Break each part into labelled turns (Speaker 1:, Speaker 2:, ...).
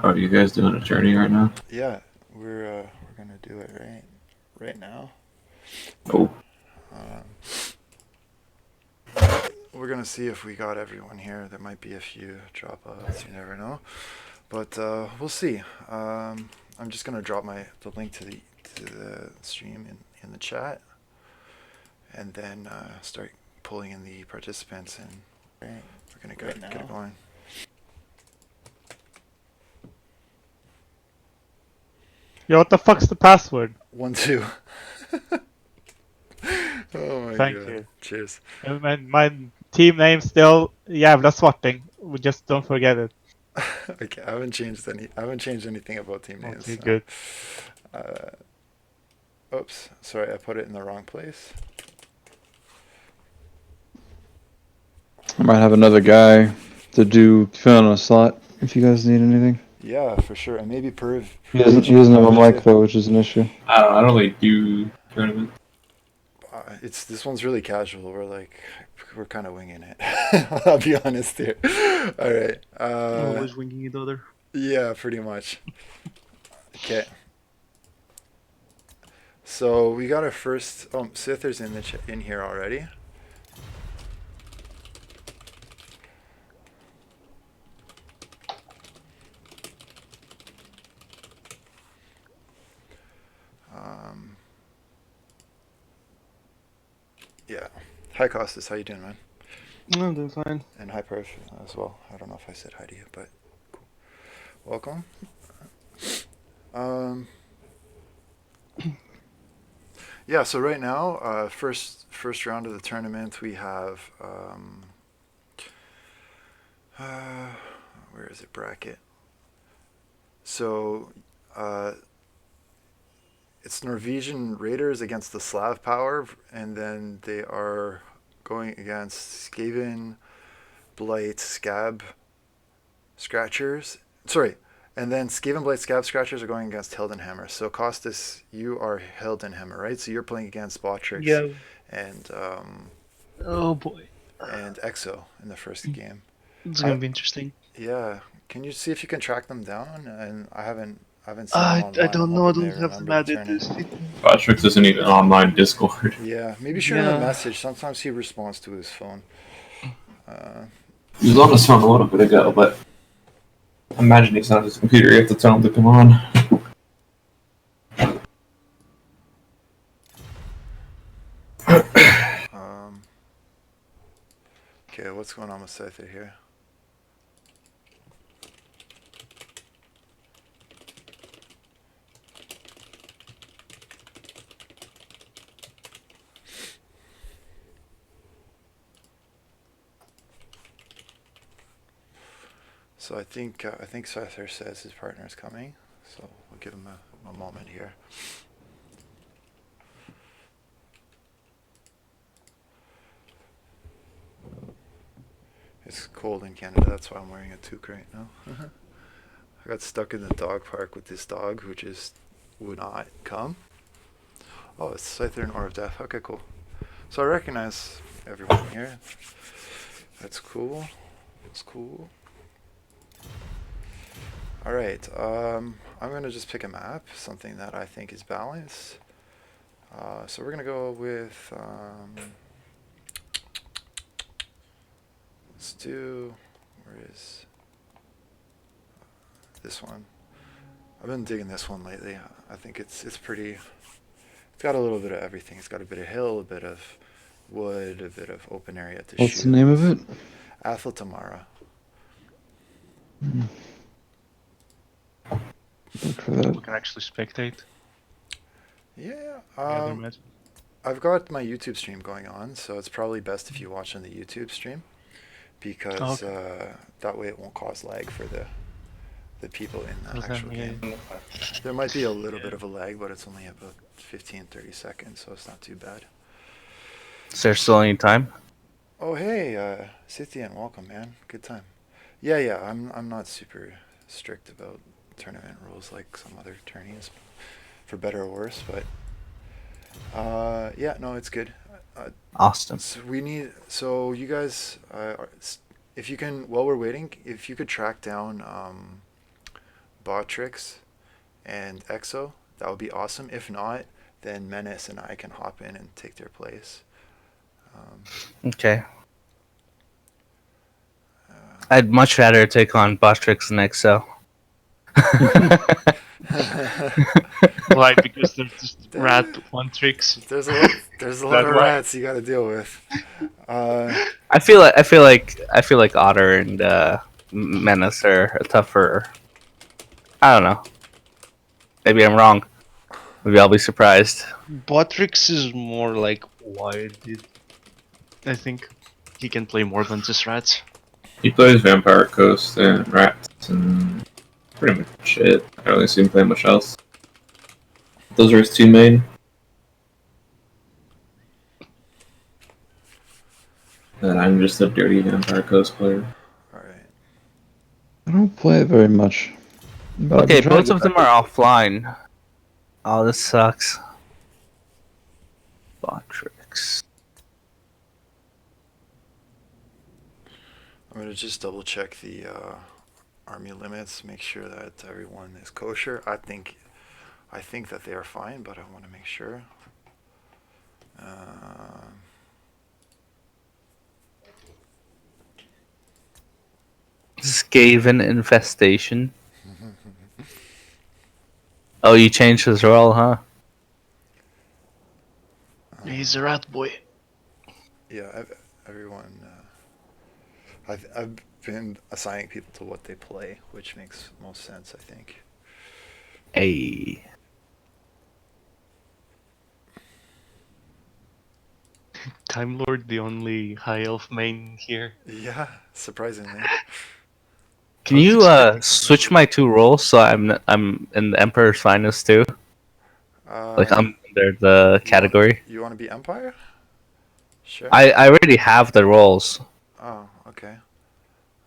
Speaker 1: Oh, are you guys doing a tourney right now?
Speaker 2: Yeah, we're gonna do it right now.
Speaker 1: Oh,
Speaker 2: Um, we're gonna see if we got everyone here. There might be a few dropouts. You never know, but we'll see. I'm just gonna drop the link to the stream in the chat, and then start pulling in the participants, and we're gonna get it going.
Speaker 3: Yo, what the fuck's the password?
Speaker 2: 1, 2. Oh my
Speaker 3: Thank
Speaker 2: god!
Speaker 3: you.
Speaker 2: Cheers.
Speaker 3: And my team name still Jävla Svarting. We just don't forget it.
Speaker 2: Okay, I haven't changed any. I haven't changed anything about team names.
Speaker 3: Okay, good.
Speaker 2: Uh, oops, sorry, I put it in the wrong place.
Speaker 4: I might have another guy to fill in a slot if you guys need anything.
Speaker 2: Yeah, for sure, and maybe Perv.
Speaker 4: He doesn't have a mic though, which is an issue.
Speaker 1: I don't know. I don't really do tournaments.
Speaker 2: It's this one's really casual. We're kind of winging it. I'll be honest here. All right.
Speaker 3: Always winging it, other.
Speaker 2: Yeah, pretty much. Okay. So we got our first. Oh, Sither's in here already. Um, yeah. Hi, Costas. How you doing, man?
Speaker 3: No, I'm doing fine.
Speaker 2: And hi, Perf, as well. I don't know if I said hi to you, but cool. Welcome. Um, yeah. So right now, first round of the tournament, we have where is it, bracket? So it's Norwegian Raiders against the Slav Power, and then they are going against Skaven, Blight, Scab, Scratchers. Sorry, and then Skaven, Blight, Scab, Scratchers are going against Hildenhammer. So Costas, you are Hildenhammer, right? So you're playing against Botrix
Speaker 3: Yeah.
Speaker 2: and
Speaker 3: Oh boy.
Speaker 2: and Exo in the first game.
Speaker 3: It's
Speaker 2: I
Speaker 3: gonna be interesting.
Speaker 2: Yeah. Can you see if you can track them down? And I haven't seen them
Speaker 3: I
Speaker 2: online. I'm
Speaker 3: don't know. I
Speaker 2: hoping they
Speaker 3: don't have them
Speaker 2: remember the
Speaker 3: added
Speaker 2: tourney.
Speaker 3: to Steam.
Speaker 1: Botrix isn't even online Discord.
Speaker 2: Yeah, maybe shoot him a
Speaker 3: Yeah.
Speaker 2: message. Sometimes he responds to his phone. Uh,
Speaker 1: He was on his phone a little bit ago, but imagine he's not on his computer. You have to tell him to come on.
Speaker 2: um, okay, what's going on with Scyther here? So I think Scyther says his partner is coming. So we'll give him a moment here. It's cold in Canada. That's why I'm wearing a toque right now. I got stuck in the dog park with this dog who just would not come. Oh, it's Scyther and Aura of Death. Okay, cool. So I recognize everyone here. That's cool. That's cool. All right. I'm gonna just pick a map, something that I think is balanced. So we're gonna go with. Let's do. Where is this one? I've been digging this one lately. I think it's pretty. It's got a little bit of everything. It's got a bit of hill, a bit of wood, a bit of open area to
Speaker 4: What's
Speaker 2: shoot.
Speaker 4: the name of it?
Speaker 2: Athel Tamara.
Speaker 4: Look for that.
Speaker 3: We can actually spectate.
Speaker 2: Yeah.
Speaker 3: The other match.
Speaker 2: I've got my YouTube stream going on, so it's probably best if you watch on the YouTube stream because
Speaker 3: Okay.
Speaker 2: that way it won't cause lag for the people in the
Speaker 3: Was that
Speaker 2: actual game.
Speaker 3: me?
Speaker 2: There might be a little bit of a lag, but it's only about 15, 30 seconds, so it's not too bad.
Speaker 5: Is there still any time?
Speaker 2: Oh, hey, Scythian, welcome, man. Good time. Yeah, I'm not super strict about tournament rules like some other tourneys, for better or worse, but yeah, no, it's good.
Speaker 5: Austin.
Speaker 2: So you guys, if you can, while we're waiting, if you could track down Botrix and Exo, that would be awesome. If not, then Menace and I can hop in and take their place.
Speaker 5: Okay. I'd much rather take on Bostrix than Excel.
Speaker 3: Why? Because there's just rat one tricks.
Speaker 2: There's a lot of rats you got to deal with.
Speaker 5: I feel like Otter and Menace are a tougher. I don't know. Maybe I'm wrong. Maybe I'll be surprised.
Speaker 6: Botrix is more like wide. I think he can play more than just rats.
Speaker 1: He plays Vampire Coast and Rats and pretty much it. I don't really see him play much else. Those are his two main. And I'm just a dirty Vampire Coast player.
Speaker 2: Alright.
Speaker 4: I don't play it very much. But I've
Speaker 5: Okay,
Speaker 4: been trying
Speaker 5: both
Speaker 4: to
Speaker 5: of
Speaker 4: get
Speaker 5: them are offline. Oh, this sucks. Botrix.
Speaker 2: I'm gonna just double check the army limits, make sure that everyone is kosher. I think that they are fine, but I want to make sure.
Speaker 5: Skaven infestation. Oh, you changed his role, huh?
Speaker 6: He's a rat boy.
Speaker 2: Yeah, everyone. I've been assigning people to what they play, which makes most sense, I think.
Speaker 5: Hey.
Speaker 6: Time Lord, the only high elf main here.
Speaker 2: Yeah, surprisingly.
Speaker 5: Can you switch my two roles so I'm in the Emperor's Finest too? Like I'm under the category.
Speaker 2: You want to be Empire? Sure.
Speaker 5: I already have the roles.
Speaker 2: Oh, okay.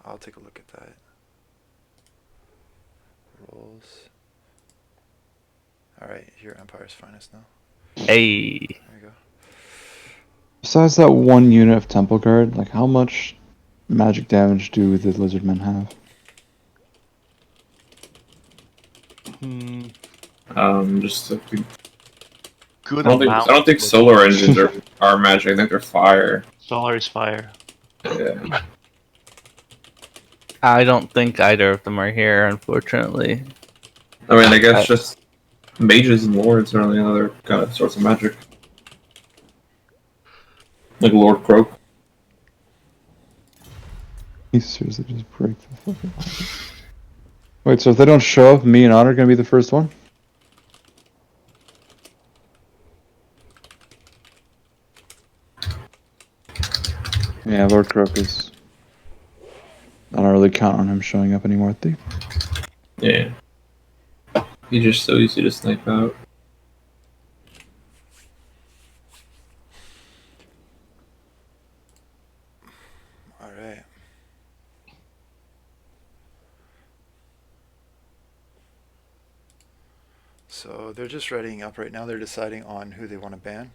Speaker 2: I'll take a look at that. Roles. Alright, you're Empire's Finest now.
Speaker 5: Hey.
Speaker 2: There you go.
Speaker 4: Besides that one unit of Temple Guard, like how much magic damage do the Lizardmen have?
Speaker 1: Just a big,
Speaker 6: Good
Speaker 1: I
Speaker 6: amount.
Speaker 1: don't think solar engines are magic. I think they're fire.
Speaker 3: Solar is fire.
Speaker 1: Yeah.
Speaker 5: I don't think either of them are here, unfortunately.
Speaker 1: I mean, I guess just mages and lords are the other kind of sorts of magic. Like Lord Croak.
Speaker 4: He seriously just break the fucking. Wait, so if they don't show up, me and Otter are gonna be the first one? Yeah, Lord Croak is. I don't really count on him showing up anymore at the.
Speaker 1: Yeah. He's just so easy to snipe out.
Speaker 2: Alright. So they're just readying up right now. They're deciding on who they want to ban.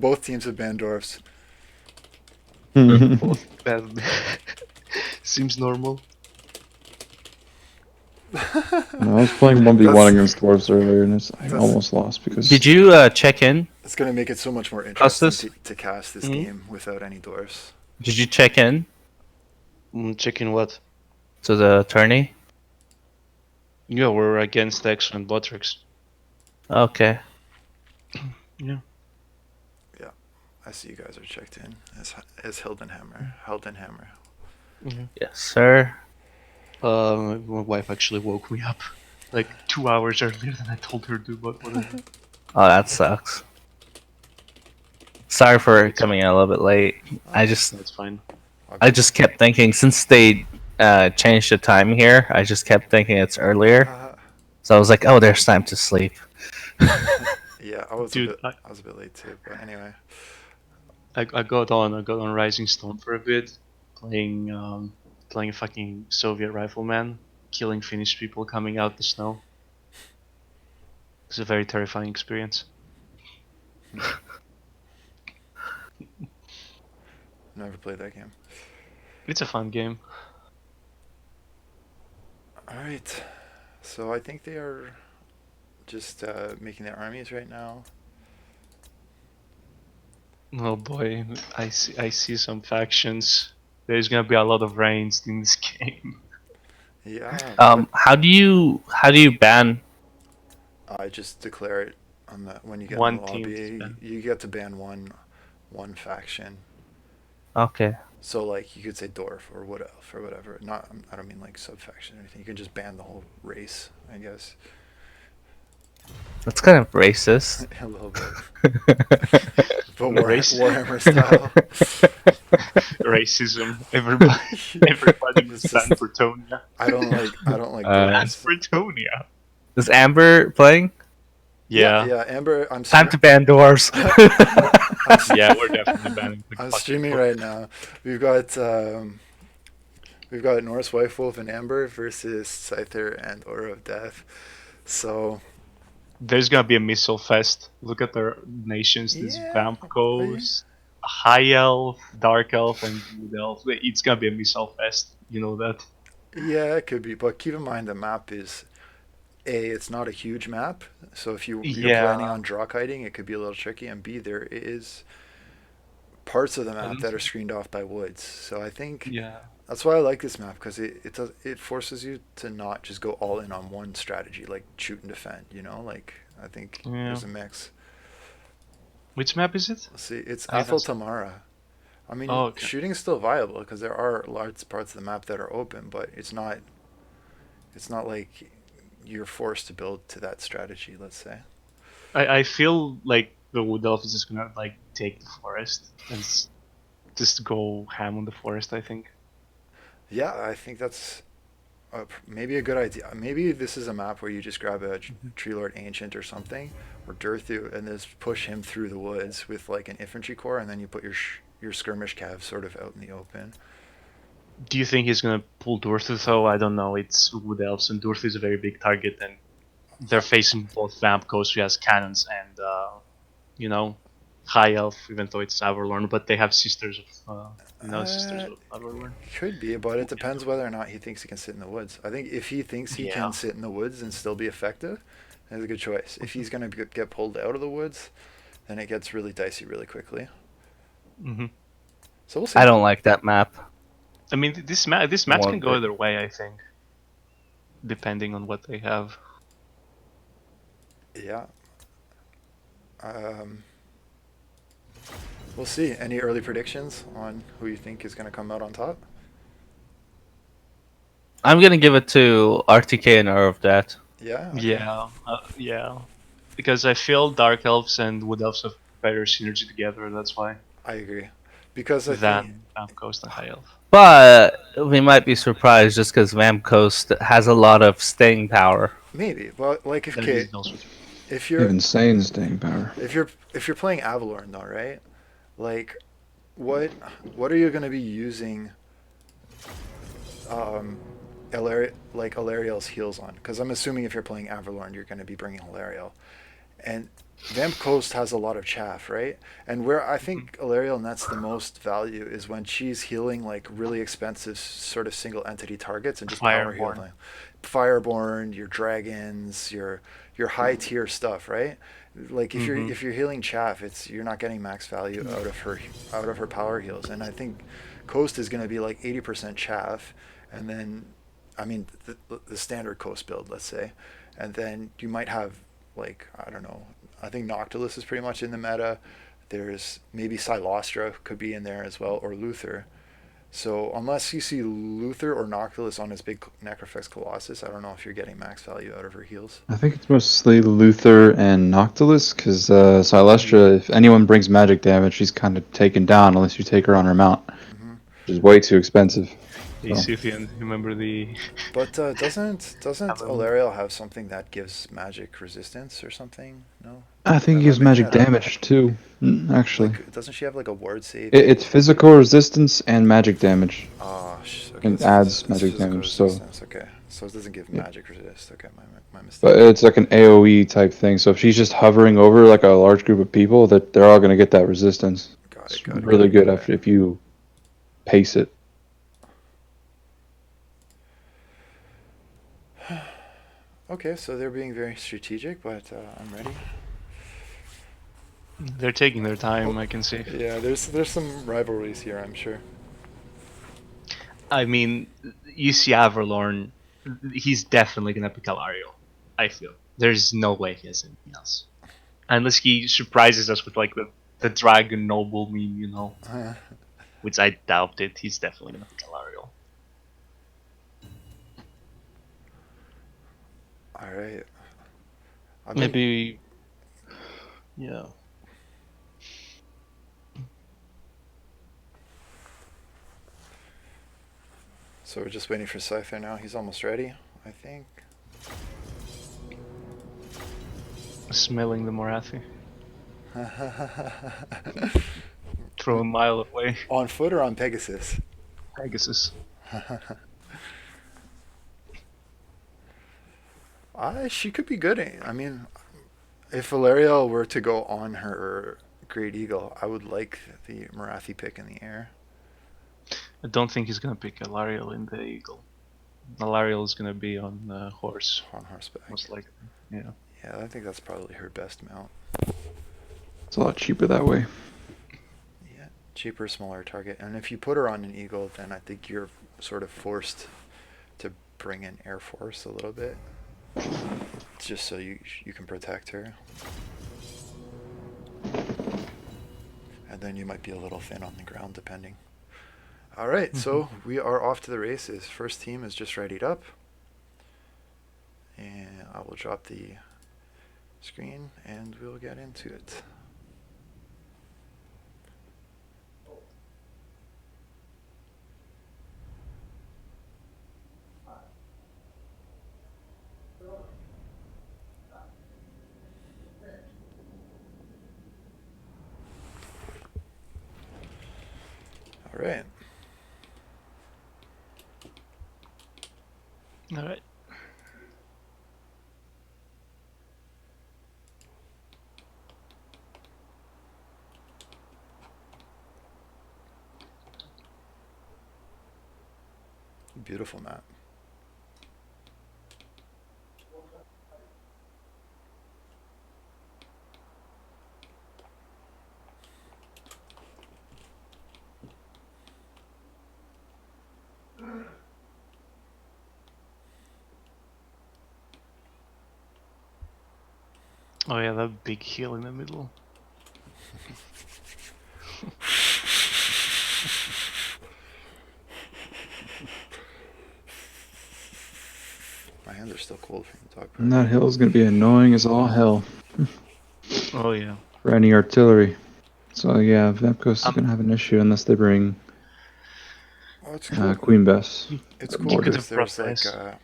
Speaker 2: Both teams have banned dwarfs.
Speaker 6: Seems normal.
Speaker 4: I was playing 1v1 against dwarves earlier, and I almost lost because.
Speaker 5: Did you check in?
Speaker 2: It's going to make it so much more interesting
Speaker 5: Justice?
Speaker 2: to cast this game without any dwarfs.
Speaker 5: Did you check in
Speaker 6: Checking what?
Speaker 5: to the tourney?
Speaker 6: Yeah, we're against X and Botrix.
Speaker 5: Okay.
Speaker 6: Yeah.
Speaker 2: I see you guys are checked in as Heldenhammer.
Speaker 5: Yes, sir.
Speaker 6: My wife actually woke me up like 2 hours earlier than I told her to, but whatever.
Speaker 5: Oh, that sucks. Sorry for coming in a little bit late.
Speaker 6: That's fine.
Speaker 5: I just kept thinking since they changed the time here, I just kept thinking it's earlier. So I was like, oh, there's time to sleep.
Speaker 2: Yeah, I was
Speaker 3: Dude,
Speaker 2: a bit late too, but anyway.
Speaker 6: I got on Rising Storm for a bit, playing a fucking Soviet rifleman, killing Finnish people coming out the snow. It's a very terrifying experience.
Speaker 2: Never played that game.
Speaker 6: It's a fun game.
Speaker 2: Alright. So I think they are just making their armies right now.
Speaker 6: Oh boy, I see some factions. There's gonna be a lot of rains in this game.
Speaker 2: Yeah,
Speaker 5: How do you ban?
Speaker 2: I just declare it on the when you get in
Speaker 6: One
Speaker 2: the
Speaker 6: team to
Speaker 2: lobby.
Speaker 6: ban.
Speaker 2: You get to ban one faction.
Speaker 5: Okay.
Speaker 2: So like you could say dwarf or wood elf or whatever. Not I don't mean like subfaction or anything. You can just ban the whole race, I guess.
Speaker 5: That's kind of racist.
Speaker 2: A little bit, but
Speaker 6: Race-
Speaker 2: Warhammer style.
Speaker 6: Racism. Everybody must
Speaker 2: It's
Speaker 6: ban
Speaker 2: just-
Speaker 6: Bretonia.
Speaker 2: I don't like
Speaker 5: Uh,
Speaker 6: That's
Speaker 2: dwarves.
Speaker 6: Bretonia.
Speaker 5: Is Amber playing?
Speaker 2: Yeah, Amber.
Speaker 5: Time to ban dwarves.
Speaker 6: Yeah, we're definitely banning. the
Speaker 2: I'm
Speaker 6: fucking
Speaker 2: streaming
Speaker 6: book.
Speaker 2: right now. We've got Norse Wife Wolf and Amber versus Scyther and Aura of Death. So
Speaker 6: There's gonna be a missile fest. Look at their nations. This
Speaker 2: Yeah,
Speaker 6: Vamp Coast, High Elf, Dark Elf, and Wood Elf. It's gonna be a missile fest. You know that.
Speaker 2: yeah, it could be, but keep in mind the map is it's not a huge map. So if you're planning
Speaker 6: Yeah.
Speaker 2: on draw kiting, it could be a little tricky. And B, there is parts of the map
Speaker 6: don't
Speaker 2: that are
Speaker 6: think-
Speaker 2: screened off by woods. So I think
Speaker 6: Yeah.
Speaker 2: that's why I like this map because it forces you to not just go all in on one strategy like shoot and defend. You know, like I think
Speaker 6: Yeah.
Speaker 2: there's a mix.
Speaker 6: Which map is it?
Speaker 2: Let's see, it's
Speaker 6: I
Speaker 2: Athel
Speaker 6: haven't-
Speaker 2: Tamara. I mean,
Speaker 6: Oh, okay.
Speaker 2: shooting is still viable because there are large parts of the map that are open, but it's not. It's not like you're forced to build to that strategy. Let's say.
Speaker 6: I feel like the Wood Elf is just gonna like take the forest and just go ham on the forest. I think.
Speaker 2: Yeah, I think that's maybe a good idea. Maybe this is a map where you just grab a Tree Lord Ancient or something, or Durthu, and just push him through the woods with like an infantry corps, and then you put your skirmish cav sort of out in the open.
Speaker 6: Do you think he's gonna pull Dorthu though? I don't know. It's Wood Elves and Dorthu is a very big target, and they're facing both Vamp Coast, who has cannons, and you know, High Elf, even though it's Averlorn, but they have Sisters of Sisters of Averlorn.
Speaker 2: Could be, but it depends whether or not he thinks he can sit in the woods. I think if he thinks he
Speaker 6: Yeah.
Speaker 2: can sit in the woods and still be effective, that's a good choice. If he's going to get pulled out of the woods, then it gets really dicey really quickly.
Speaker 6: Mm-hmm.
Speaker 2: So we'll see.
Speaker 5: I don't like that map.
Speaker 6: I mean, this match
Speaker 5: One
Speaker 6: can go
Speaker 5: bit.
Speaker 6: either way. I think, depending on what they have.
Speaker 2: Yeah. We'll see. Any early predictions on who you think is going to come out on top?
Speaker 5: I'm gonna give it to RTK and R of that.
Speaker 2: Yeah. okay.
Speaker 6: Yeah. Because I feel Dark Elves and Wood Elves have better synergy together. That's why.
Speaker 2: I agree. Because I think
Speaker 6: Than Vamp Coast and High Elf.
Speaker 5: But we might be surprised just because Vamp Coast has a lot of staying power.
Speaker 2: maybe. Well, like if
Speaker 6: That
Speaker 2: okay,
Speaker 6: is also true.
Speaker 2: if
Speaker 4: You
Speaker 2: you're
Speaker 4: have insane staying power.
Speaker 2: if you're playing Avalorn though, right? Like, what are you going to be using? Alariel's heals on, because I'm assuming if you're playing Avalorn, you're going to be bringing Alariel, and Vamp Coast has a lot of chaff, right? And where I think Alariel nets the most value is when she's healing like really expensive sort of single entity targets and just power
Speaker 6: Fireborn.
Speaker 2: healing. Fireborn, your dragons, your high tier stuff, right? Like if you're healing chaff, you're not getting max value out of her power heals, and I think Coast is going to be like 80% chaff, and then I mean the standard Coast build, let's say, and then you might have like I don't know. I think Noctilus is pretty much in the meta. There's maybe Silostra could be in there as well, or Luther. So unless you see Luther or Noctilus on his big Necrofex Colossus, I don't know if you're getting max value out of her heals.
Speaker 4: I think it's mostly Luther and Noctilus, because Silestra, if anyone brings magic damage, she's kind of taken down unless you take her on her mount, which is way too expensive.
Speaker 6: Hey, Scythian, remember the?
Speaker 2: But doesn't Alariel have something that gives magic resistance or something? No.
Speaker 4: I think
Speaker 2: Am
Speaker 4: it
Speaker 2: I
Speaker 4: gives
Speaker 2: making
Speaker 4: magic
Speaker 2: that up?
Speaker 4: damage too, actually.
Speaker 2: Like, doesn't she have like a ward save?
Speaker 4: It's physical resistance and magic damage.
Speaker 2: Oh, okay.
Speaker 4: And
Speaker 2: it's
Speaker 4: adds
Speaker 2: it's
Speaker 4: magic
Speaker 2: physical
Speaker 4: damage, so-
Speaker 2: resistance, okay. So it doesn't give
Speaker 4: Yeah.
Speaker 2: magic resist. Okay, my mistake.
Speaker 4: But it's like an AoE type thing, so if she's just hovering over like a large group of people, that they're all going to get that resistance.
Speaker 2: Got
Speaker 4: It's
Speaker 2: it, got it,
Speaker 4: really
Speaker 2: got it,
Speaker 4: good
Speaker 2: got
Speaker 4: after if you pace it.
Speaker 2: Okay, so they're being very strategic, but I'm ready.
Speaker 6: They're taking their time, I can see.
Speaker 2: Yeah, there's some rivalries here, I'm sure.
Speaker 6: I mean, you see Averlorn, he's definitely gonna pick Alario. I feel. There's no way he has anything else. Unless he surprises us with like the Dragon Noble meme, you know. Which I doubt it. He's definitely gonna pick Alario.
Speaker 2: All right.
Speaker 6: Maybe. Yeah.
Speaker 2: So we're just waiting for Scyther now. He's almost ready, I think.
Speaker 6: Smelling the Morathi. Throw a mile away.
Speaker 2: On foot or on Pegasus?
Speaker 6: Pegasus.
Speaker 2: She could be good. I mean, if Valeria were to go on her Great Eagle, I would like the Marathi pick in the air.
Speaker 6: I don't think he's gonna pick Alariel in the Eagle. Alariel is gonna be on horse.
Speaker 2: On horseback.
Speaker 6: Most likely. Yeah.
Speaker 2: Yeah, I think that's probably her best mount.
Speaker 4: It's a lot cheaper that way.
Speaker 2: Yeah, cheaper, smaller target. And if you put her on an Eagle, then I think you're sort of forced to bring in Air Force a little bit. Just so you can protect her. And then you might be a little thin on the ground, depending. All right, so we are off to the races. First team is just readied up. And I will drop the screen and we'll get into it. All right.
Speaker 6: All right.
Speaker 2: Beautiful map.
Speaker 6: Oh yeah, that big hill in the middle.
Speaker 2: My hands are still cold from the dog
Speaker 4: And
Speaker 2: park.
Speaker 4: that hill is going to be annoying as all hell
Speaker 6: Oh yeah.
Speaker 4: for any artillery. So yeah, Vapkos is going to have an issue unless they bring
Speaker 2: Oh, it's cool.
Speaker 4: Queen Bess.
Speaker 2: It's
Speaker 4: or
Speaker 2: cool
Speaker 4: Mortar.
Speaker 2: because there's like,
Speaker 6: Progress.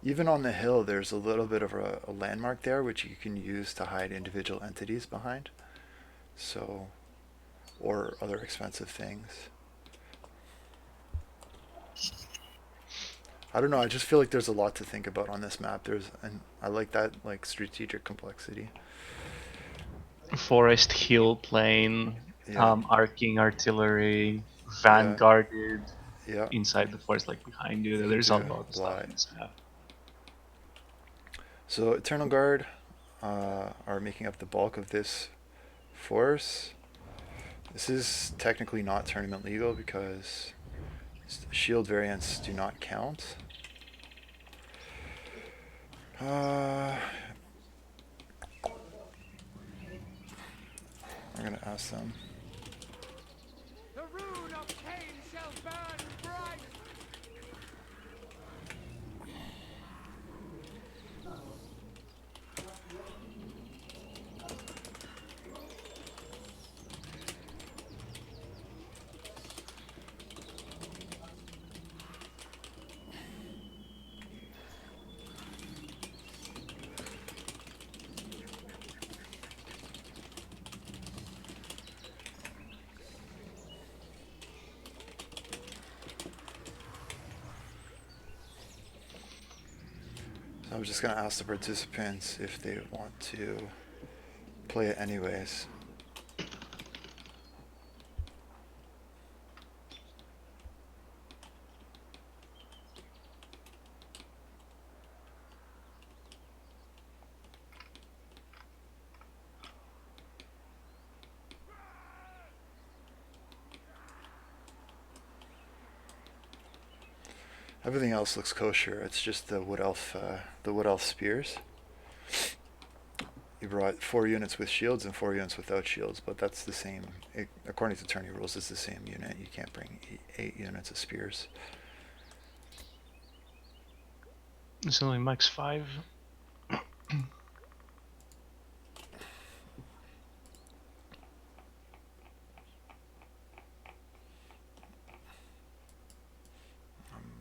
Speaker 2: even on the hill, there's a little bit of a landmark there which you can use to hide individual entities behind. So, or other expensive things. I don't know. I just feel like there's a lot to think about on this map. And I like that like strategic complexity.
Speaker 6: Forest, hill, plain,
Speaker 2: Yeah.
Speaker 6: arcing artillery, vanguarded
Speaker 2: Yeah.
Speaker 6: inside the forest, like behind you.
Speaker 2: You
Speaker 6: There's
Speaker 2: do
Speaker 6: a lot of stuff
Speaker 2: lot.
Speaker 6: in this map.
Speaker 2: So Eternal Guard are making up the bulk of this force. This is technically not tournament legal because shield variants do not count. I'm gonna ask them.
Speaker 7: The rune of Cain shall burn bright.
Speaker 2: So I'm just gonna ask the participants if they want to play it anyways. Everything else looks kosher. It's just the wood elf spears. You brought 4 units with shields and 4 units without shields, but that's the same. According to tourney rules, it's the same unit. You can't bring 8 units of spears.
Speaker 6: It's only max 5.
Speaker 2: I'm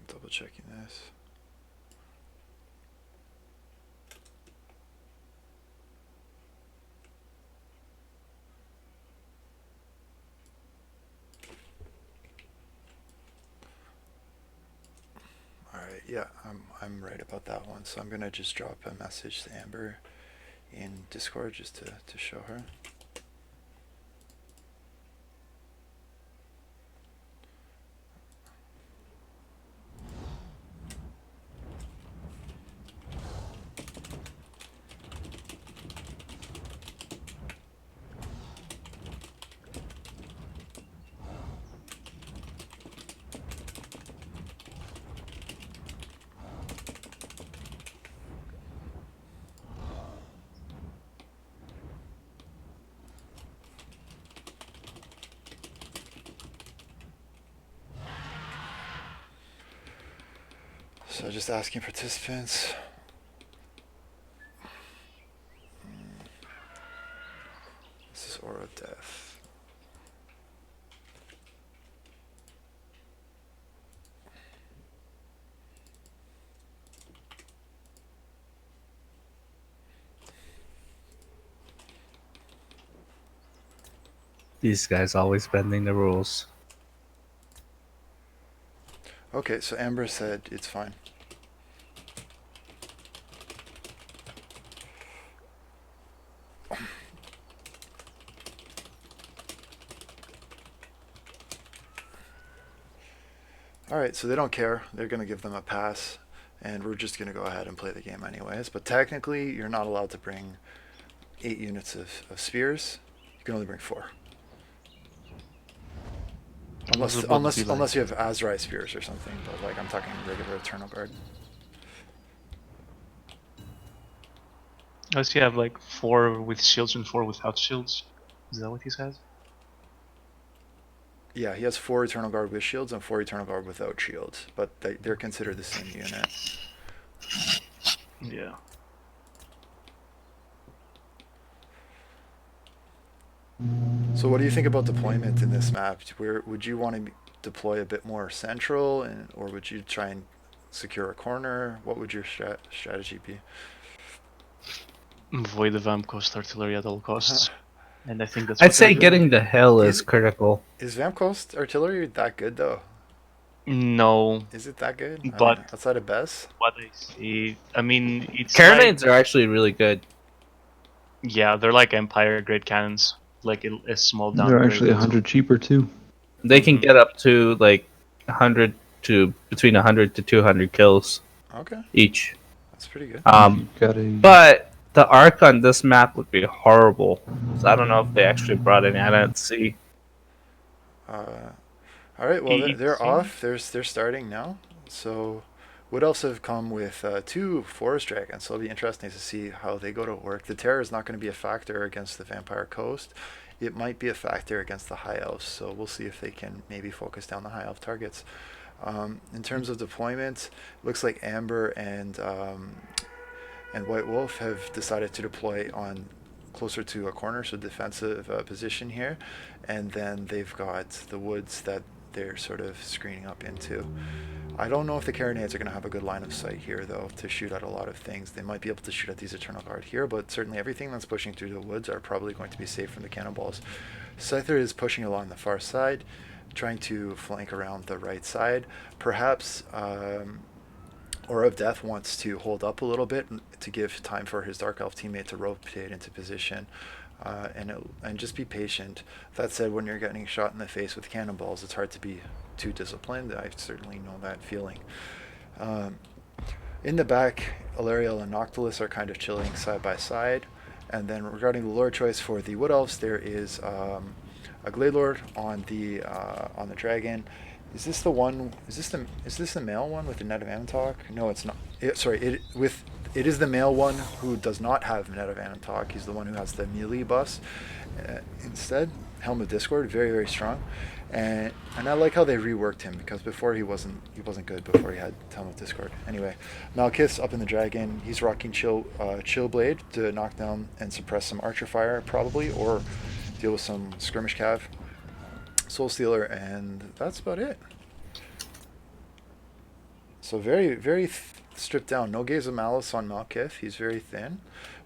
Speaker 2: double checking this. Alright, yeah, I'm right about that one. So I'm gonna just drop a message to Amber in Discord just to show her. So just asking participants. This is Aura of Death.
Speaker 5: These guys always bending the rules.
Speaker 2: Okay, so Amber said it's fine. Alright, so they don't care. They're going to give them a pass, and we're just going to go ahead and play the game anyways. But technically, you're not allowed to bring 8 units of spears. You can only bring 4. Unless you have Azrai spears or something, but like I'm talking regular Eternal Guard.
Speaker 6: Unless you have like 4 with shields and 4 without shields. Is that what he says?
Speaker 2: Yeah, he has 4 Eternal Guard with shields and 4 Eternal Guard without shields, but they're considered the same unit.
Speaker 6: Yeah.
Speaker 2: So what do you think about deployment in this map? Where would you want to deploy a bit more central, or would you try and secure a corner? What would your strategy be?
Speaker 6: Avoid the Vamp Coast artillery at all costs. And I think that's
Speaker 5: I'd
Speaker 6: what
Speaker 5: say
Speaker 6: they're doing.
Speaker 5: getting the hill is critical.
Speaker 2: Is Vamp Coast artillery that good though?
Speaker 6: No,
Speaker 2: Is it that good? I
Speaker 6: but
Speaker 2: mean, outside of Bess?
Speaker 6: what I see, I mean, it's
Speaker 5: Carronades are actually really good.
Speaker 6: yeah, they're like Empire grade cannons, like a small
Speaker 4: They're
Speaker 6: downgrade.
Speaker 4: actually 100 cheaper too.
Speaker 5: They can get up to like 100 to between 100 to 200 kills
Speaker 2: Okay,
Speaker 5: each.
Speaker 2: that's pretty good.
Speaker 5: But the arc on this map would be horrible. So I don't know if they actually brought any. I didn't see.
Speaker 2: All right, well they're
Speaker 6: It's-
Speaker 2: off. They're starting now. So Wood Elves have come with 2 Forest Dragons, so it'll be interesting to see how they go to work. The Terror is not going to be a factor against the Vampire Coast. It might be a factor against the High Elves, so we'll see if they can maybe focus down the High Elf targets. In terms of deployment, looks like Amber and White Wolf have decided to deploy on closer to a corner, so defensive position here, and then they've got the woods that they're sort of screening up into. I don't know if the Carronades are going to have a good line of sight here, though, to shoot at a lot of things. They might be able to shoot at these Eternal Guard here, but certainly everything that's pushing through the woods are probably going to be safe from the cannonballs. Scyther is pushing along the far side, trying to flank around the right side. Perhaps Aura of Death wants to hold up a little bit to give time for his Dark Elf teammate to rotate into position. And just be patient. That said, when you're getting shot in the face with cannonballs, it's hard to be too disciplined. I certainly know that feeling. In the back, Alariel and Noctilus are kind of chilling side by side. And then regarding the lore choice for the Wood Elves, there is a Glade Lord on the dragon, Is this the one? Is this the male one with the net of Amantalk? No, it's not. It is the male one who does not have net of Amantalk. He's the one who has the melee buffs instead. Helm of Discord, very very strong, and I like how they reworked him because before he wasn't good before he had Helm of Discord. Anyway, Malkith's up in the dragon. He's rocking chill blade to knock down and suppress some archer fire probably, or deal with some skirmish cav. Soul Stealer, and that's about it. So very, very stripped down. No Gaze of Malice on Malkith. He's very thin,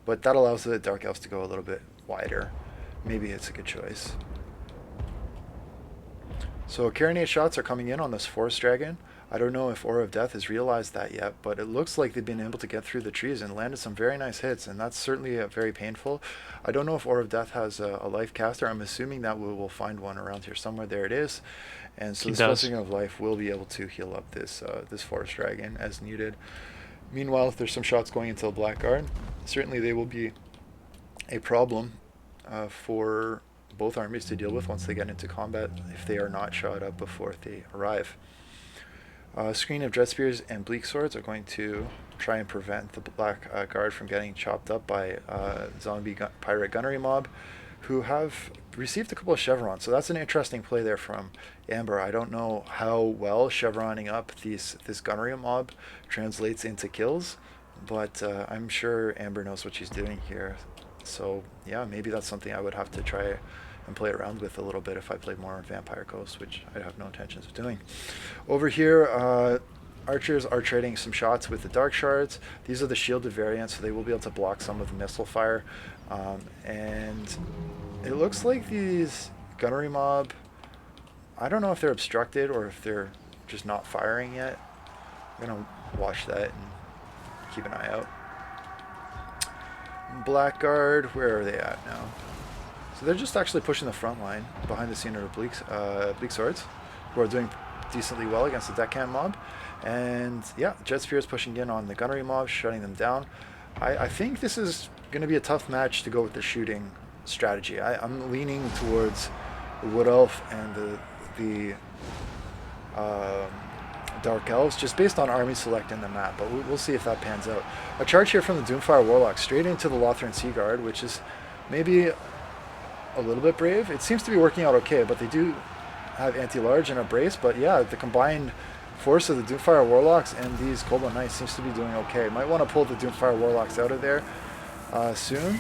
Speaker 2: but that allows the Dark Elves to go a little bit wider. Maybe it's a good choice. So Carronade shots are coming in on this Forest Dragon. I don't know if Aura of Death has realized that yet, but it looks like they've been able to get through the trees and landed some very nice hits, and that's certainly very painful. I don't know if Aura of Death has a life caster. I'm assuming that we will find one around here somewhere. There it is. And so this Blessing of Life will be able to heal up this this Forest Dragon as needed. Meanwhile, if there's some shots going into the Blackguard, certainly they will be a problem for both armies to deal with once they get into combat if they are not shot up before they arrive. Screen of Dread Spears and Bleak Swords are going to try and prevent the Black Guard from getting chopped up by zombie pirate gunnery mob, who have received a couple of chevrons. So that's an interesting play there from Amber. I don't know how well chevroning up this gunnery mob translates into kills, but I'm sure Amber knows what she's doing here. So yeah, maybe that's something I would have to try and play around with a little bit if I played more on Vampire Coast, which I have no intentions of doing. Over here, archers are trading some shots with the Dark Shards. These are the shielded variants, so they will be able to block some of the missile fire. And it looks like these gunnery mob, I don't know if they're obstructed or if they're just not firing yet. I'm going to watch that and keep an eye out. Blackguard, where are they at now? So they're just actually pushing the front line behind the scene of the Bleak Swords, who are doing decently well against the Deckhand mob. And yeah, Jet Spear is pushing in on the gunnery mob, shutting them down. I think this is going to be a tough match to go with the shooting strategy. I'm leaning towards the Wood Elf and the Dark Elves, just based on army select in the map, but we'll see if that pans out. A charge here from the Doomfire Warlock straight into the Lothran Sea Guard, which is maybe a little bit brave. It seems to be working out okay, but they do have anti-large and a brace, but yeah, the combined force of the Doomfire Warlocks and these Kobold Knights seems to be doing okay. Might want to pull the Doomfire Warlocks out of there soon.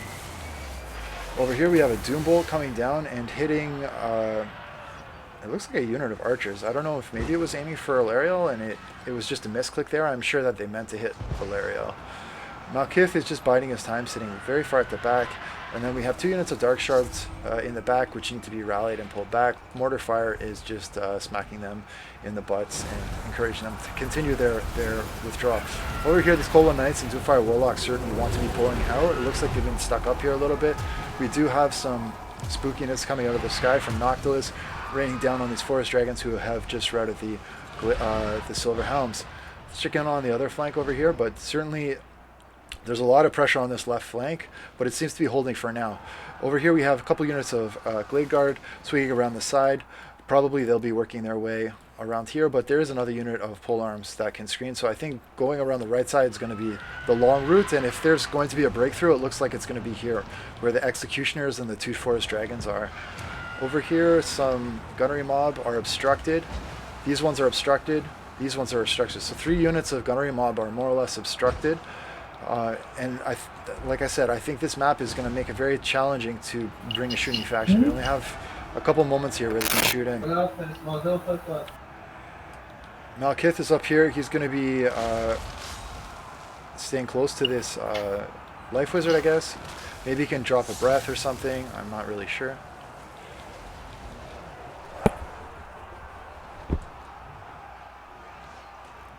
Speaker 2: Over here we have a Doombolt coming down and hitting, it looks like a unit of archers. I don't know if maybe it was aiming for Ilariel and it was just a misclick there. I'm sure that they meant to hit Ilariel. Malkith is just biding his time, sitting very far at the back. And then we have 2 units of Dark Shards in the back, which need to be rallied and pulled back. Mortar Fire is just smacking them in the butts and encouraging them to continue their withdrawal. Over here, these Kobold Knights and Doomfire Warlocks certainly want to be pulling out. It looks like they've been stuck up here a little bit. We do have some spookiness coming out of the sky from Noctilus, raining down on these Forest Dragons who have just routed the Silver Helms. Let's check in on the other flank over here, but certainly there's a lot of pressure on this left flank, but it seems to be holding for now. Over here we have a couple units of Glade Guard swinging around the side. Probably they'll be working their way around here, but there is another unit of pole arms that can screen, so I think going around the right side is going to be the long route, and if there's going to be a breakthrough, it looks like it's going to be here, where the Executioners and the 2 Forest Dragons are. Over here, some gunnery mob are obstructed. These ones are obstructed. These ones are obstructed. So 3 units of gunnery mob are more or less obstructed. And like I said, I think this map is going to make it very challenging to bring a shooting faction. We only have a couple moments here where they can shoot in. Malkith is up here. He's going to be staying close to this Life Wizard, I guess. Maybe he can drop a breath or something. I'm not really sure.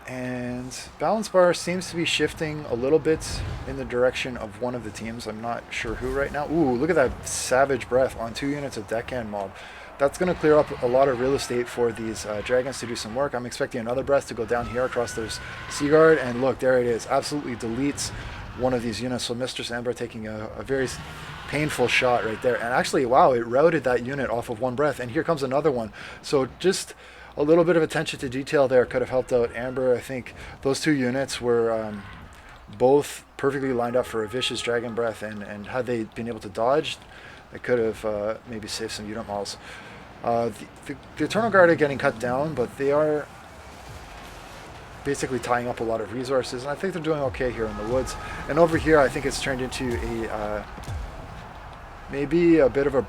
Speaker 2: And balance bar seems to be shifting a little bit in the direction of one of the teams. I'm not sure who right now. Ooh, look at that savage breath on 2 units of Deckhand mob. That's going to clear up a lot of real estate for these dragons to do some work. I'm expecting another breath to go down here across their Sea Guard, and look, there it is. Absolutely deletes one of these units. So Mistress Amber taking a very painful shot right there. And actually, wow, it routed that unit off of 1 breath. And here comes another one. So just a little bit of attention to detail there could have helped out Amber. I think those two units were both perfectly lined up for a vicious Dragon Breath, and had they been able to dodge, they could have maybe saved some unit models. The Eternal Guard are getting cut down, but they are basically tying up a lot of resources, and I think they're doing okay here in the woods. And over here, I think it's turned into a maybe a bit of a,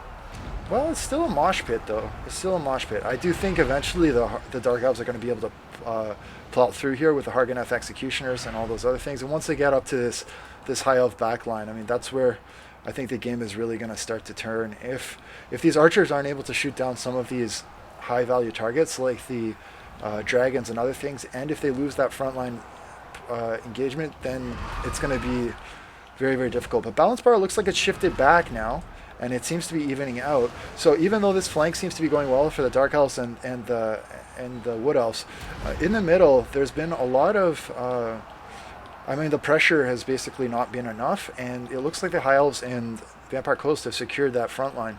Speaker 2: well, it's still a mosh pit though. It's still a mosh pit. I do think eventually the Dark Elves are going to be able to plow through here with the Harganeth Executioners and all those other things. And once they get up to this High Elf backline, I mean, that's where I think the game is really going to start to turn. If these archers aren't able to shoot down some of these high value targets like the dragons and other things, and if they lose that frontline engagement, then it's going to be very, very difficult. But balance bar looks like it's shifted back now, and it seems to be evening out. So even though this flank seems to be going well for the Dark Elves and the Wood Elves, in the middle there's been a lot of I mean, the pressure has basically not been enough, and it looks like the High Elves and Vampire Coast have secured that front line.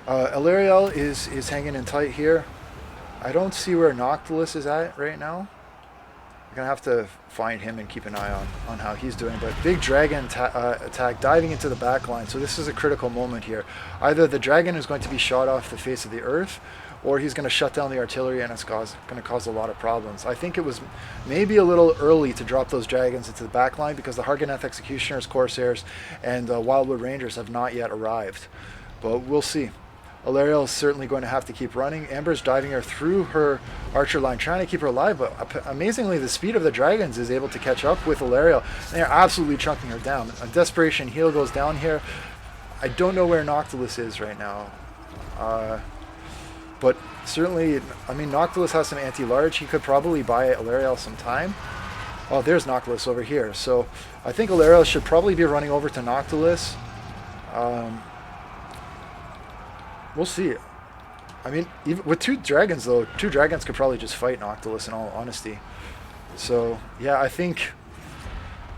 Speaker 2: Elariel is hanging in tight here. I don't see where Noctilus is at right now. I'm going to have to find him and keep an eye on how he's doing. But big dragon attack diving into the back line, so this is a critical moment here. Either the dragon is going to be shot off the face of the earth, or he's going to shut down the artillery, and it's going to cause a lot of problems. I think it was maybe a little early to drop those dragons into the back line because the Harganeth Executioners, Corsairs, and Wildwood Rangers have not yet arrived. But we'll see. Elariel is certainly going to have to keep running. Amber's driving her through her archer line, trying to keep her alive, but amazingly the speed of the dragons is able to catch up with Elariel. They're absolutely chunking her down. A desperation heal goes down here. I don't know where Noctilus is right now. But certainly, I mean, Noctilus has some anti-large. He could probably buy Elariel some time. Oh, there's Noctilus over here. So I think Elariel should probably be running over to Noctilus. We'll see. I mean, even with two dragons, though, two dragons could probably just fight Noctilus in all honesty. So, yeah, I think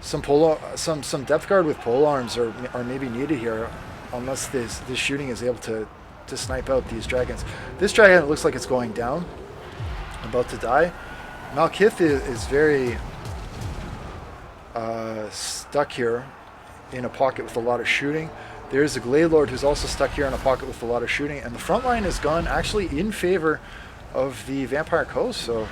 Speaker 2: some depth guard with pole arms are maybe needed here, unless this shooting is able to snipe out these dragons. This dragon looks like it's going down, about to die. Malkith is very stuck here in a pocket with a lot of shooting. There's a Glade Lord who's also stuck here in a pocket with a lot of shooting, and the front line has gone actually in favor of the Vampire Coast, so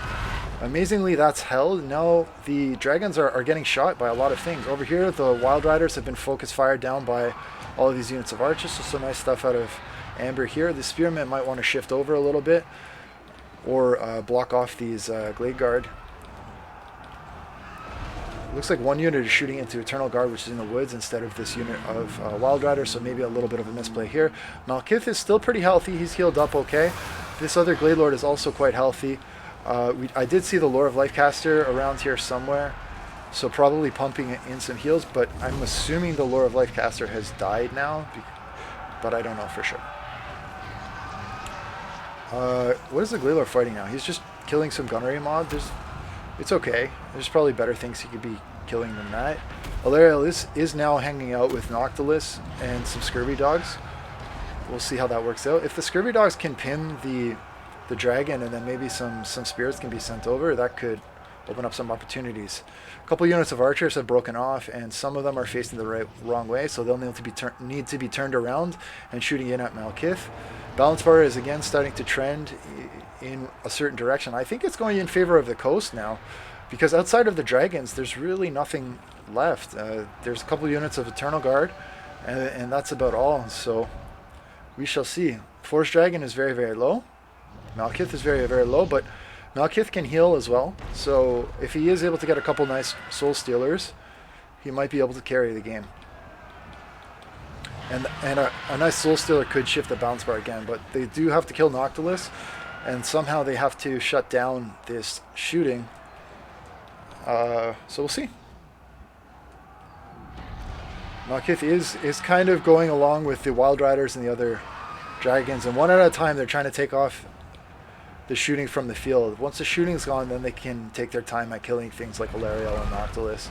Speaker 2: amazingly that's held. Now the dragons are getting shot by a lot of things. Over here the Wild Riders have been focus fired down by all of these units of archers, so some nice stuff out of Amber here. The Spearmen might want to shift over a little bit, or block off these Glade Guard. Looks like one unit is shooting into Eternal Guard, which is in the woods, instead of this unit of Wild Rider, so maybe a little bit of a misplay here. Malkith is still pretty healthy. He's healed up okay. This other Glade Lord is also quite healthy. I did see the Lore of Lifecaster around here somewhere, so probably pumping in some heals, but I'm assuming the Lore of Lifecaster has died now, but I don't know for sure. What is the Glade Lord fighting now? He's just killing some gunnery mod. It's okay. There's probably better things he could be killing than that. Elariel is now hanging out with Noctilus and some Scurvy Dogs. We'll see how that works out. If the Scurvy Dogs can pin the dragon, and then maybe some spirits can be sent over, that could open up some opportunities. A couple units of archers have broken off, and some of them are facing the wrong way, so they'll need to be turned around and shooting in at Malkith. Balance bar is again starting to trend in a certain direction. I think it's going in favor of the coast now, because outside of the dragons there's really nothing left. There's a couple units of Eternal Guard, and that's about all, so we shall see. Force Dragon is very, very low. Malkith is very, very low, but Malkith can heal as well, so if he is able to get a couple nice Soul Stealers, he might be able to carry the game. And a nice Soul Stealer could shift the bounce bar again, but they do have to kill Noctilus, and somehow they have to shut down this shooting. So we'll see. Malkith is kind of going along with the Wild Riders and the other dragons, and one at a time they're trying to take off the shooting from the field. Once the shooting's gone, then they can take their time at killing things like Elariel and Noctilus.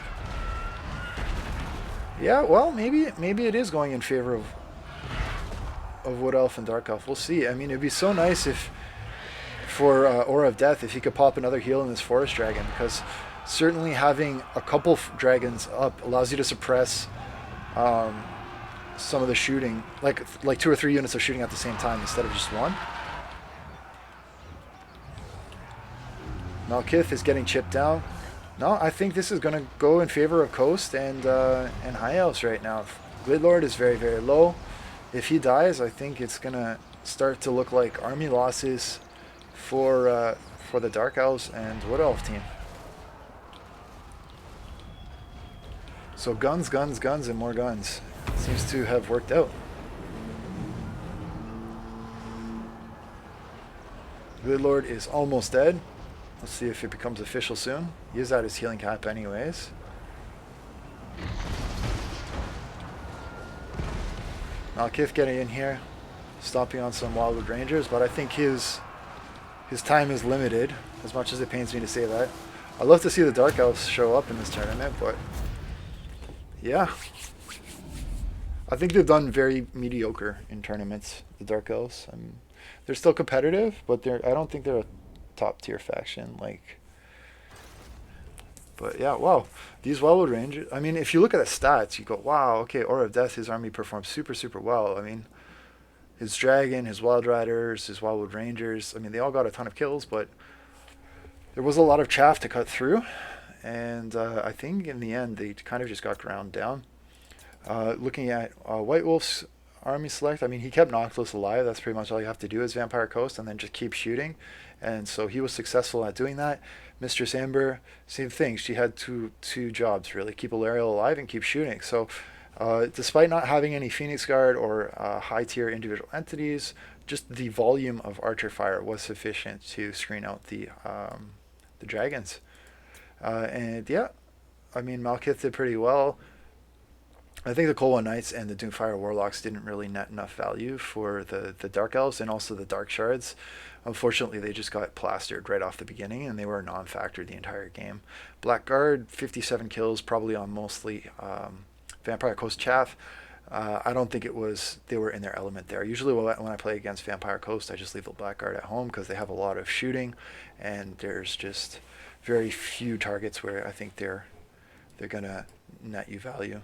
Speaker 2: Yeah, well, maybe it is going in favor of of Wood Elf and Dark Elf. We'll see. I mean, it'd be so nice if, for Aura of Death, if he could pop another heal in this Forest Dragon, because certainly having a couple dragons up allows you to suppress some of the shooting, like 2 or 3 units of shooting at the same time instead of just one. Malkith is getting chipped down. No, I think this is going to go in favor of Coast and High Elves right now. Grid Lord is very, very low. If he dies, I think it's going to start to look like army losses for the Dark Elves and Wood Elf team. So guns, guns, guns, and more guns. Seems to have worked out. Grid Lord is almost dead. Let's see if it becomes official soon. He is at his healing cap anyways. Malkith getting in here, stomping on some Wildwood Rangers, but I think his time is limited, as much as it pains me to say that. I'd love to see the Dark Elves show up in this tournament, but yeah. I think they've done very mediocre in tournaments, the Dark Elves. They're still competitive, but I don't think they're a top tier faction. But yeah, wow. These Wildwood Rangers, I mean, if you look at the stats, you go, wow, okay, Aura of Death, his army performed super, super well. I mean, his Dragon, his Wild Riders, his Wildwood Rangers, I mean, they all got a ton of kills, but there was a lot of chaff to cut through. And I think in the end, they kind of just got ground down. Looking at White Wolf's army select, I mean, he kept Noctilus alive. That's pretty much all you have to do as Vampire Coast, and then just keep shooting. And so he was successful at doing that. Mistress Amber, same thing. She had two jobs, really. Keep Alariel alive and keep shooting. So despite not having any Phoenix Guard or high-tier individual entities, just the volume of Archer fire was sufficient to screen out the dragons. And yeah, I mean, Malkith did pretty well. I think the Cold One Knights and the Doomfire Warlocks didn't really net enough value for the Dark Elves and also the Dark Shards. Unfortunately, they just got plastered right off the beginning, and they were a non-factor the entire game. Blackguard, 57 kills, probably on mostly Vampire Coast chaff. I don't think they were in their element there. Usually when I play against Vampire Coast, I just leave the Blackguard at home because they have a lot of shooting, and there's just very few targets where I think they're going to net you value.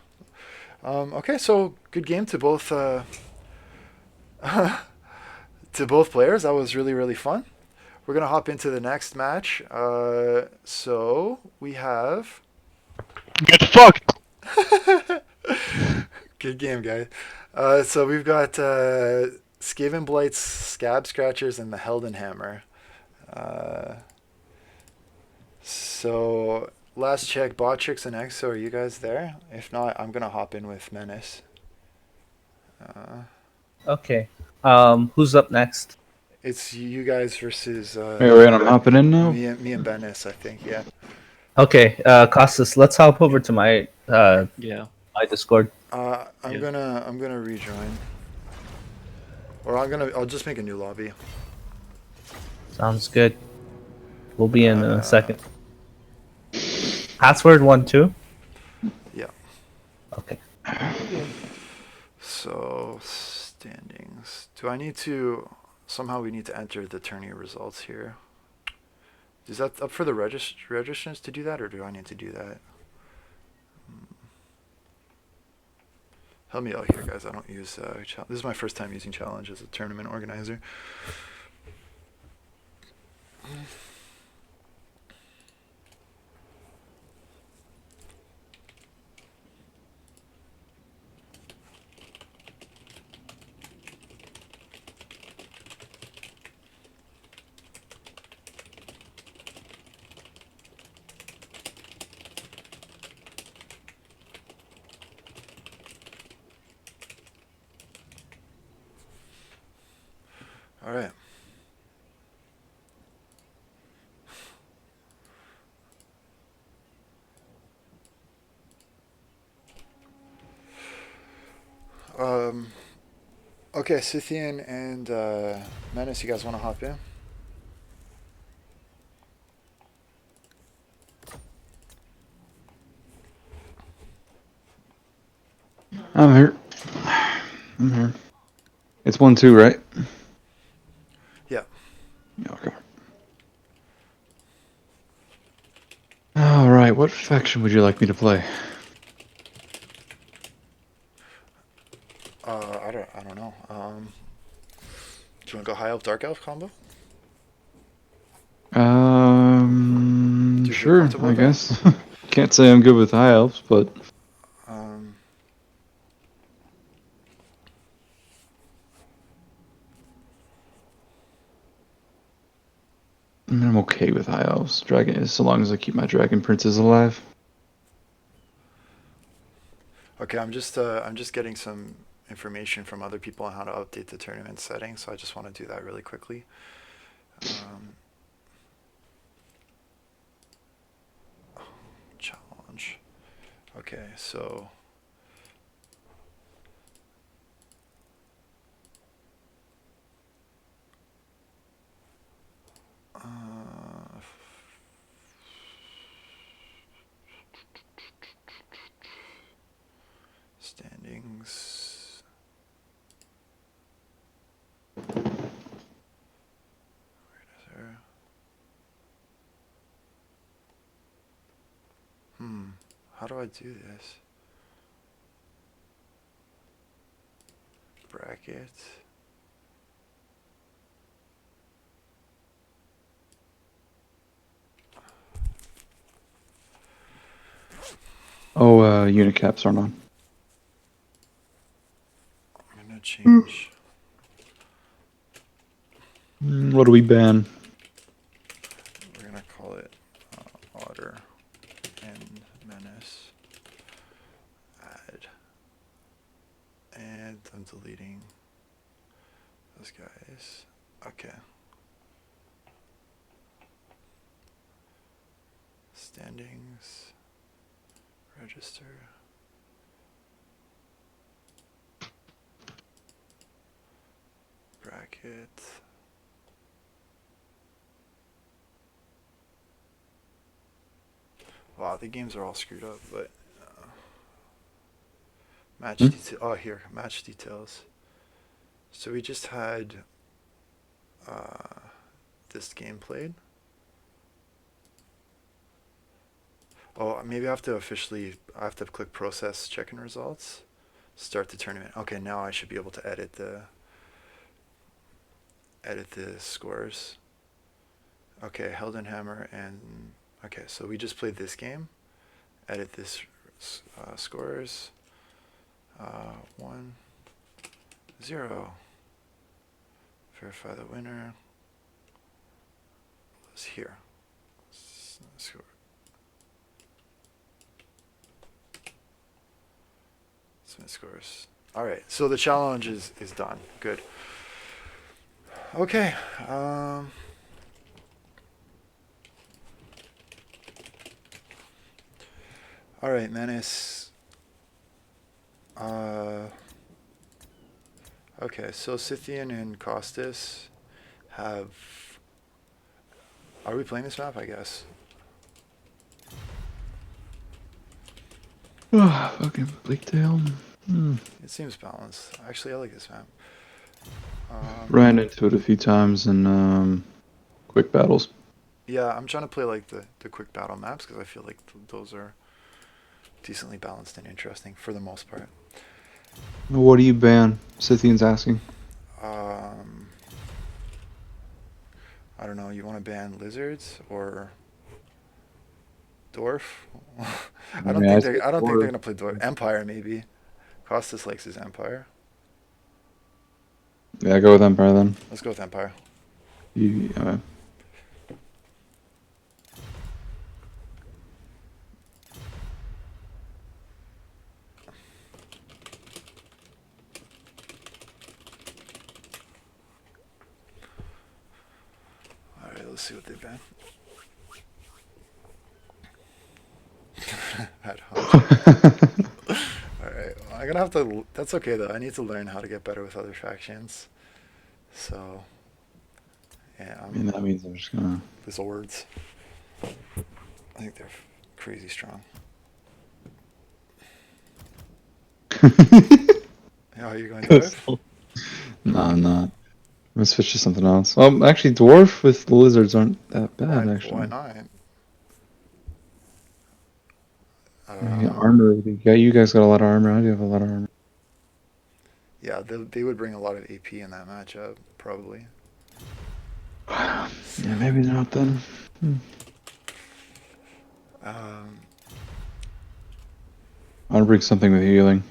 Speaker 2: Okay, so good game to both to both players. That was really, really fun. We're going to hop into the next match. So we have...
Speaker 3: Get fucked!
Speaker 2: Good game, guys. So we've got Skaven Blight's Scab Scratchers and the Helden Hammer. So last check, Botrix and Exo, are you guys there? If not, I'm going to hop in with Menace.
Speaker 5: Okay. Who's up next?
Speaker 2: It's you guys versus
Speaker 4: Wait, I'm hopping in now?
Speaker 2: me and Menace, I think, yeah.
Speaker 5: Okay, Costas, let's hop over to my
Speaker 6: Yeah.
Speaker 5: my Discord.
Speaker 2: I'm gonna rejoin. Or I'll just make a new lobby.
Speaker 5: Sounds good. We'll be in a second. Password 1-2?
Speaker 2: Yeah.
Speaker 5: Okay.
Speaker 2: So standings. Do I need to somehow we need to enter the tourney results here? Is that up for the registrants to do that, or do I need to do that? Help me out here, guys. I don't use this is my first time using Challenge as a tournament organizer. All right. Okay, Scythian and Menace, you guys want to hop in?
Speaker 4: I'm here. I'm here. It's 1-2, right?
Speaker 2: Yeah.
Speaker 4: Yeah, okay. All right. What faction would you like me to play?
Speaker 2: I don't know. Do you want to go high elf dark elf combo? Do you feel
Speaker 4: Sure,
Speaker 2: comfortable
Speaker 4: I
Speaker 2: with that?
Speaker 4: guess. Can't say I'm good with high elves, but
Speaker 2: Um,
Speaker 4: I mean, I'm okay with high elves. Dragon, so long as I keep my dragon princes alive.
Speaker 2: okay, I'm just getting some information from other people on how to update the tournament settings, so I just want to do that really quickly. Challenge. Okay, so standings. Where is there? How do I do this? Bracket.
Speaker 4: Oh, unit caps aren't on.
Speaker 2: I'm gonna change.
Speaker 4: What do we ban?
Speaker 2: We're gonna call it Otter and Menace. Add. And I'm deleting those guys. Okay. Standings. Register. Bracket. Wow, the games are all screwed up, but match detail. Oh, here, match details. So we just had this game played. Oh, maybe I have to I have to click process check-in results. Start the tournament. Okay, now I should be able to edit the scores. Okay, Heldenhammer and okay, so we just played this game. Edit this scores. 1-0. Verify the winner. It's here. Score. Submit scores. All right, so the challenge is done. Good. Okay. All right, Menace. Okay, so Scythian and Costas have. Are we playing this map? I guess.
Speaker 4: Fucking Bleaktail.
Speaker 2: It seems balanced. Actually, I like this map.
Speaker 4: Ran into it a few times in quick battles.
Speaker 2: Yeah, I'm trying to play like the quick battle maps because I feel like those are decently balanced and interesting for the most part.
Speaker 4: What do you ban? Scythian's asking.
Speaker 2: I don't know. You want to ban lizards or dwarf? I don't think they're gonna play dwarf. Empire maybe. Costas likes his empire.
Speaker 4: Yeah, go with Empire then.
Speaker 2: Let's go with empire.
Speaker 4: Yeah.
Speaker 2: All right, let's see what they ban. At home. Alright, well, I'm gonna have to. That's okay though. I need to learn how to get better with other factions. So, yeah.
Speaker 4: I mean, that means I'm just gonna.
Speaker 2: The Zords. I think they're crazy strong. Yeah, are you going to do it?
Speaker 4: No, I'm not. I'm gonna switch to something else. Actually, dwarf with lizards aren't that bad, actually.
Speaker 2: Why not?
Speaker 4: Yeah, armor. You guys got a lot of armor. I do have a lot of armor.
Speaker 2: Yeah, they would bring a lot of AP in that matchup, probably.
Speaker 4: Yeah, maybe not then.
Speaker 2: Um,
Speaker 4: I want to bring something with healing.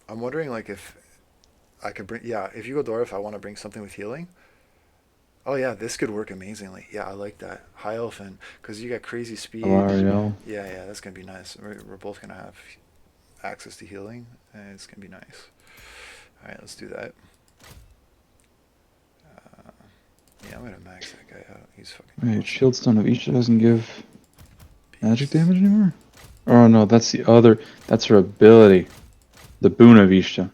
Speaker 2: I'm wondering, like, if I could bring. Yeah, if you go dwarf, I want to bring something with healing. Oh yeah, this could work amazingly. Yeah, I like that. High elf and because you got crazy speed.
Speaker 4: Ariel.
Speaker 2: Yeah, that's gonna be nice. We're both gonna have access to healing, and it's gonna be nice. All right, let's do that. Yeah, I'm gonna max that guy out. He's fucking.
Speaker 4: Wait,
Speaker 2: awesome.
Speaker 4: shield stone of each doesn't give magic
Speaker 2: Beast.
Speaker 4: damage anymore? Oh no, that's the other. That's her ability. The boon of Ishta.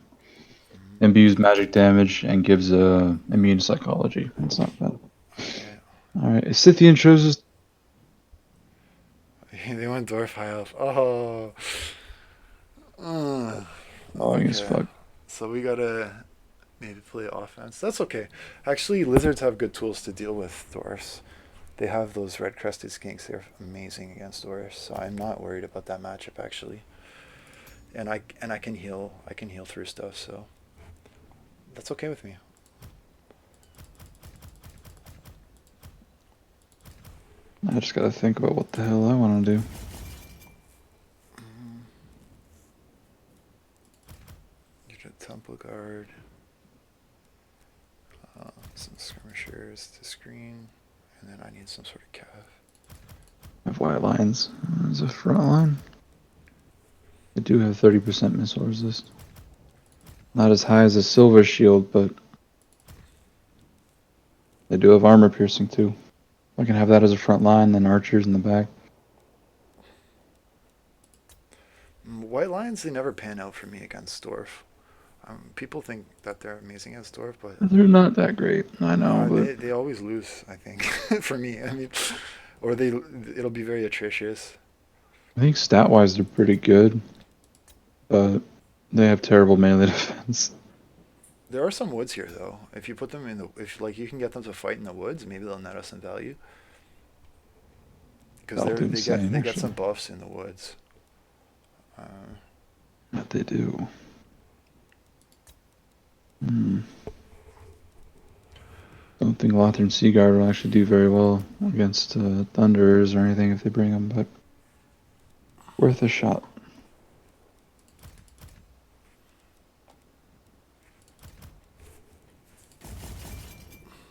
Speaker 4: Imbues magic damage and gives immune psychology. That's not bad.
Speaker 2: Okay.
Speaker 4: Alright, Scythian chooses.
Speaker 2: They went dwarf high elf. Oh.
Speaker 4: Annoying as
Speaker 2: Okay.
Speaker 4: fuck.
Speaker 2: So we gotta maybe play offense. That's okay. Actually, lizards have good tools to deal with dwarfs. They have those red crested skinks. They're amazing against dwarfs. So I'm not worried about that matchup actually. And I can heal. I can heal through stuff. So that's okay with me.
Speaker 4: I just gotta think about what the hell I want to do.
Speaker 2: Get a temple guard. Some skirmishers to screen, and then I need some sort of calf.
Speaker 4: I have white lines as a front line. I do have 30% missile resist. Not as high as a silver shield, but they do have armor piercing too. I can have that as a front line, then archers in the back.
Speaker 2: White lions, they never pan out for me against dwarf. People think that they're amazing against dwarf, but
Speaker 4: They're not that great, I know, but
Speaker 2: they always lose. I think for me, I mean, or it'll be very atrocious.
Speaker 4: I think stat-wise they're pretty good, but they have terrible melee defense.
Speaker 2: There are some woods here though. If you put them in if like you can get them to fight in the woods, maybe they'll net us some value. Because
Speaker 4: That'll do
Speaker 2: they
Speaker 4: insane,
Speaker 2: get
Speaker 4: actually.
Speaker 2: some buffs in the woods.
Speaker 4: That they do. Don't think Lothar and Seaguard will actually do very well against Thunderers or anything if they bring them, but worth a shot.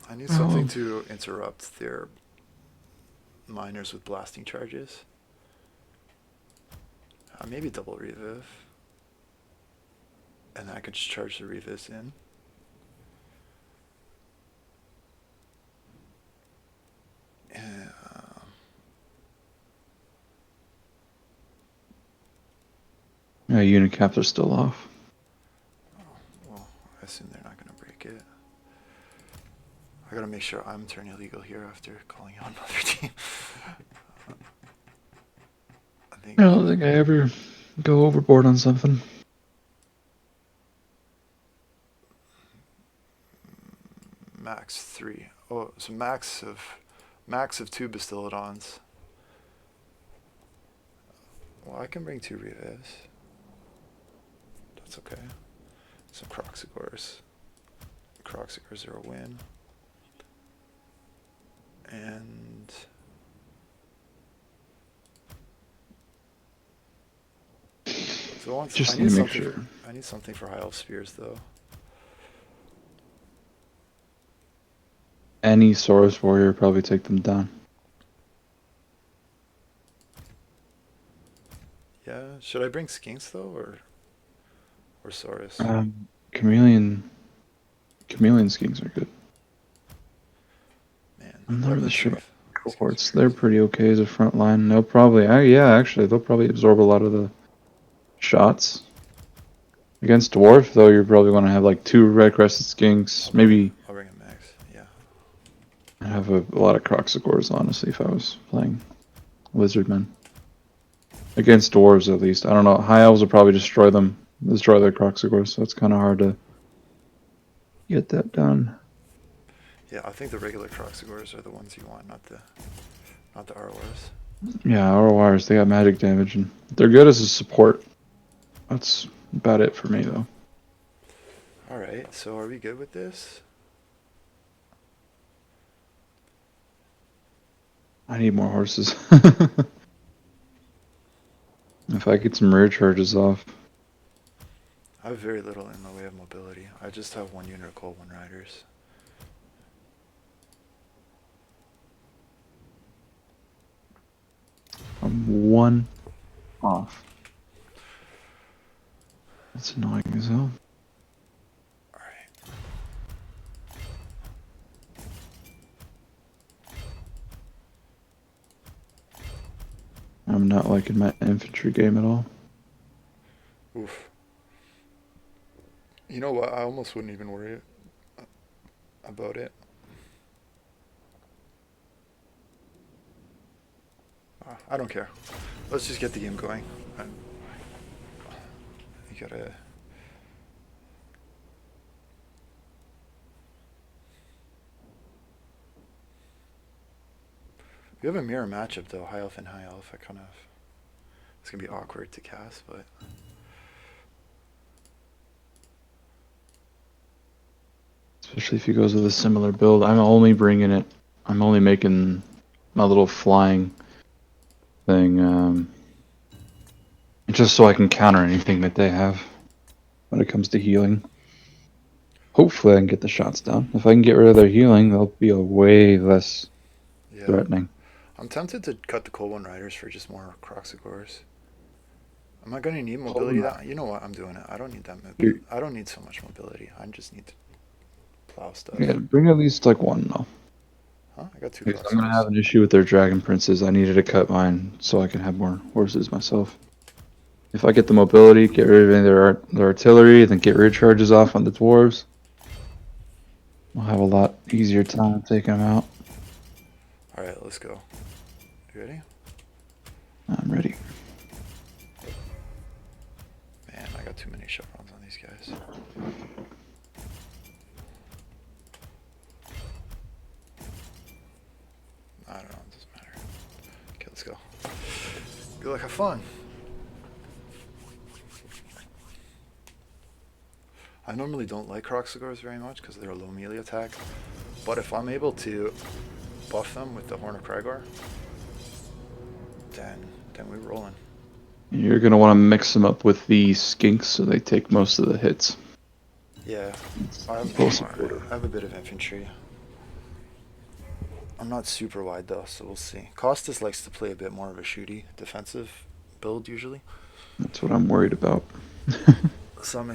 Speaker 2: I need something to interrupt their miners with blasting charges. Maybe double reviv. And then I could just charge the revivs in.
Speaker 4: Yeah, unit caps are still off.
Speaker 2: Well, I assume they're not going to break it. I gotta make sure I'm turning illegal here after calling out another team.
Speaker 4: I don't think I ever go overboard on something.
Speaker 2: Max 3. Oh, so max of 2 Bastillodons. Well, I can bring 2 revivs. That's okay. Some Croxigors. Croxigors are a win. And so
Speaker 4: Just
Speaker 2: I
Speaker 4: need
Speaker 2: need
Speaker 4: to make
Speaker 2: something.
Speaker 4: sure.
Speaker 2: I need something for High Elf Spears though.
Speaker 4: Any Saurus warrior probably take them down.
Speaker 2: Yeah, should I bring Skinks though, or Saurus?
Speaker 4: Chameleon skinks are good.
Speaker 2: Man,
Speaker 4: I'm not really sure about
Speaker 2: These guys
Speaker 4: cohorts.
Speaker 2: are
Speaker 4: They're
Speaker 2: crazy.
Speaker 4: pretty okay as a front line. They'll probably, actually, they'll probably absorb a lot of the shots. Against dwarf, though, you're probably going to have like 2 red crested skinks, maybe.
Speaker 2: I'll bring a max. Yeah.
Speaker 4: I'd have a lot of Croxigors, honestly, if I was playing Lizardmen. Against dwarves, at least. I don't know. High elves will probably destroy their Croxigors, so it's kind of hard to get that done.
Speaker 2: Yeah, I think the regular Croxagores are the ones you want, not the RORs.
Speaker 4: Yeah, our wires, they got magic damage, and they're good as a support. That's about it for me, though.
Speaker 2: Alright, so are we good with this?
Speaker 4: I need more horses. If I get some rear charges off.
Speaker 2: I have very little in the way of mobility. I just have 1 unit of Cold One Riders.
Speaker 4: I'm 1 off. That's annoying as hell.
Speaker 2: Alright.
Speaker 4: I'm not liking my infantry game at all.
Speaker 2: Oof. You know what? I almost wouldn't even worry about it. I don't care. Let's just get the game going. You gotta... We have a mirror matchup though, high elf and high elf. It's gonna be awkward to cast, but
Speaker 4: Especially if he goes with a similar build. I'm only bringing it. I'm only making my little flying thing, just so I can counter anything that they have when it comes to healing. Hopefully I can get the shots down. If I can get rid of their healing, they'll be a way less
Speaker 2: yeah.
Speaker 4: threatening.
Speaker 2: I'm tempted to cut the Cold One Riders for just more Croxagores. Am I gonna need mobility? That you know what? I'm doing it. I don't need that mobility. I don't need so much mobility. I just need to plow stuff.
Speaker 4: Yeah, bring at least like 1 though.
Speaker 2: Huh? I got 2
Speaker 4: Because
Speaker 2: Croxagores.
Speaker 4: I'm gonna have an issue with their dragon princes. I needed to cut mine so I can have more horses myself. If I get the mobility, get rid of any of their artillery, then get rear charges off on the dwarves, I'll have a lot easier time taking them out.
Speaker 2: Alright, let's go. You ready?
Speaker 4: I'm ready.
Speaker 2: Man, I got too many chevrons on these guys. I don't know, it doesn't matter. Okay, let's go. Good luck, have fun. I normally don't like Croxagores very much because they're a low melee attack, but if I'm able to buff them with the Horn of Kragor, then we're rolling.
Speaker 4: You're gonna want to mix them up with the skinks so they take most of the hits.
Speaker 2: Yeah, I have a bit of infantry. I'm not super wide though, so we'll see. Costas likes to play a bit more of a shooty defensive build usually.
Speaker 4: That's what I'm worried about.
Speaker 2: So I'm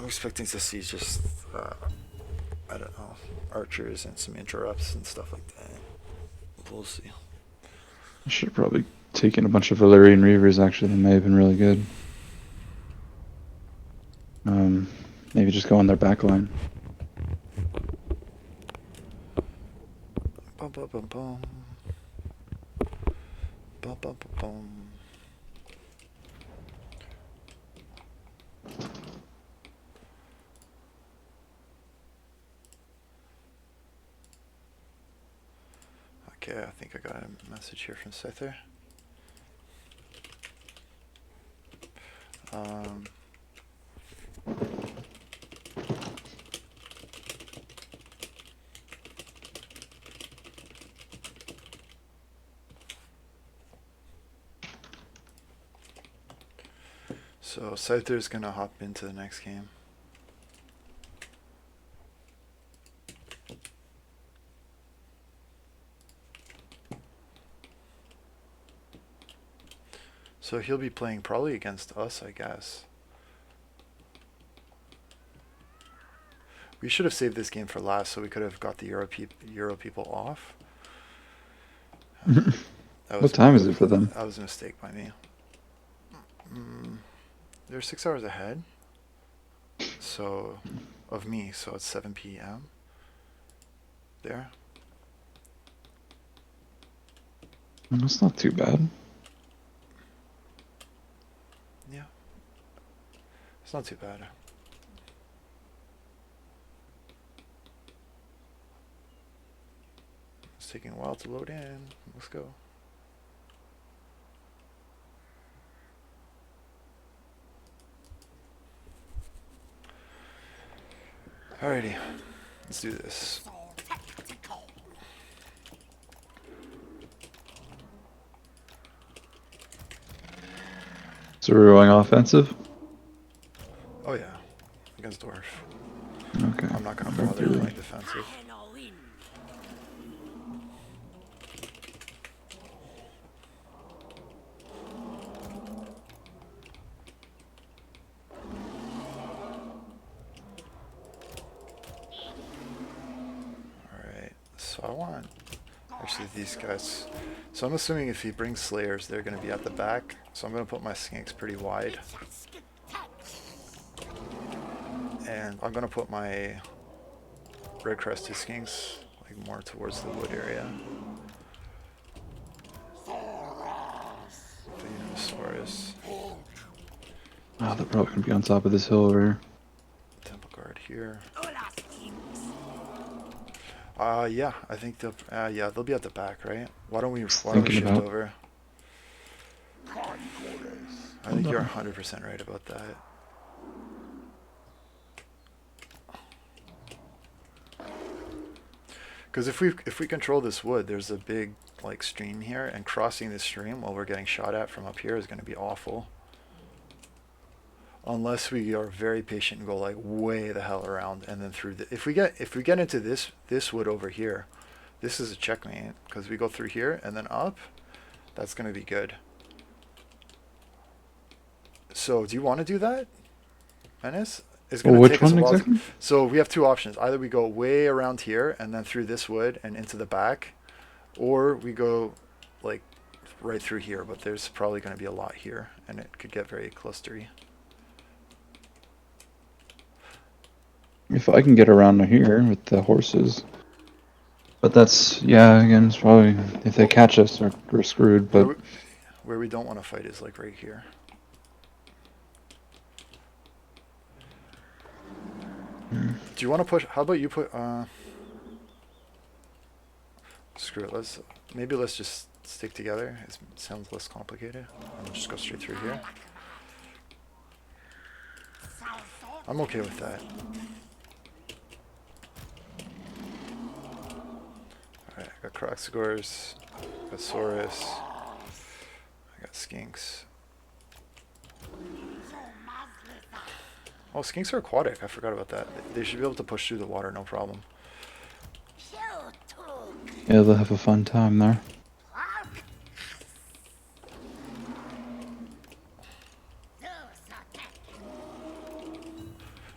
Speaker 2: expecting to see just, I don't know, archers and some interrupts and stuff like that. We'll see.
Speaker 4: I should have probably taken a bunch of Valyrian Reavers, actually. They may have been really good. Maybe just go on their back line.
Speaker 2: Bum, bum, bum, bum. Bum, bum, bum, bum. Okay, I think I got a message here from Scyther. So Scyther's gonna hop into the next game. So he'll be playing probably against us, I guess. We should have saved this game for last so we could have got the Euro people off.
Speaker 4: What time is it for them?
Speaker 2: That was a mistake by me. They're 6 hours ahead. So, of me, so it's 7 p.m. There.
Speaker 4: That's not too bad.
Speaker 2: Yeah. It's not too bad. taking a while to load in. Let's go. Alrighty, let's do this.
Speaker 4: So we're going offensive?
Speaker 2: Oh yeah, against dwarf.
Speaker 4: Okay.
Speaker 2: I'm not gonna
Speaker 4: Back
Speaker 2: bother
Speaker 4: to you.
Speaker 2: playing defensive. Alright, so I want actually these guys. So I'm assuming if he brings slayers, they're gonna be at the back. So I'm gonna put my skinks pretty wide. And I'm gonna put my red crested skinks like more towards the wood area. Venusaurus,
Speaker 4: Oh, they're probably gonna be on top of this hill over here.
Speaker 2: Temple Guard here. Yeah, I think they'll. Yeah, they'll be at the back, right? Why don't we
Speaker 4: Thinking
Speaker 2: shift
Speaker 4: about-
Speaker 2: over? I think you're 100% right about that. Because if we control this wood, there's a big like stream here, and crossing this stream while we're getting shot at from up here is going to be awful. Unless we are very patient and go like way the hell around and then through the. If we get into this wood over here, this is a checkmate because we go through here and then up. That's going to be good. So do you want to do that, Menace? It's going to
Speaker 4: Which
Speaker 2: take us a
Speaker 4: one
Speaker 2: while.
Speaker 4: exactly?
Speaker 2: So we have two options. Either we go way around here and then through this wood and into the back, or we go like right through here. But there's probably going to be a lot here, and it could get very clustery.
Speaker 4: If I can get around to here with the horses. But that's, yeah, again, it's probably, if they catch us, we're screwed, but...
Speaker 2: Where we don't want to fight is like right here. Do you want to push? How about you put? Screw it. Maybe let's just stick together. It sounds less complicated. And just go straight through here. I'm okay with that. Alright, I got Croxagors, I got Saurus, I got Skinks. Oh, skinks are aquatic. I forgot about that. They should be able to push through the water, no problem.
Speaker 4: Yeah, they'll have a fun time there.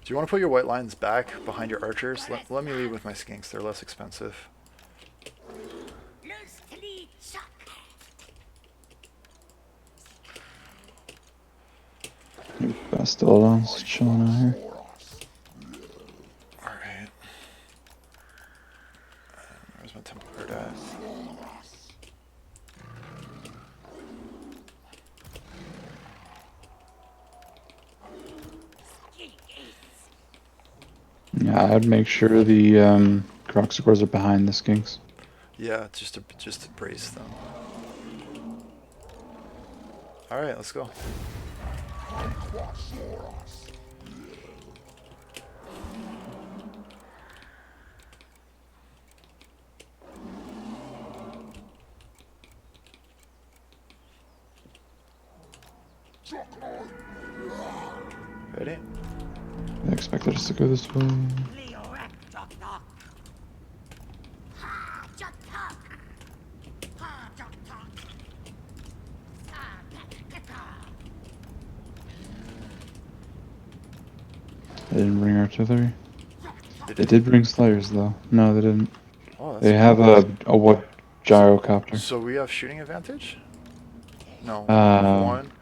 Speaker 2: Do you want to put your white lines back behind your archers? Let me lead with my skinks. They're less expensive.
Speaker 4: Bastilion's chilling out here.
Speaker 2: Alright. Where's my temple guard at?
Speaker 4: Yeah, I'd make sure the Croxagors are behind the skinks.
Speaker 2: Yeah, just to brace them. Alright, let's go. Ready?
Speaker 4: I expected us to go this way. They didn't bring artillery. They did bring slayers though. No, they didn't.
Speaker 2: Oh, that's
Speaker 4: They have a what gyrocopter.
Speaker 2: So we have shooting advantage? No.
Speaker 4: Um,
Speaker 2: 1,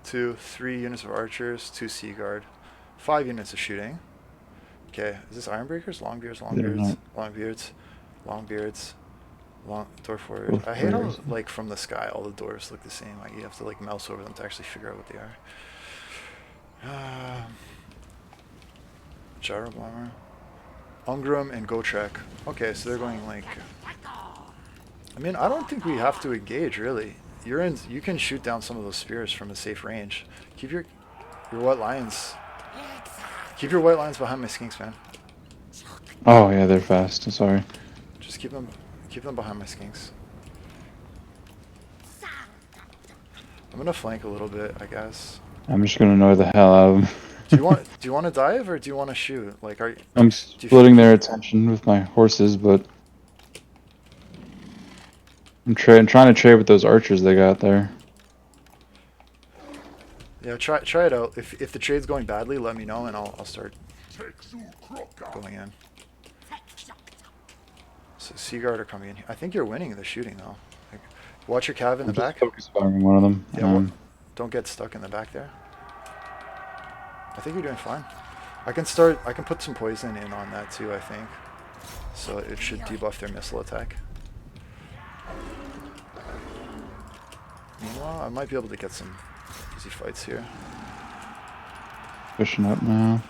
Speaker 2: 2, 3 units of archers, 2 sea guard, 5 units of shooting. Okay, is this Ironbreakers? Longbeards,
Speaker 4: They're
Speaker 2: Longbeards,
Speaker 4: not.
Speaker 2: Longbeards, Dwarf Warriors.
Speaker 4: Dwarf
Speaker 2: I hate how,
Speaker 4: warriors.
Speaker 2: like, from the sky, all the dwarves look the same. Like, you have to, like, mouse over them to actually figure out what they are. Gyro Bomber. Ungrim and Gotrek. Okay, so they're going, like... I mean, I don't think we have to engage really. You're in. You can shoot down some of those spears from a safe range. Keep your white lines. Keep your white lines behind my skinks, man.
Speaker 4: Oh yeah, they're fast. Sorry.
Speaker 2: Just keep them behind my skinks. I'm gonna flank a little bit, I guess.
Speaker 4: I'm just gonna annoy the hell out of them.
Speaker 2: Do you want to dive or do you want to shoot? Like,
Speaker 4: I'm
Speaker 2: do you
Speaker 4: splitting their attention with my horses, but I'm trying to trade with those archers they got there.
Speaker 2: Yeah, try it out. If the trade's going badly, let me know and I'll start going in. So Seaguard are coming in here. I think you're winning the shooting though. Like, watch your cav in the
Speaker 4: I'm just
Speaker 2: back.
Speaker 4: focus firing one of them.
Speaker 2: Yeah, don't get stuck in the back there. I think you're doing fine. I can put some poison in on that too, I think. So it should debuff their missile attack. Meanwhile, I might be able to get some easy fights here.
Speaker 4: Pushing up now.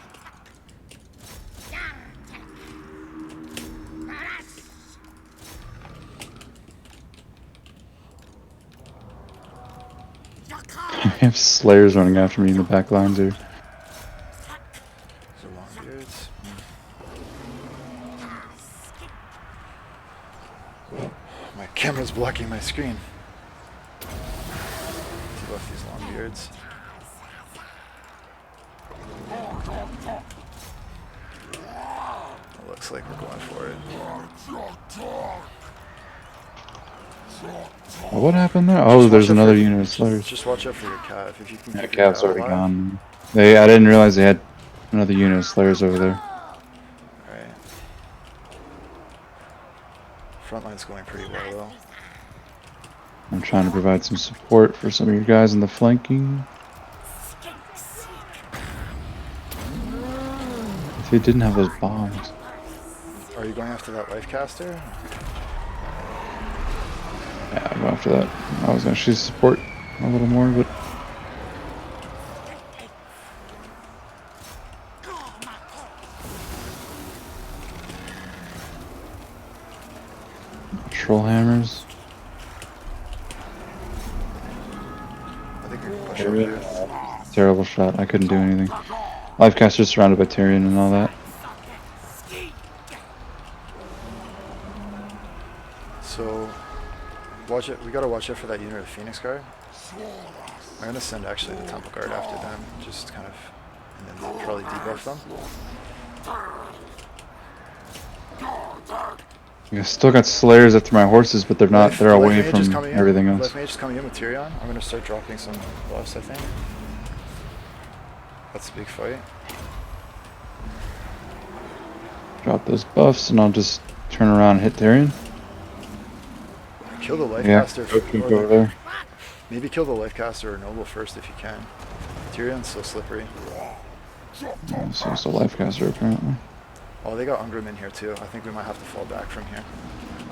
Speaker 4: I have slayers running after me in the back lines here.
Speaker 2: So long beards. My camera's blocking my screen. Debuff these long beards. It looks like we're going for it.
Speaker 4: Oh, what happened there? Oh, there's another unit of slayers.
Speaker 2: Just watch out for your cav. If you can
Speaker 4: Yeah,
Speaker 2: keep your
Speaker 4: Cav's
Speaker 2: cav
Speaker 4: already
Speaker 2: alive.
Speaker 4: gone. I didn't realize they had another unit of slayers over there.
Speaker 2: Alright. Front line's going pretty well though.
Speaker 4: I'm trying to provide some support for some of your guys in the flanking. If they didn't have those bombs.
Speaker 2: Are you going after that life caster?
Speaker 4: Yeah, I'll go after that. I was gonna shoot support a little more, but troll hammers.
Speaker 2: I think we can push over here.
Speaker 4: Terrible shot. I couldn't do anything. Lifecaster's surrounded by Tyrion and all that.
Speaker 2: So, watch it. We gotta watch out for that unit of Phoenix Guard. I'm gonna send actually the Temple Guard after them, just kind of, and then they'll probably debuff them.
Speaker 4: I still got slayers after my horses, but they're not. They're away from everything else.
Speaker 2: Life Mage is coming in with Tyrion. I'm gonna start dropping some buffs, I think. That's a big fight.
Speaker 4: Drop those buffs, and I'll just turn around and hit Tyrion.
Speaker 2: Kill the Life
Speaker 4: Yeah,
Speaker 2: Caster.
Speaker 4: go over there.
Speaker 2: Maybe kill the Life Caster or Noble first if you can. Tyrion's so slippery.
Speaker 4: Yeah, so it's a Lifecaster apparently.
Speaker 2: Oh, they got Ungram in here too. I think we might have to fall back from here.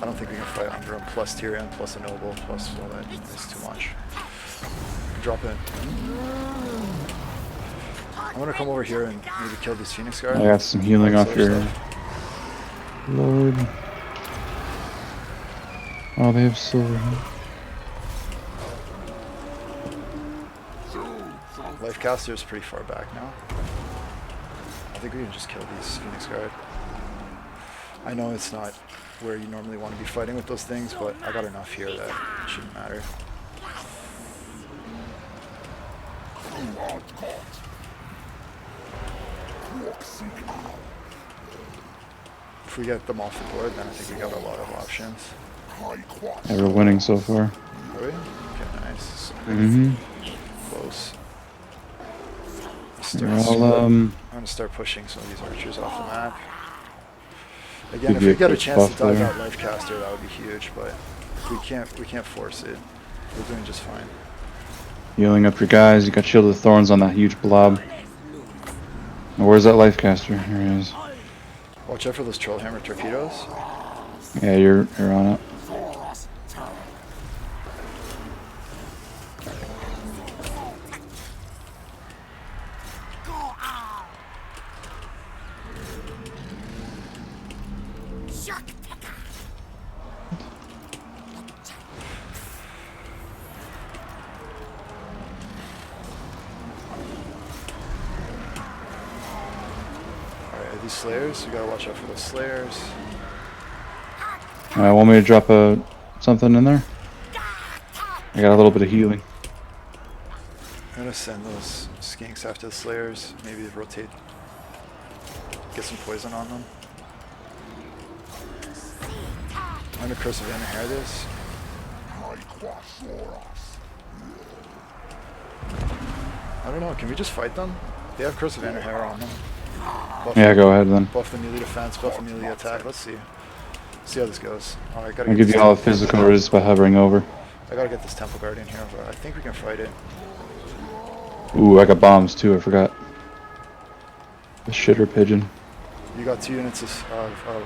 Speaker 2: I don't think we can fight Ungram plus Tyrion plus a Noble plus all that. It's too much. Drop in. I'm gonna come over here and maybe kill this Phoenix Guard.
Speaker 4: I got some healing off your Lord. Oh, they have silver.
Speaker 2: Life Caster is pretty far back now. I think we can just kill these Phoenix Guard. I know it's not where you normally want to be fighting with those things, but I got enough here that it shouldn't matter. If we get them off the board, then I think we got a lot of options.
Speaker 4: Yeah, we're winning so far.
Speaker 2: Are we? Okay, nice.
Speaker 4: Mm-hmm.
Speaker 2: Close.
Speaker 4: I'm
Speaker 2: I'm gonna start pushing some of these archers off the map. Again,
Speaker 4: Give
Speaker 2: if
Speaker 4: you
Speaker 2: we
Speaker 4: a
Speaker 2: get a
Speaker 4: quick
Speaker 2: chance
Speaker 4: buff
Speaker 2: to dive
Speaker 4: there.
Speaker 2: out Life Caster, that would be huge, but we can't force it. We're doing just fine.
Speaker 4: Healing up your guys. You got Shield of Thorns on that huge blob. Now, where's that Lifecaster? Here he is.
Speaker 2: Watch out for those Trollhammer torpedoes.
Speaker 4: Yeah, you're on it.
Speaker 2: these slayers, you gotta watch out for those slayers.
Speaker 4: Want me to drop something in there? I got a little bit of healing.
Speaker 2: I'm gonna send those skinks after the slayers. Maybe rotate. Get some poison on them. I'm gonna curse of inner this. I don't know, can we just fight them? They have curse of inner hair on them. Buff
Speaker 4: Yeah, go ahead then.
Speaker 2: Buff the melee defense, buff the melee attack. Let's see. See how this goes. Alright, gotta
Speaker 4: I'll
Speaker 2: get
Speaker 4: give
Speaker 2: this
Speaker 4: you all
Speaker 2: temple-
Speaker 4: physical resist by hovering over.
Speaker 2: I gotta get this Temple Guardian here, but I think we can fight it.
Speaker 4: Ooh, I got bombs too, I forgot. The shitter pigeon.
Speaker 2: You got 2 units of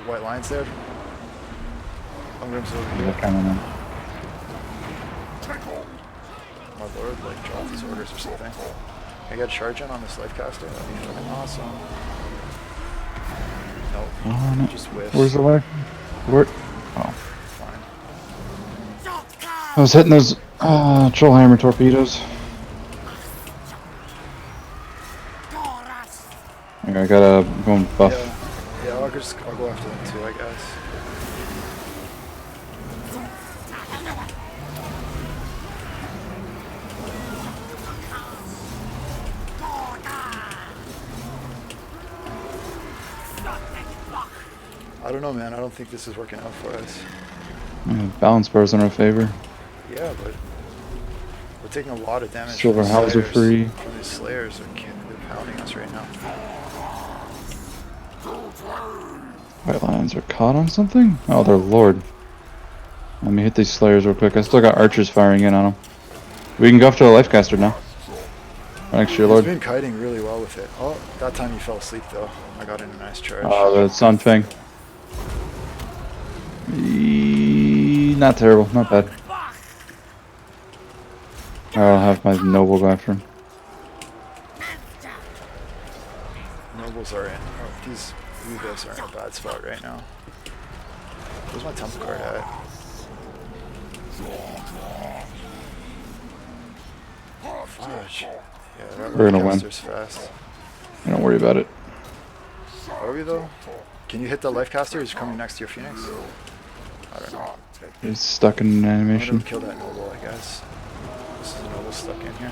Speaker 2: white lines there. Ungrim's over
Speaker 4: Yeah,
Speaker 2: here.
Speaker 4: kind of know.
Speaker 2: My lord, like, drop these orders or something. Can I get a charge in on this life caster? That'd be fucking awesome. Nope.
Speaker 4: Oh, no.
Speaker 2: Just whiffs.
Speaker 4: Where's the way? Where? Oh.
Speaker 2: Fine.
Speaker 4: I was hitting those troll hammer torpedoes. Here, I gotta go and buff.
Speaker 2: Yeah, I'll go after them too, I guess. I don't know, man. I don't think this is working out for us.
Speaker 4: Yeah, balance bars in our favor.
Speaker 2: Yeah, but we're taking a lot of damage.
Speaker 4: Silver
Speaker 2: from these
Speaker 4: Hauser
Speaker 2: slayers.
Speaker 4: free.
Speaker 2: From these slayers, they're pounding us right now.
Speaker 4: White lions are caught on something? Oh, they're lord. Let me hit these slayers real quick. I still got archers firing in on them. We can go after the life caster now. Right next to your
Speaker 2: He's
Speaker 4: lord.
Speaker 2: been kiting really well with it. Oh, that time he fell asleep though. I got in a nice charge.
Speaker 4: Oh, the sun fang. Not terrible, not bad. I'll have my noble go after him.
Speaker 2: Nobles are in. Oh, these Ubis are in a bad spot right now. Where's my temple card at? Fudge. Yeah, that
Speaker 4: We're gonna win.
Speaker 2: caster's fast.
Speaker 4: Don't worry about it.
Speaker 2: Are we though? Can you hit the life caster? He's coming next to your phoenix. I don't know.
Speaker 4: He's stuck in an
Speaker 2: I'm
Speaker 4: animation.
Speaker 2: gonna kill that noble, I guess. This is a noble stuck in here.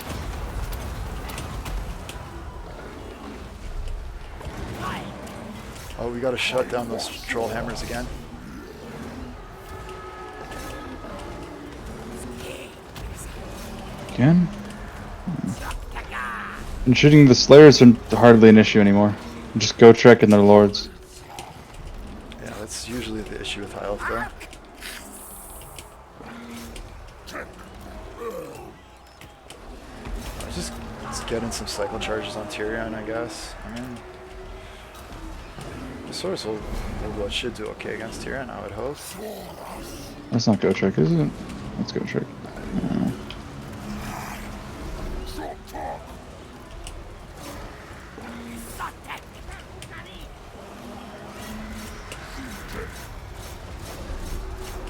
Speaker 2: Oh, we gotta shut down those troll hammers again.
Speaker 4: Again? And shooting the slayers are hardly an issue anymore. Just go trek and their lords.
Speaker 2: Yeah, that's usually the issue with high elf though. Let's get in some cycle charges on Tyrion, I guess. I mean, the Source will should do okay against Tyrion, I would hope.
Speaker 4: Let's not go trek, is it? Let's go trek.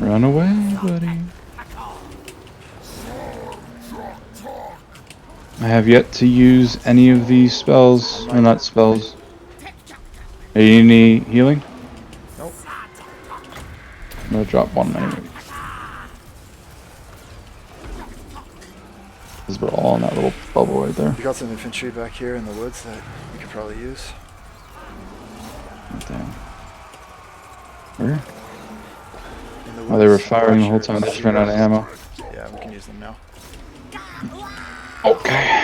Speaker 4: Run away, buddy. I have yet to use any of these spells. Or not spells. Hey, you need any healing?
Speaker 2: Nope.
Speaker 4: I'm gonna drop one anyway. Because we're all in that little bubble right there.
Speaker 2: We got some infantry back here in the woods that we could probably use.
Speaker 4: Damn. Where?
Speaker 2: In the
Speaker 4: Oh, they were
Speaker 2: woods,
Speaker 4: firing the whole time. They
Speaker 2: archers,
Speaker 4: just ran out of ammo.
Speaker 2: Yeah, we can use them now.
Speaker 4: Okay.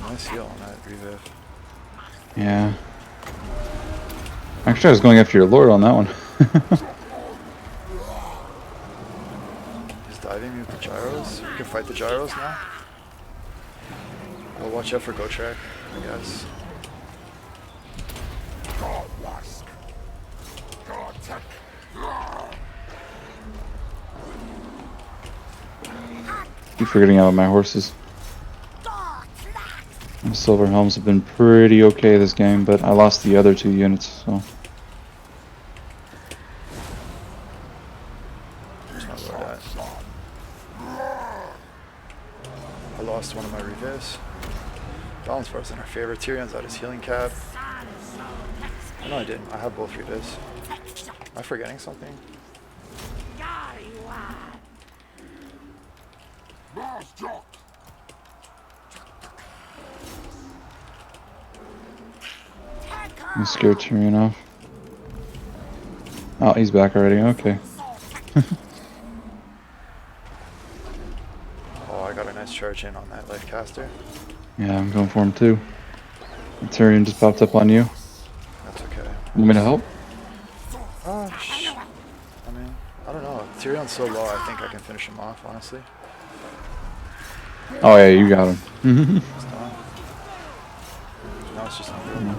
Speaker 2: Nice heal on that reviv.
Speaker 4: Yeah. Actually, I was going after your lord on that one.
Speaker 2: He's diving me with the gyros. We can fight the gyros now. I'll watch out for go track, I guess.
Speaker 4: Keep forgetting about my horses. My silver helms have been pretty okay this game, but I lost the other 2 units, so.
Speaker 2: Where's my lord at? lost one of my revives. Balance Bar's in our favor. Tyrion's at his healing cap. Oh, no, I didn't. I have both revives. Am I forgetting something?
Speaker 4: You scared Tyrion off. Oh, he's back already. Okay.
Speaker 2: Oh, I got a nice charge in on that life caster.
Speaker 4: Yeah, I'm going for him too. Tyrion just popped up on you.
Speaker 2: That's okay.
Speaker 4: Want me to help?
Speaker 2: I mean, I don't know. Tyrion's so low, I think I can finish him off, honestly.
Speaker 4: Oh yeah, you got him.
Speaker 2: It's done. Now it's just on go.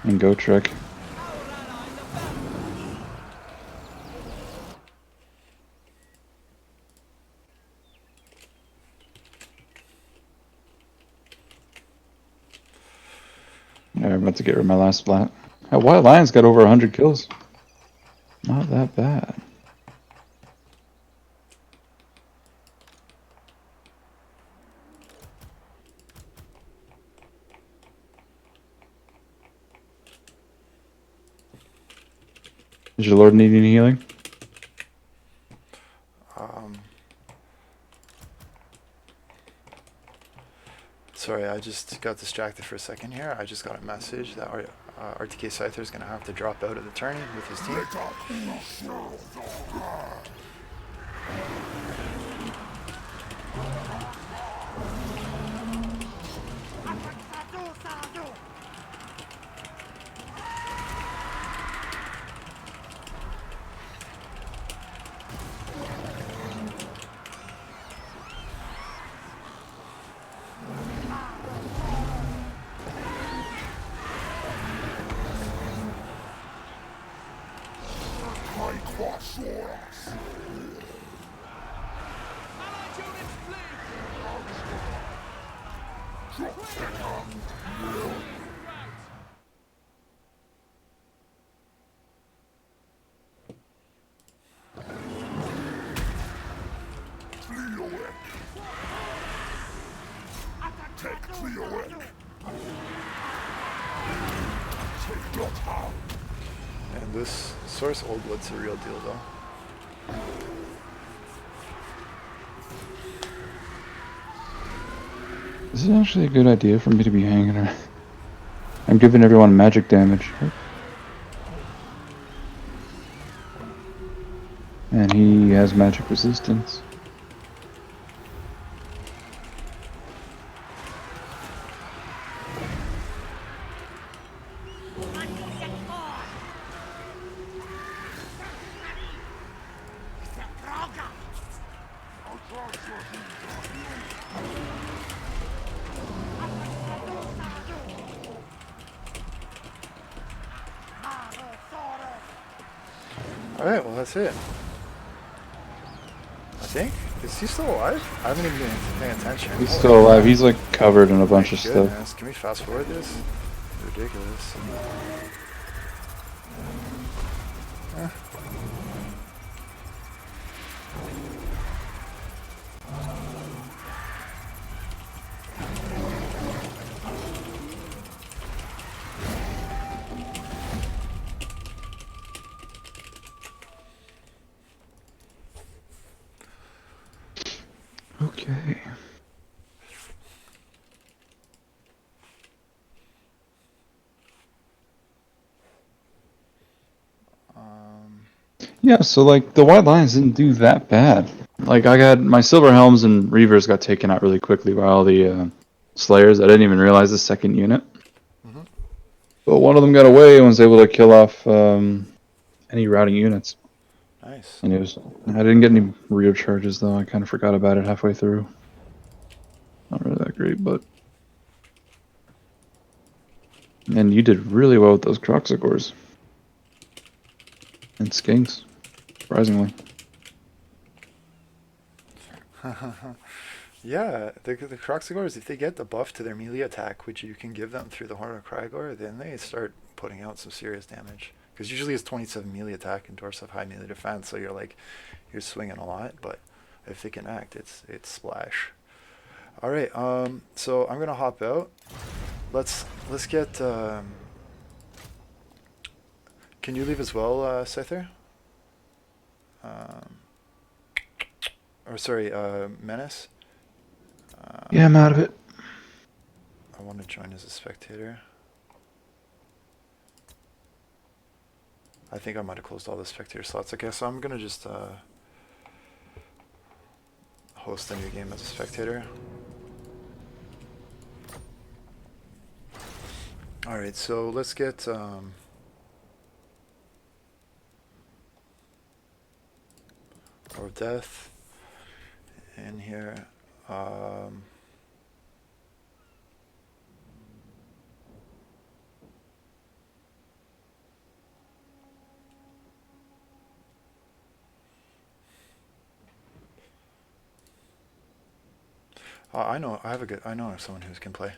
Speaker 4: And go trick. Yeah, I'm about to get rid of my last splat. That White Lion's got over 100 kills. Not that bad. Does your lord need any healing?
Speaker 2: Sorry, I just got distracted for a second here. I just got a message that our RTK Scyther is going to have to drop out of the tourney with his team. And this Source Old Blood's a real deal, though.
Speaker 4: This is actually a good idea for me to be hanging her. I'm giving everyone magic damage. And he has magic resistance.
Speaker 2: Alright, well that's it. I think? Is he still alive? I haven't even been paying attention.
Speaker 4: He's still alive. He's like covered in a bunch of stuff.
Speaker 2: Goodness, can we fast forward this? Ridiculous.
Speaker 4: Okay. Yeah, so like the White Lions didn't do that bad. Like I got my Silver Helms and Reavers got taken out really quickly by all the Slayers. I didn't even realize the second unit. But one of them got away and was able to kill off any routing units.
Speaker 2: Nice.
Speaker 4: And I didn't get any rear charges though. I kind of forgot about it halfway through. Not really that great, but. And you did really well with those Croxicores. And Skinks, surprisingly.
Speaker 2: Yeah, the Croxigores, if they get the buff to their melee attack, which you can give them through the Horn of Krygor, then they start putting out some serious damage. Because usually it's 27 melee attack and Dwarfs have high melee defense, so you're swinging a lot, but if they can act, it's splash. All right. So I'm gonna hop out. Let's get. Can you leave as well, Scyther? Or sorry, Menace.
Speaker 4: Yeah, I'm out of it.
Speaker 2: I want to join as a spectator. I think I might have closed all the spectator slots. Okay, so I'm gonna just host a new game as a spectator. All right, so let's get or death in here. I know. I know someone who can play.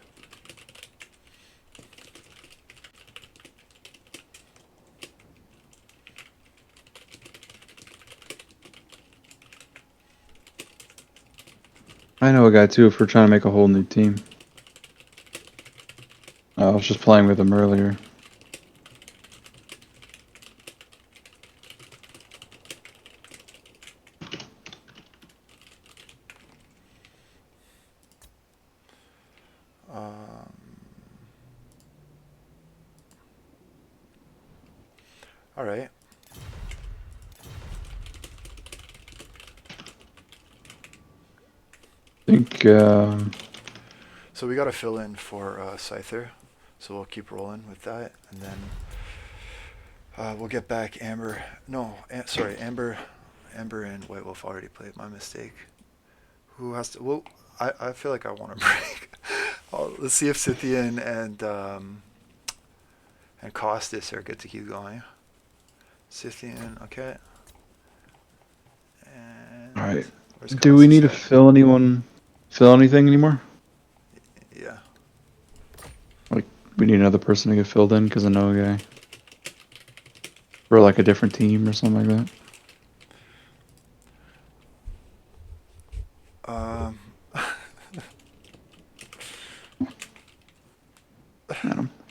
Speaker 4: I know a guy too if we're trying to make a whole new team. I was just playing with him earlier.
Speaker 2: All right.
Speaker 4: I think
Speaker 2: So we got to fill in for Scyther. So we'll keep rolling with that, and then we'll get back Amber. No, sorry, Amber and White Wolf already played. My mistake. Who has to? Well, I feel like I want a break. Let's see if Scythian and Costas are good to keep going. Scythian, okay. And
Speaker 4: all right.
Speaker 2: where's
Speaker 4: Do we need to
Speaker 2: Costas
Speaker 4: fill anything anymore?
Speaker 2: at? Yeah.
Speaker 4: Like we need another person to get filled in because I know a guy. For like a different team or something like that.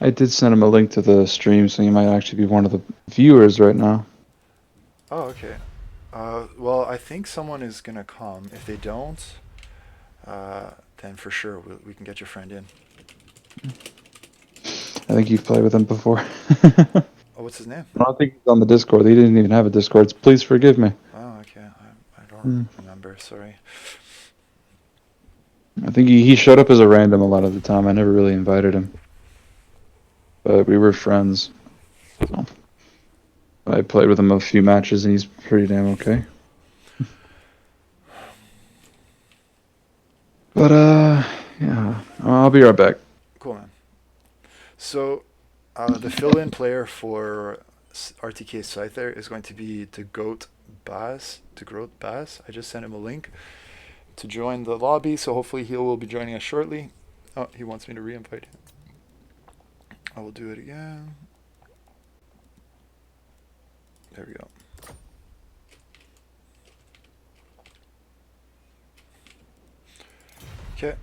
Speaker 4: I did send him a link to the stream, so he might actually be one of the viewers right now.
Speaker 2: Oh, okay. Well, I think someone is gonna come. If they don't, then for sure we can get your friend in.
Speaker 4: I think you've played with him before.
Speaker 2: Oh, what's his name?
Speaker 4: I don't think he's on the Discord. He didn't even have a Discord. Please forgive me.
Speaker 2: Oh, okay. I don't remember. Sorry.
Speaker 4: I think he showed up as a random a lot of the time. I never really invited him. But we were friends. So I played with him a few matches and he's pretty damn okay. But yeah. I'll be right back.
Speaker 2: Cool, man. So, the fill-in player for RTK Scyther is going to be the Goat Bass. I just sent him a link to join the lobby, so hopefully he will be joining us shortly. Oh, he wants me to re-invite him. I will do it again. There we go. Okay.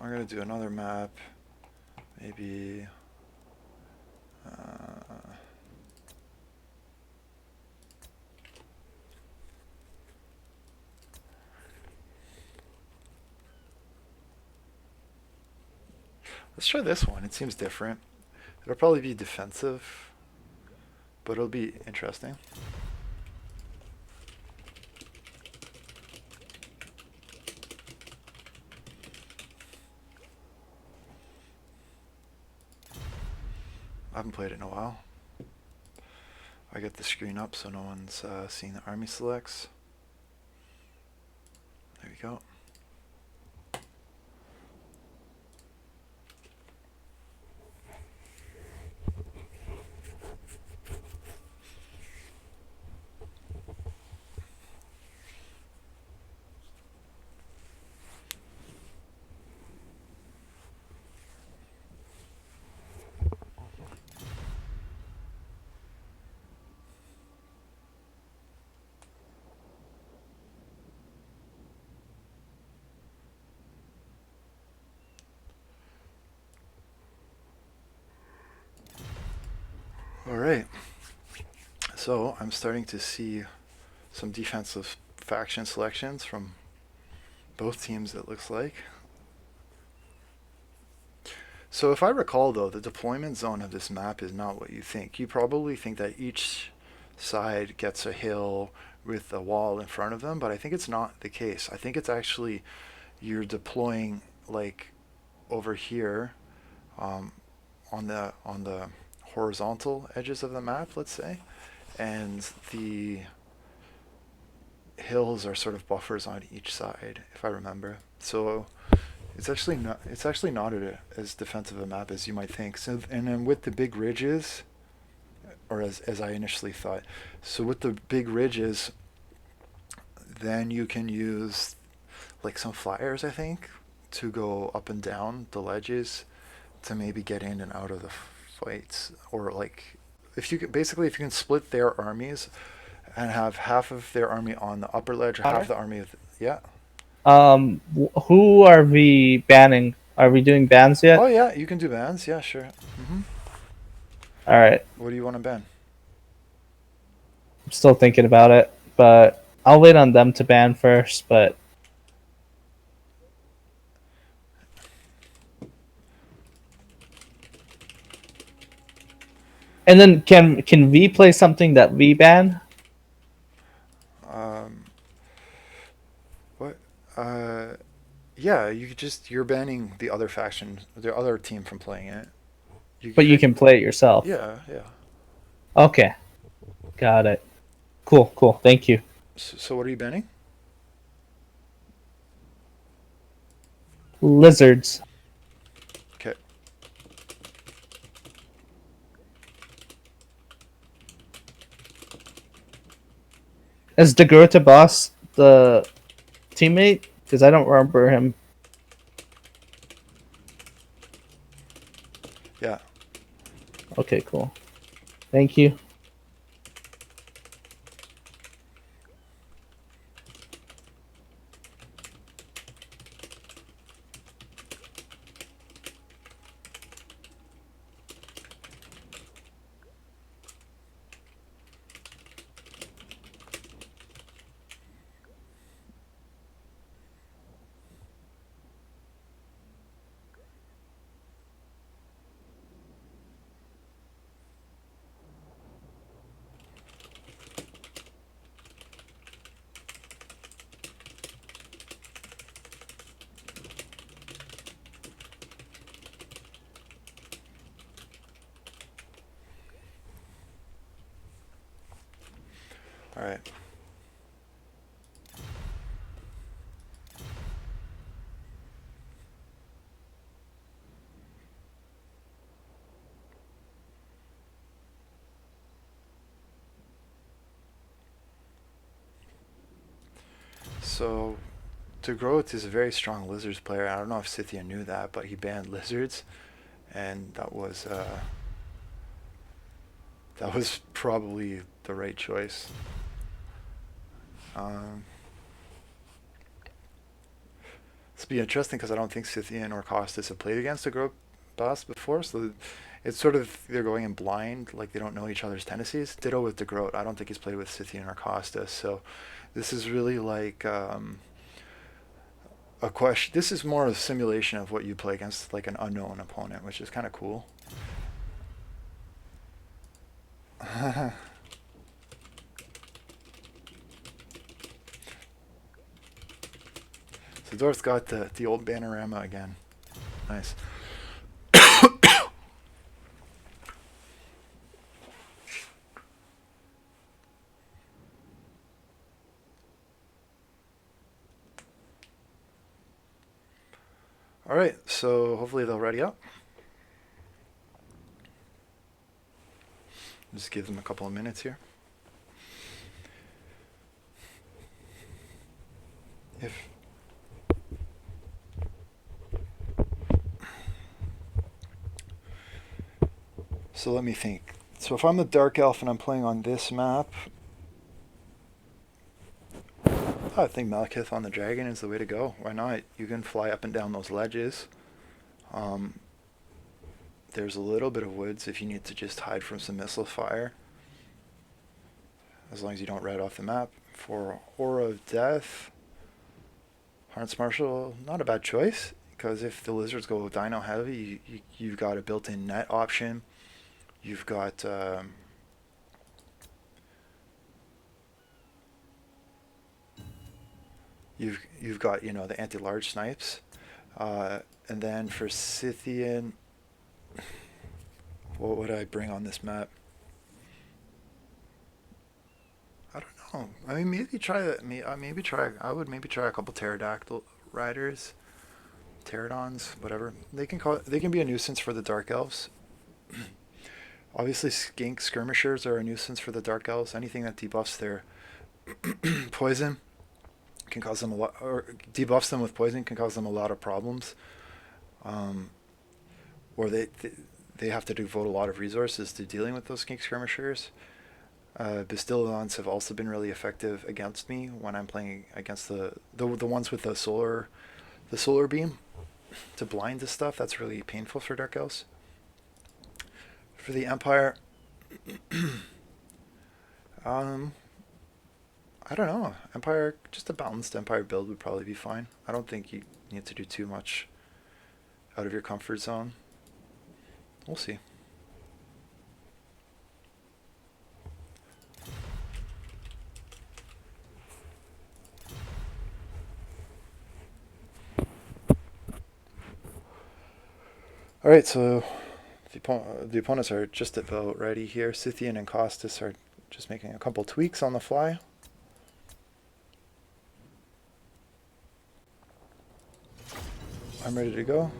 Speaker 2: I'm gonna do another map. Maybe. Let's try this one. It seems different. It'll probably be defensive, but it'll be interesting. I haven't played it in a while. I get the screen up so no one's seeing the army selects. There we go. All right. So I'm starting to see some defensive faction selections from both teams, it looks like. So if I recall, though, the deployment zone of this map is not what you think. You probably think that each side gets a hill with a wall in front of them, but I think it's not the case. I think it's actually you're deploying like over here on the horizontal edges of the map, let's say, and the hills are sort of buffers on each side, if I remember. So it's actually not as defensive a map as you might think. So, and then with the big ridges, or as I initially thought, so with the big ridges, then you can use like some flyers, I think, to go up and down the ledges to maybe get in and out of the fights, or like if you can split their armies and have half of their army on the upper ledge, or half the army of yeah.
Speaker 5: Who are we banning? Are we doing bans yet?
Speaker 2: Oh yeah, you can do bans. Yeah, sure.
Speaker 5: All right.
Speaker 2: What do you want to ban?
Speaker 5: I'm still thinking about it, but I'll wait on them to ban first. But and then can we play something that we ban?
Speaker 2: What? Yeah, you're banning the other faction, the other team from playing it.
Speaker 5: But you can play it yourself.
Speaker 2: Yeah, yeah.
Speaker 5: Okay. Got it. Cool. Thank you.
Speaker 2: So what are you banning?
Speaker 5: Lizards.
Speaker 2: Okay.
Speaker 5: Is Dagrota Boss the teammate? Because I don't remember him.
Speaker 2: Yeah.
Speaker 5: Okay, cool. Thank you.
Speaker 2: All right. So, DeGroat is a very strong Lizards player. I don't know if Scythia knew that, but he banned Lizards, and that was probably the right choice. It's be interesting because I don't think Scythian or Costas have played against a Groat boss before, so it's sort of they're going in blind, like they don't know each other's tendencies. Ditto with DeGroat. I don't think he's played with Scythian or Costas, so this is really like a question. This is more a simulation of what you play against like an unknown opponent, which is kind of cool. So Dorth's got the old Bannerama again. Nice. All right, so hopefully they'll ready up. Just give them a couple of minutes here. So let me think. So if I'm the Dark Elf and I'm playing on this map, I think Malekith on the Dragon is the way to go. Why not? You can fly up and down those ledges. There's a little bit of woods if you need to just hide from some missile fire. As long as you don't write off the map. For Aura of Death, Harness Marshal, not a bad choice. Because if the lizards go dino heavy, you've got a built-in net option. You've got you've got, you know, the anti-large snipes, and then for Scythian, what would I bring on this map? I don't know. I mean, maybe try I would maybe try a couple pterodactyl riders, pterodons, whatever. They can be a nuisance for the dark elves. Obviously, skink skirmishers are a nuisance for the dark elves. Anything that debuffs their poison can cause them a lot, or debuffs them with poison can cause them a lot of problems. Or they have to devote a lot of resources to dealing with those skink skirmishers. Bastillons have also been really effective against me when I'm playing against the ones with the solar beam to blind this stuff. That's really painful for dark elves. For the Empire, I don't know. Empire, just a balanced Empire build would probably be fine. I don't think you need to do too much out of your comfort zone. We'll see. Alright, so the opponents are just about ready here. Scythian and Costas are just making a couple tweaks on the fly. I'm ready to go.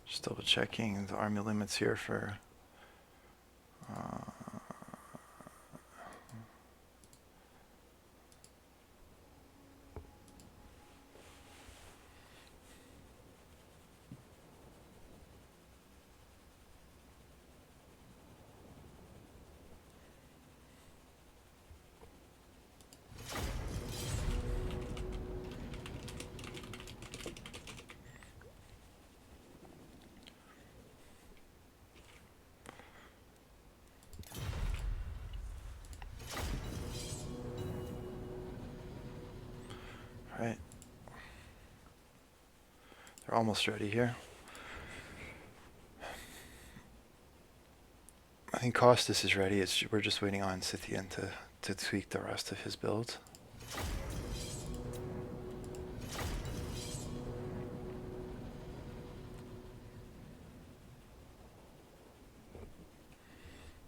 Speaker 2: Just double checking the army limits here for right. They're almost ready here. I think Costas is ready. We're just waiting on Scythian to tweak the rest of his build.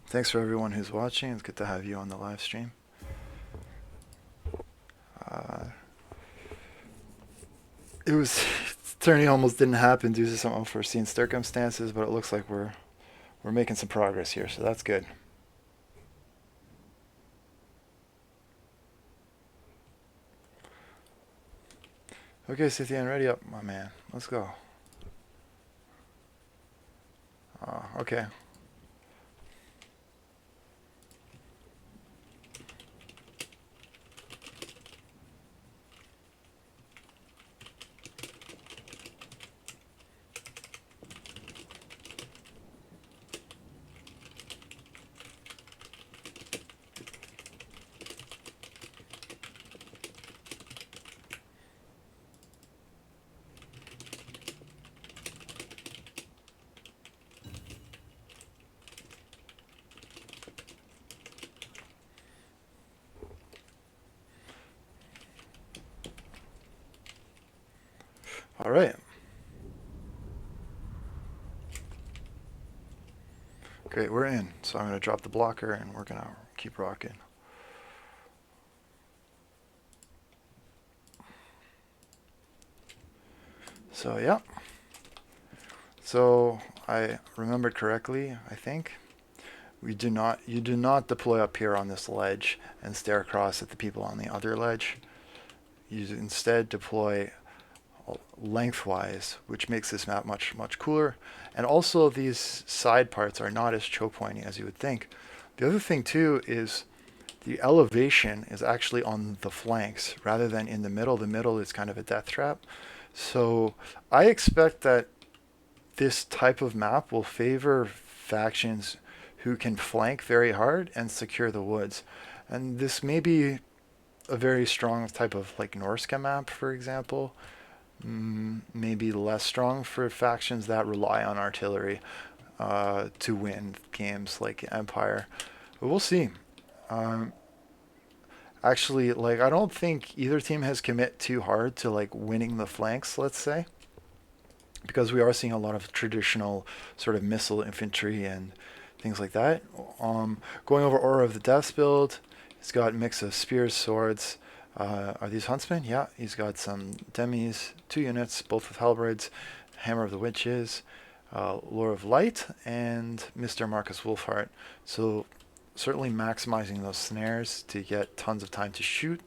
Speaker 2: Thanks for everyone who's watching. It's good to have you on the live stream. It was tourney almost didn't happen due to some unforeseen circumstances, but it looks like we're making some progress here, so that's good. Okay, Scythian, ready up, my man. Let's go. Okay. All right. Great, we're in. So I'm going to drop the blocker and we're going to keep rocking. So yeah. So I remembered correctly, I think. You do not deploy up here on this ledge and stare across at the people on the other ledge. You instead deploy lengthwise, which makes this map much cooler. And also these side parts are not as choke pointy as you would think. The other thing too is the elevation is actually on the flanks rather than in the middle. The middle is kind of a death trap. So I expect that this type of map will favor factions who can flank very hard and secure the woods. And this may be a very strong type of like Norska map, for example. Maybe less strong for factions that rely on artillery to win games like Empire. But we'll see. Actually, like, I don't think either team has commit too hard to like winning the flanks, let's say, because we are seeing a lot of traditional sort of missile infantry and things like that. Going over Aura of the Death's build, he's got a mix of spears, swords. Are these huntsmen? Yeah, he's got some demis, 2 units, both with halberds, Hammer of the Witches, Lure of Light, and Mr. Marcus Wolfheart. So certainly maximizing those snares to get tons of time to shoot.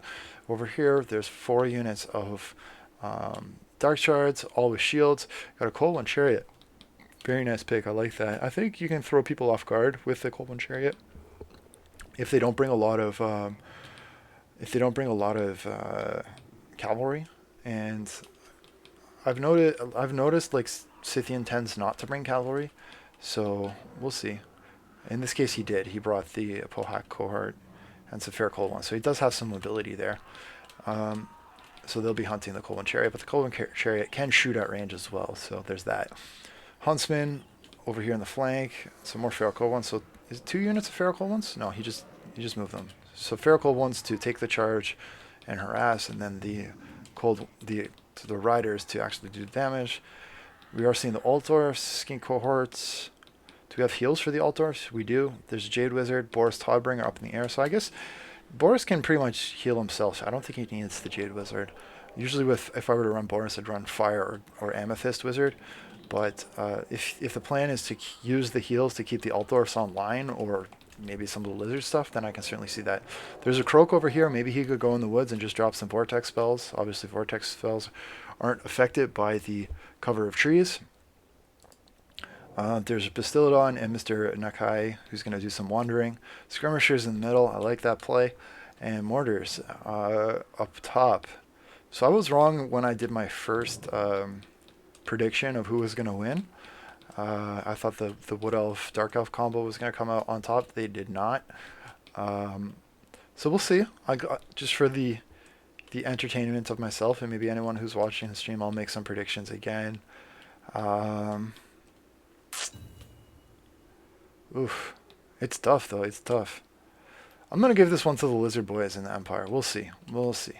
Speaker 2: Over here, there's 4 units of Dark Shards, all with shields. Got a Cold One Chariot. Very nice pick. I like that. I think you can throw people off guard with the Cold One Chariot if they don't bring a lot of cavalry. And I've noticed like Scythian tends not to bring cavalry, so we'll see. In this case, he did. He brought the Pohak cohort and some fair Cold One, so he does have some mobility there. So they'll be hunting the Cold One Chariot, but the Cold One Chariot can shoot at range as well, so there's that. Huntsman over here in the flank, some more Feral Cold Ones. So is it 2 units of Feral Cold Ones? No, he just moved them. So Feral Cold Ones to take the charge and harass, and then the riders to actually do damage. We are seeing the Altdorf, Skink cohorts. Do we have heals for the Altdorfs? We do. There's Jade Wizard, Boris Toddbringer up in the air. So I guess Boris can pretty much heal himself. I don't think he needs the Jade Wizard. Usually if I were to run Boris, I'd run Fire or Amethyst Wizard. But if the plan is to use the heals to keep the Altdorfs online, or maybe some of the lizard stuff, then I can certainly see that. There's a Croak over here. Maybe he could go in the woods and just drop some Vortex spells. Obviously, Vortex spells aren't affected by the cover of trees. There's Bastillodon and Mr. Nakai, who's going to do some wandering. Skirmishers in the middle. I like that play. And Mortars up top. So I was wrong when I did my first prediction of who was going to win. I thought the Wood Elf Dark Elf combo was going to come out on top. They did not. So we'll see. Just for the entertainment of myself and maybe anyone who's watching the stream, I'll make some predictions again. Oof. It's tough though. It's tough. I'm going to give this one to the Lizard Boys in the Empire. We'll see. We'll see.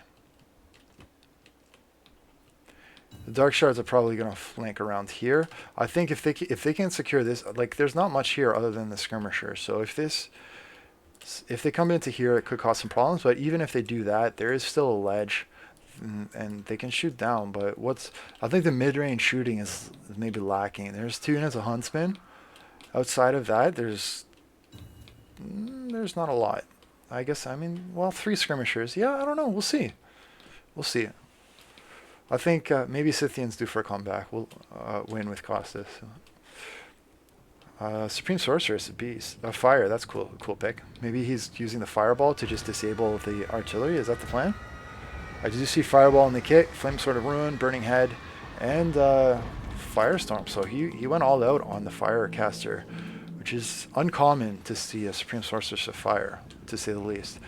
Speaker 2: The Dark Shards are probably going to flank around here. I think if they can secure this, like, there's not much here other than the Skirmishers. So if they come into here, it could cause some problems. But even if they do that, there is still a ledge, and they can shoot down. But I think the mid-range shooting is maybe lacking. There's 2 units of Huntsmen. Outside of that, there's not a lot. I guess, I mean, well, 3 Skirmishers. Yeah, I don't know. We'll see. We'll see. I think maybe Scythians do for a comeback. We'll win with Costas. Supreme Sorceress, a beast. Fire, that's cool. Cool pick. Maybe he's using the Fireball to just disable the artillery. Is that the plan? I do see Fireball in the kit, Flame Sword of Ruin, Burning Head, and Firestorm. So he went all out on the Firecaster, which is uncommon to see a Supreme Sorceress of Fire, to say the least.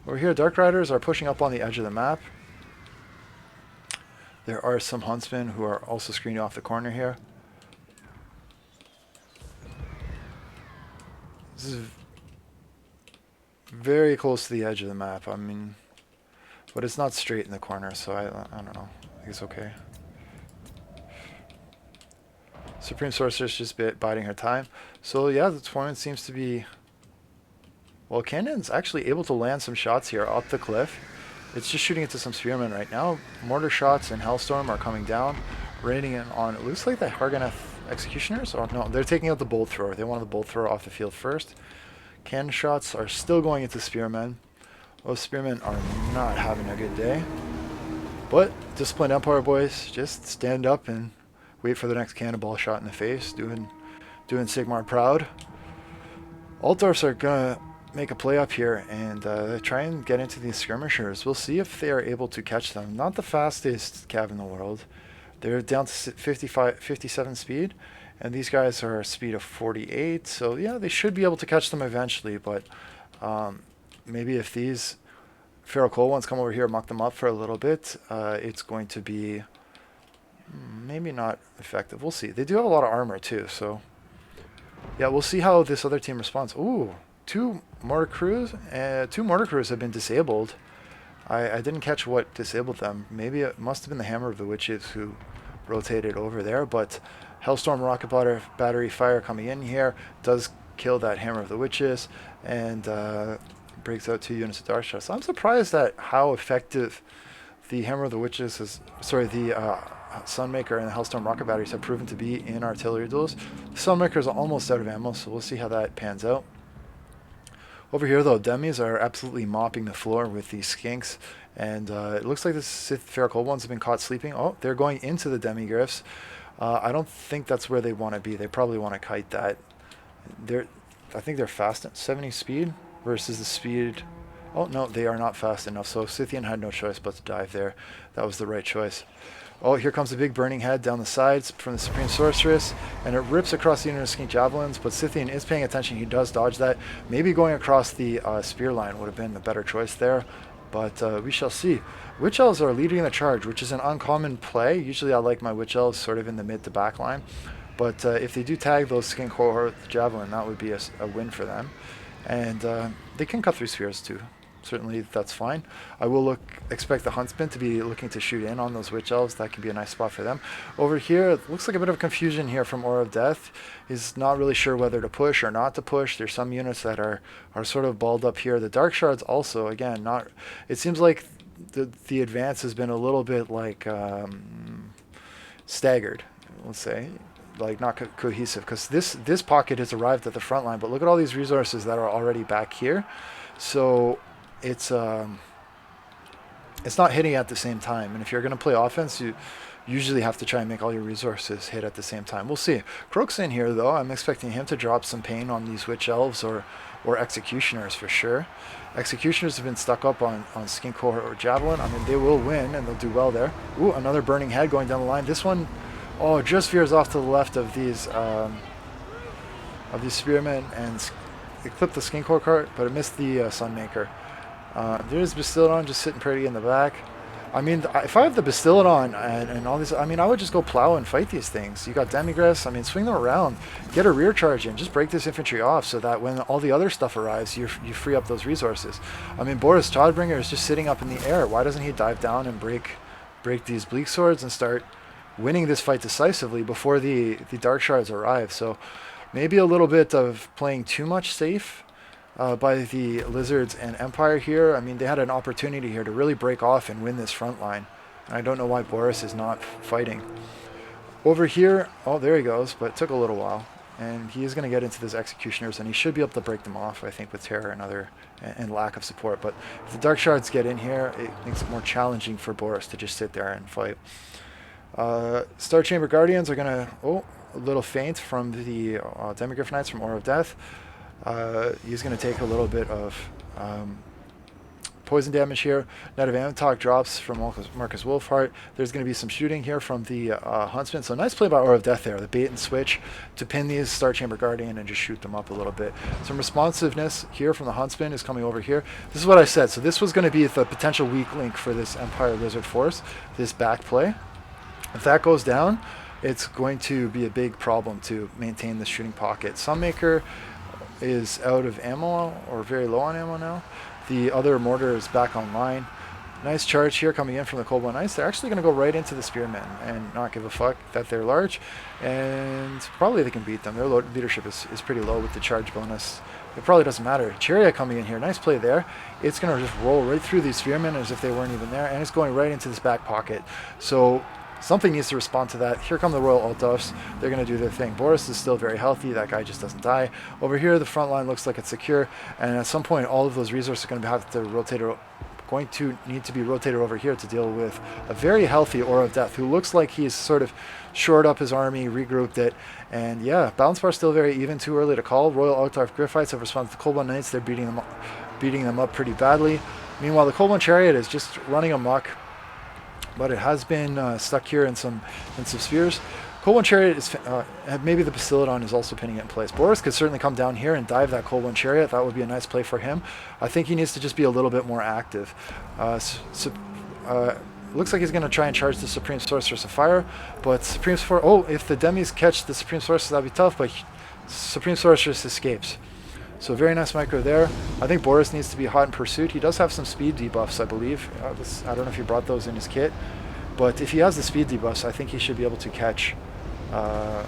Speaker 2: Over here, Dark Riders are pushing up on the edge of the map. There are some Huntsmen who are also screening off the corner here. This is very close to the edge of the map. I mean, but it's not straight in the corner, so I don't know. I think it's okay. Supreme Sorceress just biding her time. So yeah, the tournament seems to be... Well, Cannon's actually able to land some shots here up the cliff. It's just shooting into some spearmen right now. Mortar shots and Hellstorm are coming down. raining in on, it looks like the Harganeth Executioners. Oh no, they're taking out the Bolt Thrower. They wanted the Bolt Thrower off the field first. Cannon shots are still going into Spearmen. Those Spearmen are not having a good day. But Disciplined Empire boys, just stand up and wait for the next cannonball shot in the face. Doing Sigmar proud. Altdorfs are gonna make a play up here and try and get into these skirmishers. We'll see if they are able to catch them. Not the fastest cav in the world. They're down to 57 speed, and these guys are a speed of 48. So yeah, they should be able to catch them eventually, but maybe if these Feral Coal ones come over here and muck them up for a little bit, it's going to be maybe not effective. We'll see. They do have a lot of armor too, so yeah, we'll see how this other team responds. Ooh, two mortar crews have been disabled. I didn't catch what disabled them. Maybe it must have been the Hammer of the Witches who rotated over there, but Hellstorm rocket battery fire coming in here does kill that Hammer of the Witches and breaks out 2 units of Dark Shadow. So I'm surprised at how effective the Hammer of the Witches is, the Sunmaker and the Hellstorm rocket batteries have proven to be in artillery duels. The Sunmaker is almost out of ammo, so we'll see how that pans out. Over here, though, Demis are absolutely mopping the floor with these skinks, and it looks like the Sith Feral Cold ones have been caught sleeping. Oh, they're going into the Demi-Griffs. I don't think that's where they want to be. They probably want to kite that. I think they're fast at 70 speed versus the speed. Oh, no, they are not fast enough, so Scythian had no choice but to dive there. That was the right choice. Oh, here comes a big burning head down the sides from the Supreme Sorceress, and it rips across the unit of Skink Javelins, but Scythian is paying attention. He does dodge that. Maybe going across the spear line would have been the better choice there, but we shall see. Witch Elves are leading the charge, which is an uncommon play. Usually I like my Witch Elves sort of in the mid to back line, but if they do tag those Skink Cohort Javelin, that would be a win for them. And they can cut through spheres too. Certainly that's fine. I will expect the Huntsman to be looking to shoot in on those Witch Elves. That can be a nice spot for them. Over here, it looks like a bit of confusion here from Aura of Death. He's not really sure whether to push or not to push. There's some units that are sort of balled up here. The Dark Shards also, again, not. It seems like the advance has been a little bit like staggered, let's say. Like not cohesive, because this pocket has arrived at the front line, but look at all these resources that are already back here. So it's not hitting at the same time, and if you're going to play offense, you usually have to try and make all your resources hit at the same time. We'll see. Croak's in here though. I'm expecting him to drop some pain on these Witch Elves or Executioners for sure. Executioners have been stuck up on Skink Cohort or Javelin. I mean, they will win and they'll do well there. Ooh, another burning head going down the line. This one, oh, just veers off to the left of these spearmen and it clipped the Skink Cohort cart, but it missed the Sunmaker. There's Bastillodon just sitting pretty in the back. I mean, if I have the Bastillodon and all these, I mean, I would just go plow and fight these things. You got Demigraphs, I mean, swing them around, get a rear charge in, just break this infantry off so that when all the other stuff arrives, you free up those resources. I mean, Boris Todbringer is just sitting up in the air. Why doesn't he dive down and break these Bleak Swords and start winning this fight decisively before the Dark Shards arrive? So maybe a little bit of playing too much safe by the Lizards and Empire here. I mean, they had an opportunity here to really break off and win this front line. And I don't know why Boris is not fighting. Over here, oh, there he goes, but it took a little while. And he is going to get into those Executioners, and he should be able to break them off, I think, with Terror and lack of support. But if the Dark Shards get in here, it makes it more challenging for Boris to just sit there and fight. Star Chamber Guardians are going to, oh, a little feint from the Demigryph Knights from Aura of Death. He's going to take a little bit of poison damage here. Knight of Amtok drops from Marcus Wolfhart. There's going to be some shooting here from the Huntsman. So nice play by Aura of Death there. The bait and switch to pin these Star Chamber Guardian and just shoot them up a little bit. Some responsiveness here from the Huntsman is coming over here. This is what I said. So this was going to be the potential weak link for this Empire Lizard Force, this back play. If that goes down, it's going to be a big problem to maintain the shooting pocket. Sunmaker is out of ammo or very low on ammo now. The other mortar is back online. Nice charge here coming in from the Cold One Knights. They're actually going to go right into the Spearmen and not give a fuck that they're large, and probably they can beat them. Their leadership is pretty low with the charge bonus. It probably doesn't matter. Chariot coming in here. Nice play there. It's going to just roll right through these Spearmen as if they weren't even there, and it's going right into this back pocket. So Something needs to respond to that. Here come the Royal Altdorfs. They're going to do their thing. Boris is still very healthy. That guy just doesn't die. Over here, the front line looks like it's secure. And at some point, all of those resources are going to have to need to be rotated over here to deal with a very healthy Aura of Death, who looks like he's sort of shored up his army, regrouped it. And yeah, balance bar still very even. Too early to call. Royal Altdorf Griffites have responded to the Cold One Knights. They're beating them up pretty badly. Meanwhile, the Cold One Chariot is just running amok. But it has been stuck here in some spheres. Cold One Chariot is maybe the Bastiladon is also pinning it in place. Boris could certainly come down here and dive that Cold One Chariot. That would be a nice play for him. I think he needs to just be a little bit more active. Looks like he's going to try and charge the Supreme Sorceress of Fire, but if the Demis catch the Supreme Sorceress, that'd be tough. But Supreme Sorceress escapes. So very nice micro there. I think Boris needs to be hot in pursuit. He does have some speed debuffs, I believe. I don't know if he brought those in his kit. But if he has the speed debuffs, I think he should be able to catch the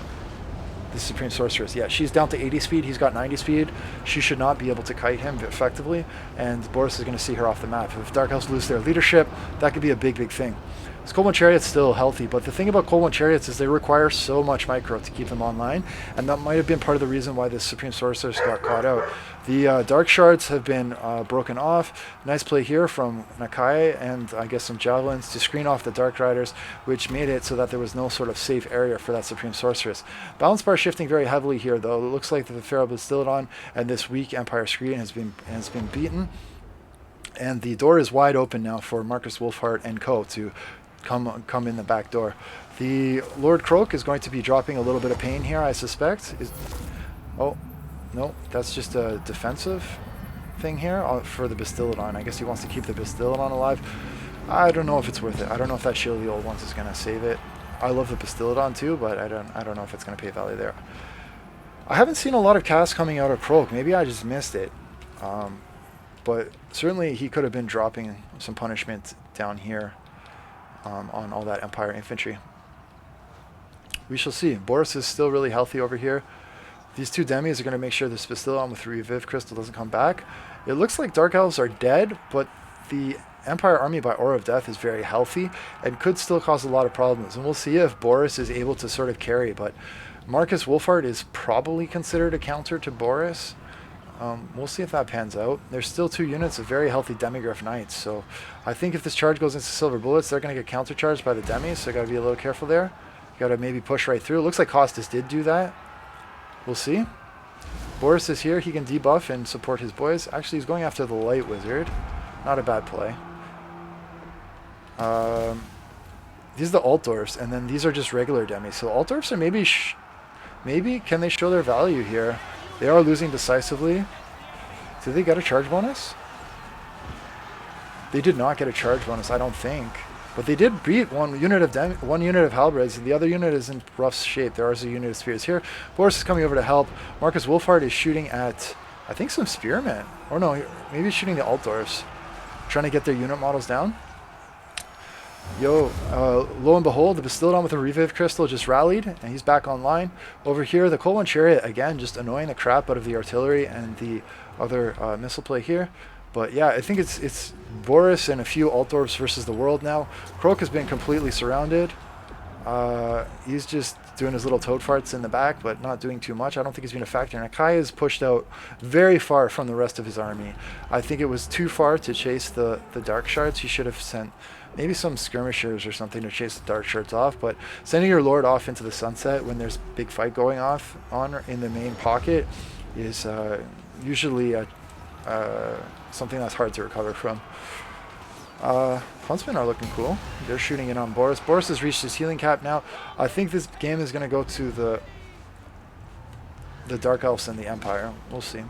Speaker 2: Supreme Sorceress. Yeah, she's down to 80 speed. He's got 90 speed. She should not be able to kite him effectively. And Boris is going to see her off the map. If Dark Elves lose their leadership, that could be a big, big thing. This Cold One Chariot's still healthy, but the thing about Cold One Chariots is they require so much micro to keep them online, and that might have been part of the reason why the Supreme Sorceress got caught out. The Dark Shards have been broken off. Nice play here from Nakai, and I guess some Javelins to screen off the Dark Riders, which made it so that there was no sort of safe area for that Supreme Sorceress. Balance bar shifting very heavily here, though. It looks like the Pharaoh Bastiladon and this weak Empire screen has been beaten, and the door is wide open now for Marcus Wolfhart and co. to come in the back door. The Lord Croak is going to be dropping a little bit of pain here, I suspect. Oh, no, that's just a defensive thing here for the Bastiladon. I guess he wants to keep the Bastiladon alive. I don't know if it's worth it. I don't know if that Shield of the Old Ones is going to save it. I love the Bastiladon too, but I don't know if it's going to pay value there. I haven't seen a lot of casts coming out of Croak. Maybe I just missed it. But certainly he could have been dropping some punishment down here. On all that Empire infantry. We shall see. Boris is still really healthy over here. These two Demis are going to make sure this Bastiladon with Reviv Crystal doesn't come back. It looks like Dark Elves are dead, but the Empire army by Aura of Death is very healthy and could still cause a lot of problems. And we'll see if Boris is able to sort of carry, but Marcus Wolfhart is probably considered a counter to Boris. We'll see if that pans out. There's still 2 units of very healthy Demigryph Knights, so I think if this charge goes into Silver Bullets, they're going to get countercharged by the Demis, so got to be a little careful there. Got to maybe push right through. It looks like Costas did do that. We'll see. Boris is here. He can debuff and support his boys. Actually, he's going after the Light Wizard. Not a bad play. These are the Altdorfs, and then these are just regular Demis. So Altdorfs are maybe can they show their value here? They are losing decisively. Did they get a charge bonus? They did not get a charge bonus, I don't think. But they did beat one unit of halberds, and the other unit is in rough shape. There is a unit of spears here. Boris is coming over to help. Marcus Wolfhart is shooting at, I think, some spearmen. Or no, maybe he's shooting the Altdorfs. Trying to get their unit models down. Lo and behold, the Bastiladon with a Reviv Crystal just rallied, and he's back online. Over here, the Cold One Chariot, again, just annoying the crap out of the artillery and the other missile play here. But yeah, I think it's Boris and a few Altdorfs versus the world now. Croak has been completely surrounded. He's just doing his little toad farts in the back, but not doing too much. I don't think he's been a factor. Nakai is pushed out very far from the rest of his army. I think it was too far to chase the Dark Shards. He should have sent maybe some skirmishers or something to chase the Dark Shards off, but sending your Lord off into the sunset when there's big fight going on in the main pocket is usually something that's hard to recover from. Huntsmen are looking cool. They're shooting in on Boris. Boris has reached his healing cap now. I think this game is going to go to the Dark Elves and the Empire. We'll see.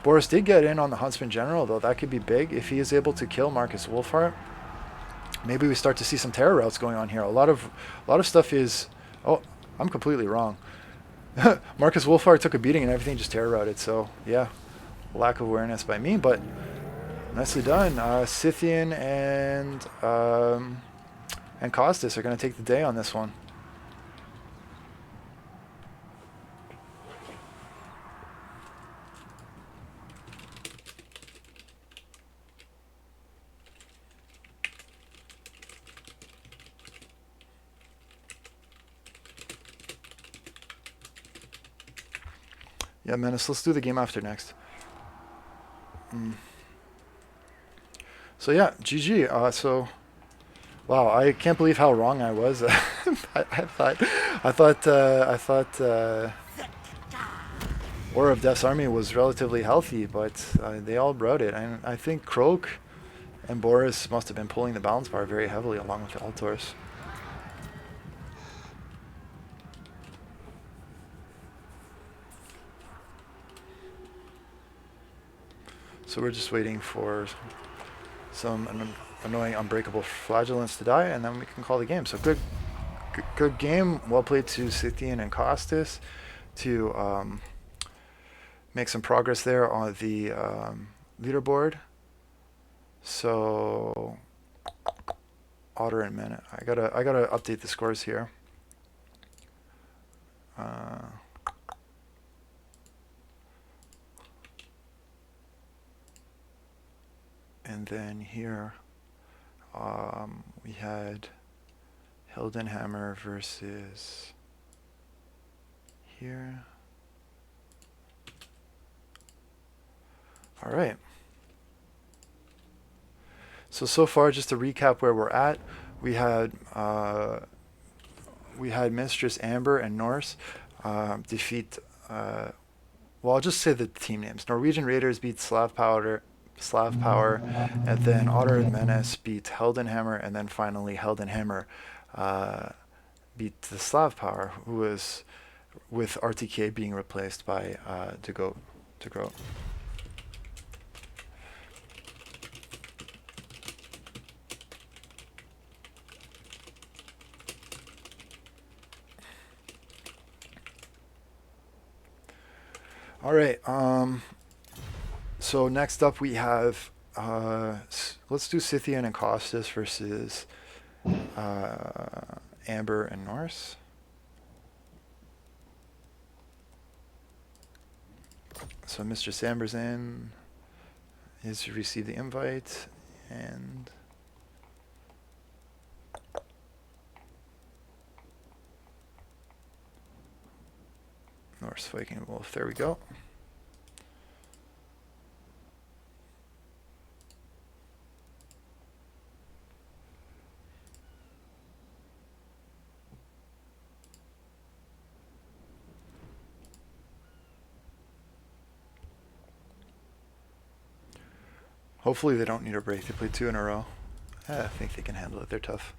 Speaker 2: Boris did get in on the Huntsman General, though. That could be big if he is able to kill Marcus Wolfhart. Maybe we start to see some terror routes going on here. A lot of stuff is... Oh, I'm completely wrong. Marcus Wolfhart took a beating and everything just terror routed. So, yeah, lack of awareness by me, but nicely done. Scythian and Costas are going to take the day on this one. Yeah, Menace, let's do the game after next. So yeah, GG. Wow, I can't believe how wrong I was. I thought War of Death's army was relatively healthy, but they all brought it. And I think Kroak and Boris must have been pulling the balance bar very heavily along with the Altors. So we're just waiting for some annoying unbreakable flagellants to die, and then we can call the game. So good game. Well played to Scythian and Costas to make some progress there on the leaderboard. So Otter and Minute. I gotta update the scores here. And then here we had Hildenhammer versus here. All right. So far, just to recap where we're at, we had Mistress Amber and Norse defeat. Well, I'll just say the team names. Norwegian Raiders beat Slav Power, and then Otter and Menace beat Heldenhammer, and then finally Heldenhammer beat the Slav Power, who was with RTK being replaced by De Groot. All right. So next up we have let's do Scythian and Costas versus Amber and Norse. So Mr. Amber's in. He's received the invite, and Norse Viking Wolf. There we go. Hopefully they don't need a break. They played 2 in a row. I think they can handle it. They're tough.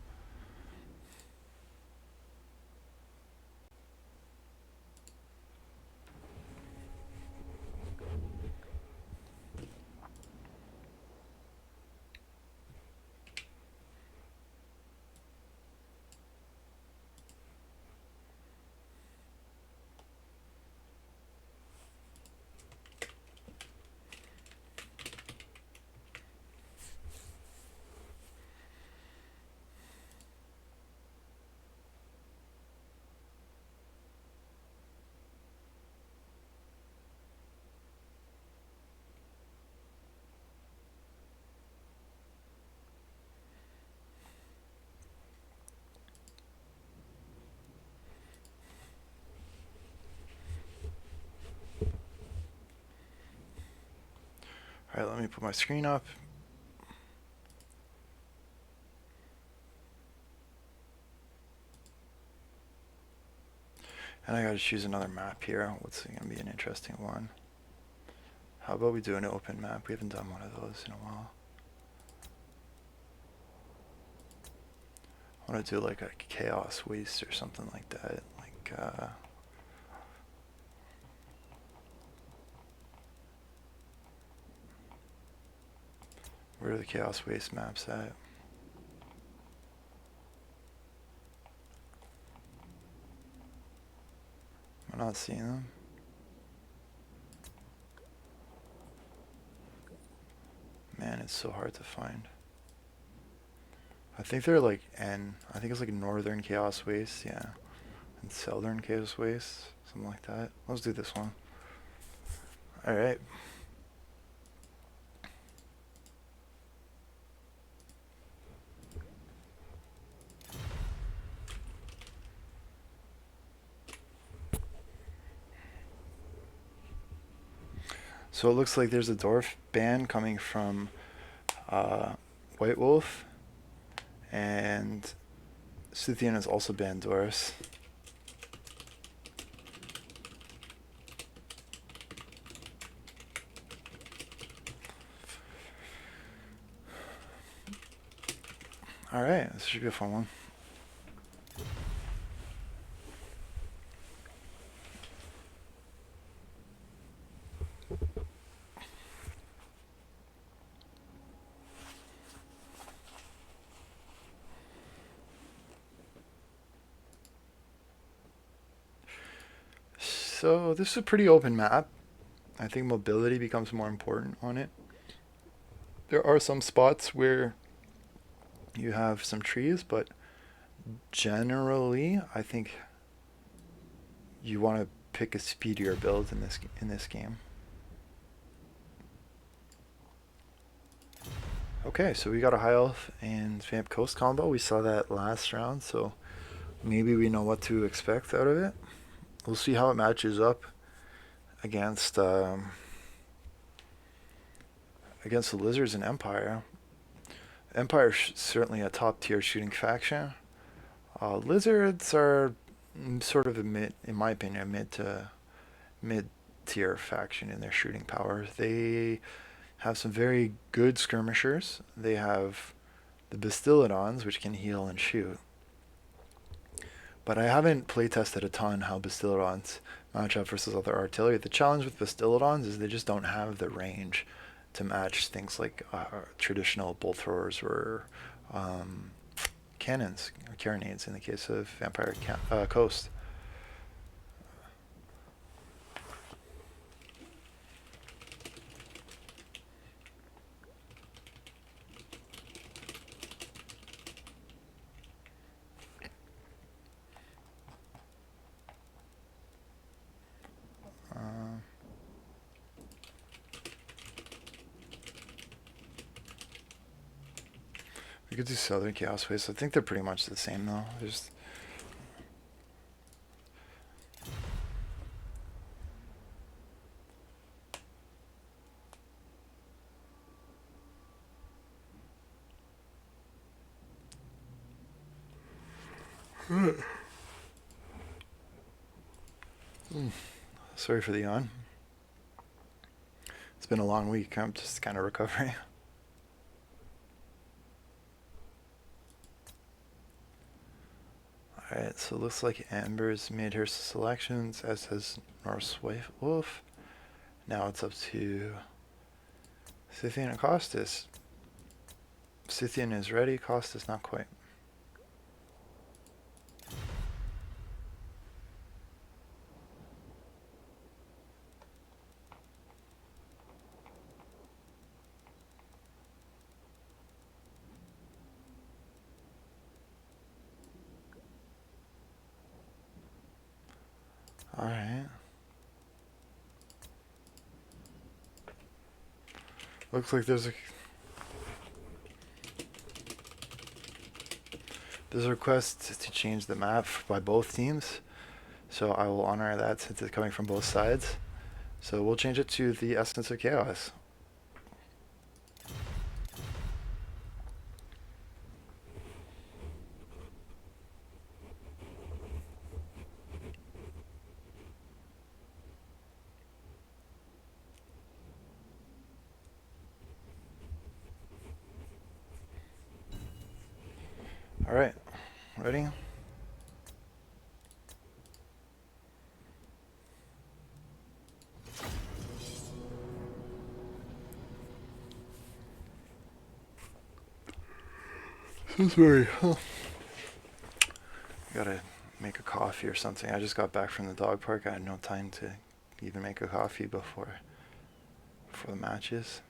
Speaker 2: All right, let me put my screen up. And I gotta choose another map here. What's gonna be an interesting one? How about we do an open map? We haven't done one of those in a while. I wanna do like a Chaos Waste or something like that. Like where are the Chaos Waste maps at? I'm not seeing them. Man, it's so hard to find. I think they're like I think it's like Northern Chaos Waste, yeah. And Southern Chaos Waste, something like that. Let's do this one. Alright. So it looks like there's a dwarf ban coming from White Wolf, and Scythian has also banned dwarfs. Alright, this should be a fun one. So this is a pretty open map. I think mobility becomes more important on it. There are some spots where you have some trees, but generally I think you want to pick a speedier build in this game. Okay, so we got a high elf and vamp coast combo. We saw that last round, so maybe we know what to expect out of it. We'll see how it matches up against against the lizards and Empire. Empire certainly a top tier shooting faction. Lizards are sort of a mid, in my opinion, a mid tier faction in their shooting power. They have some very good skirmishers. They have the Bastillodons, which can heal and shoot. But I haven't playtested a ton how Bastillodons match up versus other artillery. The challenge with Bastillodons is they just don't have the range to match things like traditional bolt throwers or cannons, or carronades in the case of Vampire Coast. We could do Southern Chaos Waste. I think they're pretty much the same though. There's sorry for the yawn. It's been a long week. I'm just kind of recovering. Alright, so it looks like Amber's made her selections, as has Norse Wolf. Now it's up to Scythian and Costas. Scythian is ready, Costas not quite. Alright. Looks like there's a request to change the map by both teams. So I will honor that since it's coming from both sides. So we'll change it to the Essence of Chaos. Alright, ready? So sorry. Gotta make a coffee or something. I just got back from the dog park. I had no time to even make a coffee before the matches.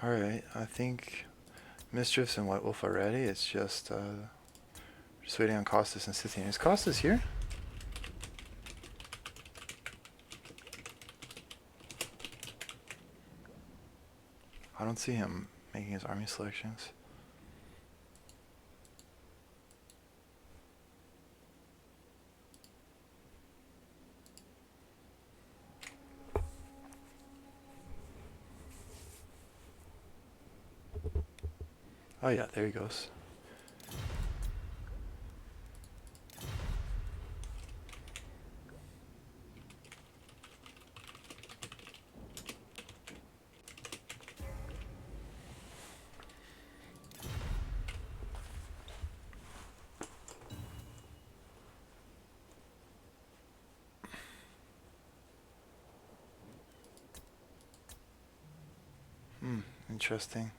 Speaker 2: Alright, I think Mischiefs and White Wolf are ready. It's just waiting on Costas and Scythian. Is Costas here? I don't see him making his army selections. Oh yeah, there he goes. Interesting.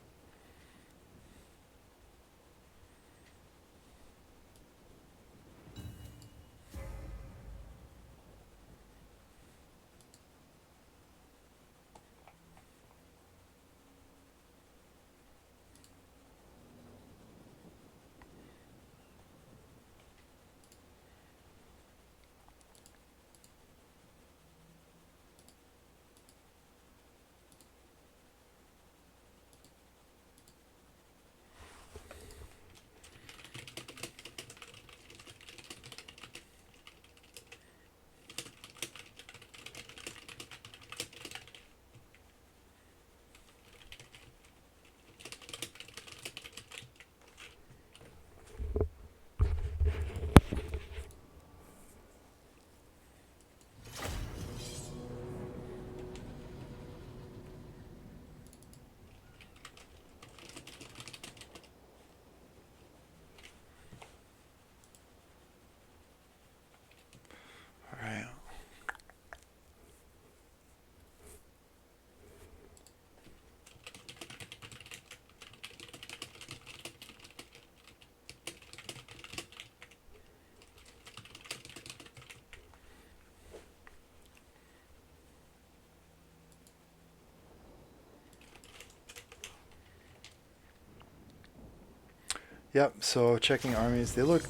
Speaker 2: Alright. Yep, so checking armies, they look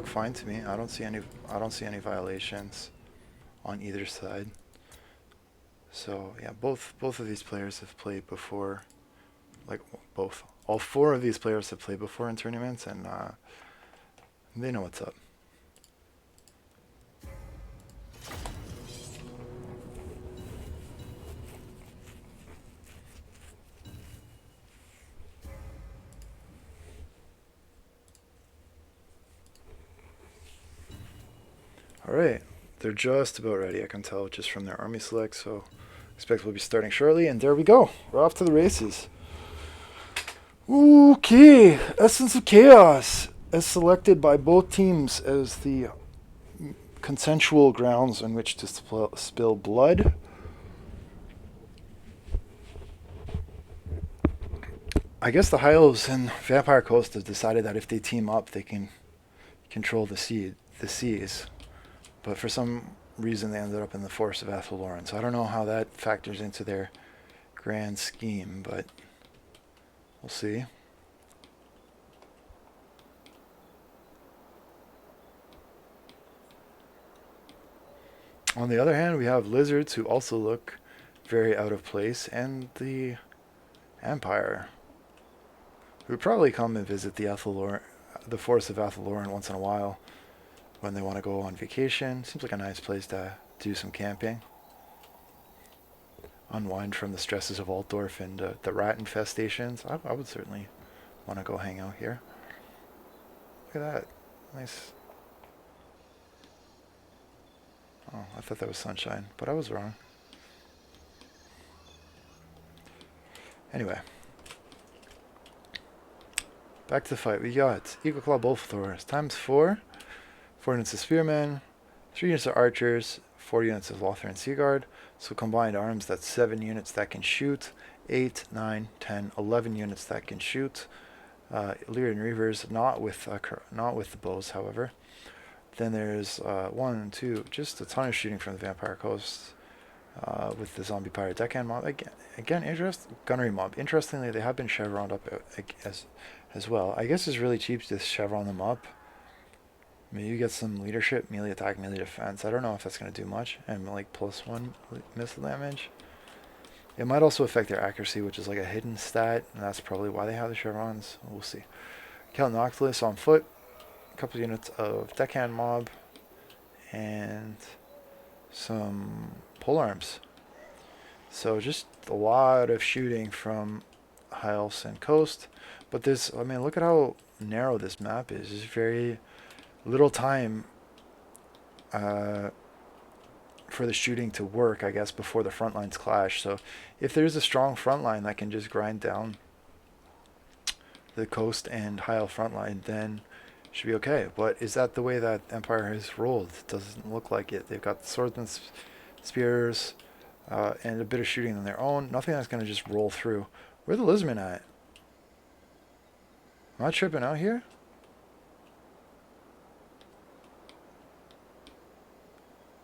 Speaker 2: fine to me. I don't see any violations on either side. So yeah, both of these players have played before, like both. All four of these players have played before in tournaments, and they know what's up. Alright, they're just about ready, I can tell just from their army select, so expect we'll be starting shortly, and there we go. We're off to the races. Okay, Essence of Chaos, as selected by both teams as the consensual grounds on which to spill blood. I guess the High Elves and Vampire Coast have decided that if they team up, they can control the seas. But for some reason, they ended up in the Force of Athaloran. So I don't know how that factors into their grand scheme, but we'll see. On the other hand, we have Lizards, who also look very out of place, and the Empire, who probably come and visit the Force of Athaloran once in a while when they want to go on vacation. Seems like a nice place to do some camping. Unwind from the stresses of Altdorf and the rat infestations. I would certainly want to go hang out here. Look at that. Nice. Oh, I thought that was sunshine, but I was wrong. Anyway. Back to the fight. We got Eagle Claw Bolthors times 4. 4 units of Spearmen, 3 units of Archers, 4 units of Lothar Seaguard. So combined arms, that's 7 units that can shoot, 8, 9, 10, 11 units that can shoot. Illyrian Reavers, not with the bows, however. Then there's 1, 2, just a ton of shooting from the Vampire Coast. with the zombie pirate deckhand mob. Again, gunnery mob. Interestingly, they have been chevroned up as well. I guess it's really cheap to chevron them up. Maybe you get some leadership, melee attack, melee defense. I don't know if that's going to do much. And like +1 missile damage. It might also affect their accuracy, which is like a hidden stat. And that's probably why they have the chevrons. We'll see. Count Noctilus on foot. A couple units of deckhand mob. And some polearms. So just a lot of shooting from High Elves and Coast. But this, I mean, look at how narrow this map is. There's very little time for the shooting to work, I guess, before the front lines clash. So if there's a strong front line that can just grind down the Coast and High Elf front line, then it should be okay. But is that the way that Empire has rolled? It doesn't look like it. They've got swords and spears and a bit of shooting on their own. Nothing that's going to just roll through. Where are the Lizardmen at? Am I tripping out here?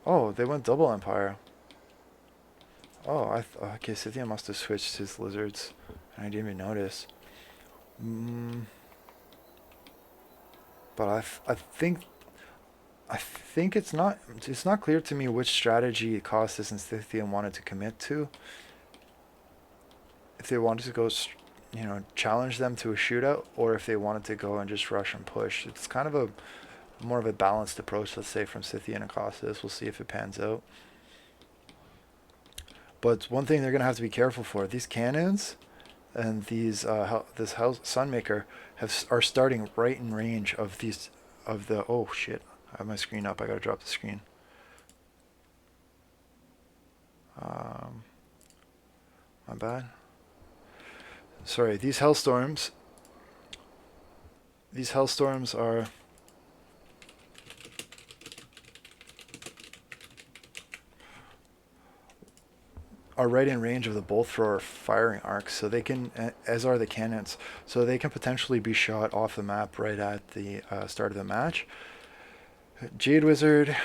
Speaker 2: Oh, they went double Empire. Oh, okay, Scythian must have switched his lizards, and I didn't even notice. But I think it's not clear to me which strategy Costas and Scythian wanted to commit to. If they wanted to go, you know, challenge them to a shootout, or if they wanted to go and just rush and push. It's kind of a more of a balanced approach, let's say, from Scythian and Costas. We'll see if it pans out. But one thing they're going to have to be careful for, these cannons and these this Sunmaker are starting right in range of these oh shit, I have my screen up, I gotta drop the screen. My bad. Sorry, these hellstorms are right in range of the bolt thrower firing arcs, so they can, as are the cannons, so they can potentially be shot off the map right at the start of the match. Jade Wizard,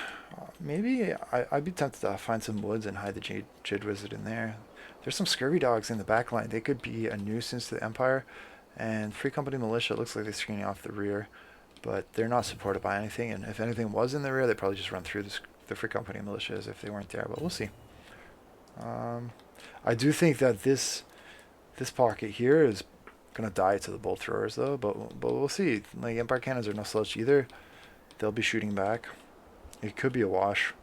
Speaker 2: maybe I'd be tempted to find some woods and hide the Jade Wizard in there. There's some scurvy dogs in the back line. They could be a nuisance to the Empire. And Free Company Militia, it looks like they're screening off the rear, but they're not supported by anything. And if anything was in the rear, they'd probably just run through the Free Company Militia as if they weren't there. But we'll see. I do think that this pocket here is gonna die to the bolt throwers though, but we'll see. Like, Empire cannons are no slouch either. They'll be shooting back. It could be a wash.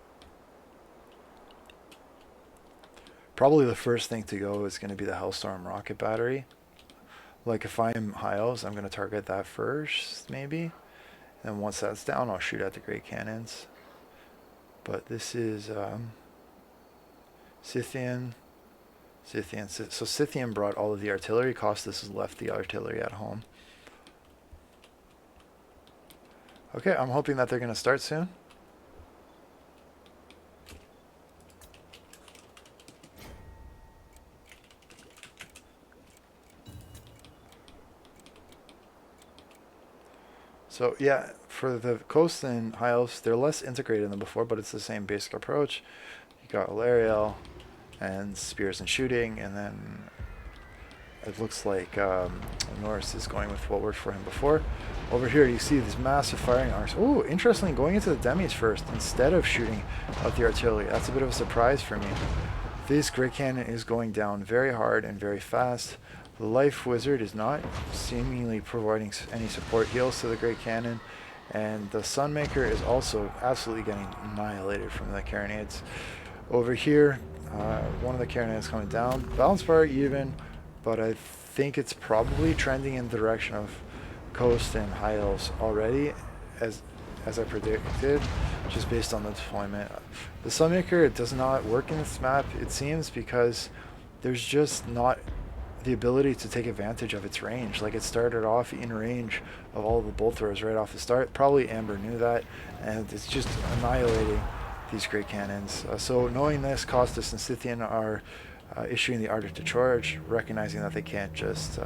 Speaker 2: Probably the first thing to go is going to be the Hellstorm rocket battery. Like, if I am High Elves, I'm going to target that first, maybe. And once that's down, I'll shoot at the Great Cannons. But this is Scythian. So Scythian brought all of the artillery. Costas has left the artillery at home. Okay, I'm hoping that they're going to start soon. So yeah, for the Coast and High Elves, they're less integrated than before, but it's the same basic approach. You got Alariel and spears and shooting, and then it looks like Norris is going with what worked for him before. Over here you see these massive firing arcs. Oh, interestingly, going into the demis first instead of shooting out the artillery. That's a bit of a surprise for me. This Great Cannon is going down very hard and very fast. The Life Wizard is not seemingly providing any support heals to the Great Cannon. And the Sunmaker is also absolutely getting annihilated from the carronades. Over here, one of the carronades coming down. Balance bar even, but I think it's probably trending in the direction of Coast and High Elves already, as I predicted, just based on the deployment. The Sunmaker, it does not work in this map, it seems, because there's just not the ability to take advantage of its range. Like, it started off in range of all the bolt throwers right off the start. Probably Amber knew that, and it's just annihilating these Great Cannons. So knowing this, Costas and Scythian are issuing the Arctic to charge, recognizing that they can't just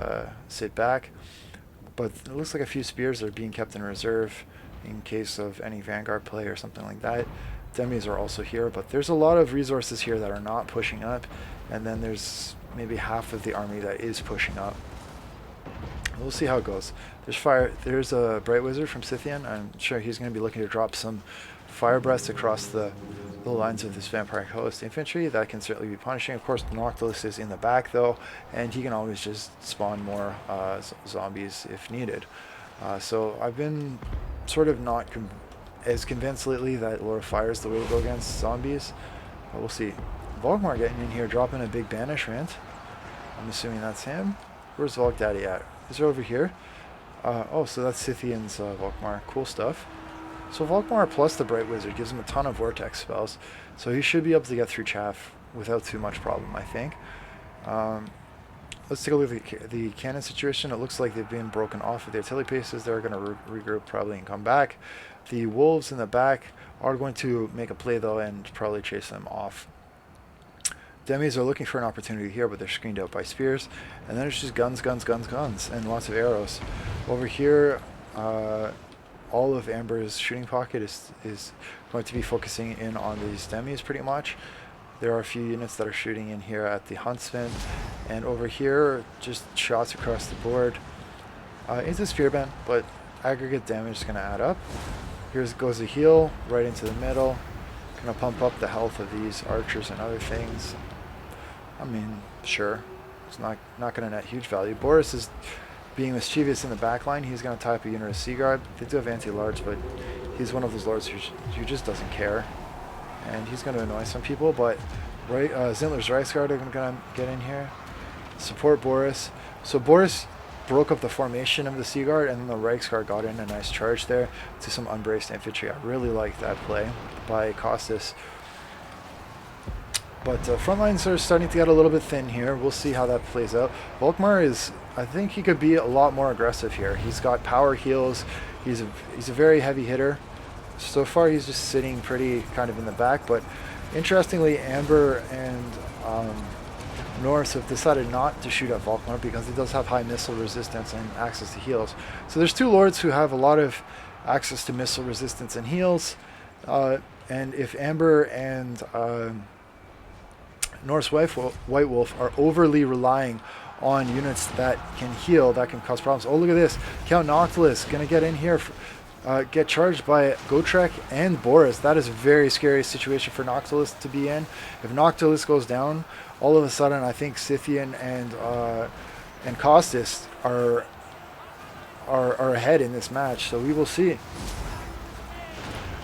Speaker 2: sit back. But it looks like a few spears are being kept in reserve in case of any Vanguard play or something like that. Demis are also here, but there's a lot of resources here that are not pushing up, and then there's maybe half of the army that is pushing up. We'll see how it goes. There's a Bright Wizard from Scythian. I'm sure he's going to be looking to drop some fire breaths across the lines of this vampire host infantry. That can certainly be punishing. Of course, Noctilus is in the back though, and he can always just spawn more zombies if needed. So I've been sort of not as convinced lately that Lord of Fire is the way to go against zombies, but we'll see. Volkmar getting in here, dropping a big banishment. I'm assuming that's him. Where's Volk Daddy at? Is he over here? Oh, so that's Scythian's Volkmar. Cool stuff. So Volkmar plus the Bright Wizard gives him a ton of Vortex spells, so he should be able to get through Chaff without too much problem, I think. Let's take a look at the cannon situation. It looks like they've been broken off of the artillery pieces. They're going to regroup probably and come back. The wolves in the back are going to make a play though and probably chase them off. Demis are looking for an opportunity here, but they're screened out by spears. And then it's just guns, guns, guns, guns, and lots of arrows. Over here, all of Amber's shooting pocket is going to be focusing in on these Demis pretty much. There are a few units that are shooting in here at the Huntsman. And over here, just shots across the board. It's a spear band, but aggregate damage is going to add up. Here goes a heal right into the middle. Going to pump up the health of these archers and other things. I mean, sure, it's not going to net huge value. Boris is being mischievous in the back line. He's going to tie up a unit of Seaguard. They do have anti-large, but he's one of those lords who just doesn't care. And he's going to annoy some people, but Zintler's Reichsguard are going to get in here. Support Boris. So Boris broke up the formation of the Seaguard, and then the Reichsguard got in a nice charge there to some unbraced infantry. I really like that play by Costas. But front lines are starting to get a little bit thin here. We'll see how that plays out. Volkmar is, I think he could be a lot more aggressive here. He's got power heals. He's a very heavy hitter. So far he's just sitting pretty kind of in the back, but interestingly Amber and Norse have decided not to shoot at Volkmar because he does have high missile resistance and access to heals. So there's two lords who have a lot of access to missile resistance and heals, and if Amber and Norse White Wolf are overly relying on units that can heal, that can cause problems. Oh, look at this. Count Noctilus going to get in here, get charged by Gotrek and Boris. That is a very scary situation for Noctilus to be in. If Noctilus goes down, all of a sudden I think Scythian and Costas are ahead in this match. So we will see.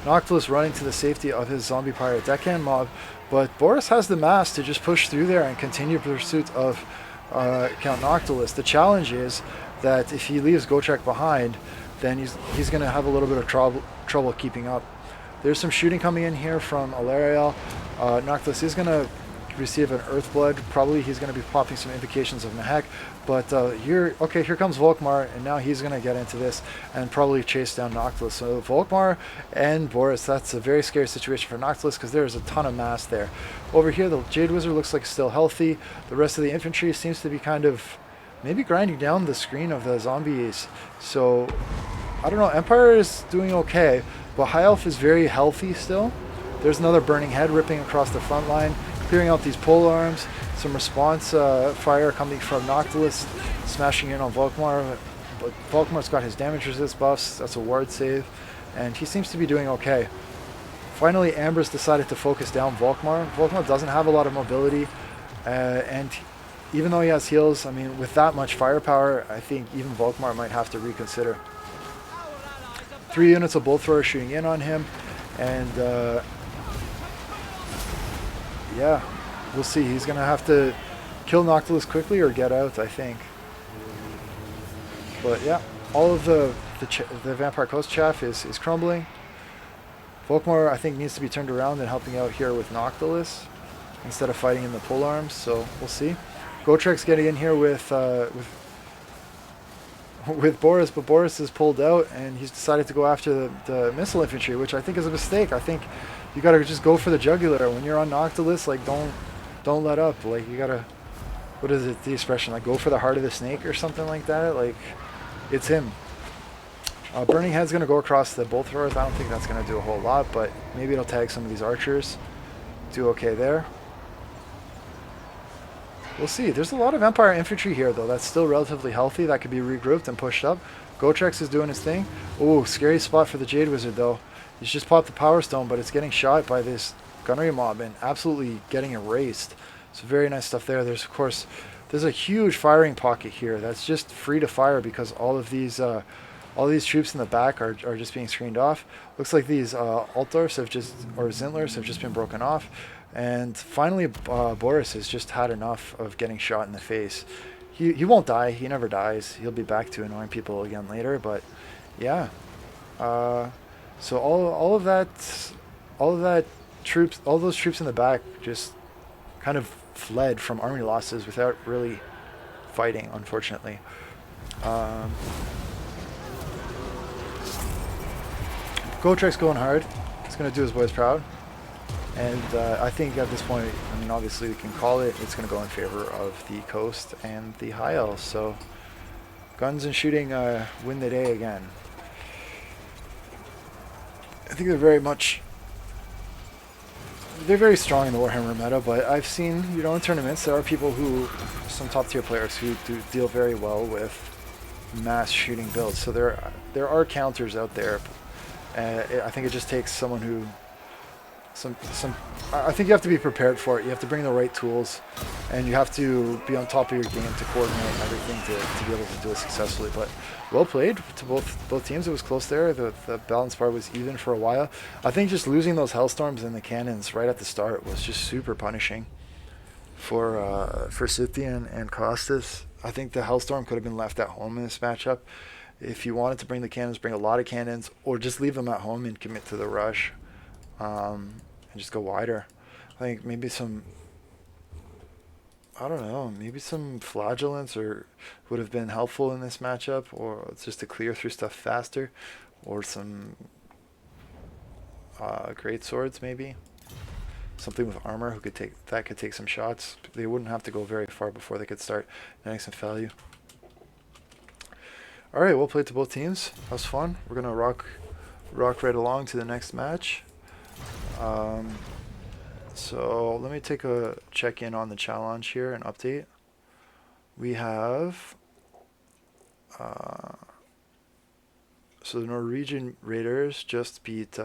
Speaker 2: Noctilus running to the safety of his zombie pirate deckhand mob, but Boris has the mass to just push through there and continue pursuit of Count Noctilus. The challenge is that if he leaves Gotrek behind, then he's going to have a little bit of trouble keeping up. There's some shooting coming in here from Alariel. Noctilus is going to receive an Earthblood. Probably he's going to be popping some invocations of Mahek. But here comes Volkmar, and now he's going to get into this and probably chase down Noctilus. So Volkmar and Boris, that's a very scary situation for Noctilus because there's a ton of mass there. Over here, the Jade Wizard looks like still healthy. The rest of the infantry seems to be kind of maybe grinding down the screen of the zombies. So I don't know, Empire is doing okay, but High Elf is very healthy still. There's another Burning Head ripping across the front line, clearing out these pole arms. Some response fire coming from Noctilus, smashing in on Volkmar. But Volkmar's got his damage resist buffs. That's a ward save, and he seems to be doing okay. Finally, Amber's decided to focus down Volkmar. Volkmar doesn't have a lot of mobility, and even though he has heals, I mean, with that much firepower, I think even Volkmar might have to reconsider. 3 units of Bolt Thrower shooting in on him, and yeah, we'll see. He's going to have to kill Noctilus quickly or get out, I think. But yeah, all of the Vampire Coast chaff is crumbling. Volkmar, I think, needs to be turned around and helping out here with Noctilus instead of fighting in the pole arms, so we'll see. Gotrek's getting in here with Boris, but Boris is pulled out and he's decided to go after the missile infantry, which I think is a mistake. I think you gotta just go for the jugular when you're on Noctilus. Like, don't let up. Like, you gotta, what is it, the expression, like, go for the heart of the snake or something like that. Like, it's him. Burning Head's going to go across the bolt throwers. I don't think that's going to do a whole lot, but maybe it'll tag some of these archers. Do okay there. We'll see. There's a lot of Empire infantry here, though. That's still relatively healthy. That could be regrouped and pushed up. Gotrex is doing his thing. Oh, scary spot for the Jade Wizard, though. He's just popped the Power Stone, but it's getting shot by this gunnery mob and absolutely getting erased. So very nice stuff there. There's, of course, there's a huge firing pocket here that's just free to fire because all these troops in the back are just being screened off. Looks like these Altars have just, or Zintlers have just been broken off. And finally, Boris has just had enough of getting shot in the face. He won't die. He never dies. He'll be back to annoying people again later. But yeah, so all of that troops, all those troops in the back, just kind of fled from army losses without really fighting, unfortunately. Gotrek's going hard. He's going to do his boys proud. And I think at this point, I mean, obviously we can call it, it's going to go in favor of the Coast and the High Elves. So guns and shooting win the day again. I think they're very strong in the Warhammer meta, but I've seen, you know, in tournaments, there are people some top tier players who do deal very well with mass shooting builds. So there are counters out there. I think it just takes someone who, I think you have to be prepared for it. You have to bring the right tools, and you have to be on top of your game to coordinate everything to be able to do it successfully. But well played to both teams. It was close there. The balance bar was even for a while. I think just losing those Hellstorms and the cannons right at the start was just super punishing for Scythian and Costas. I think the Hellstorm could have been left at home in this matchup. If you wanted to bring the cannons, bring a lot of cannons, or just leave them at home and commit to the rush. And just go wider. I think maybe some, I don't know, maybe some flagellants would have been helpful in this matchup, or just to clear through stuff faster, or some great swords maybe. Something with armor could take some shots. They wouldn't have to go very far before they could start getting some value. All right, well played to both teams. That was fun. We're gonna rock right along to the next match. So let me take a check-in on the challenge here and update. We have so the Norwegian Raiders just beat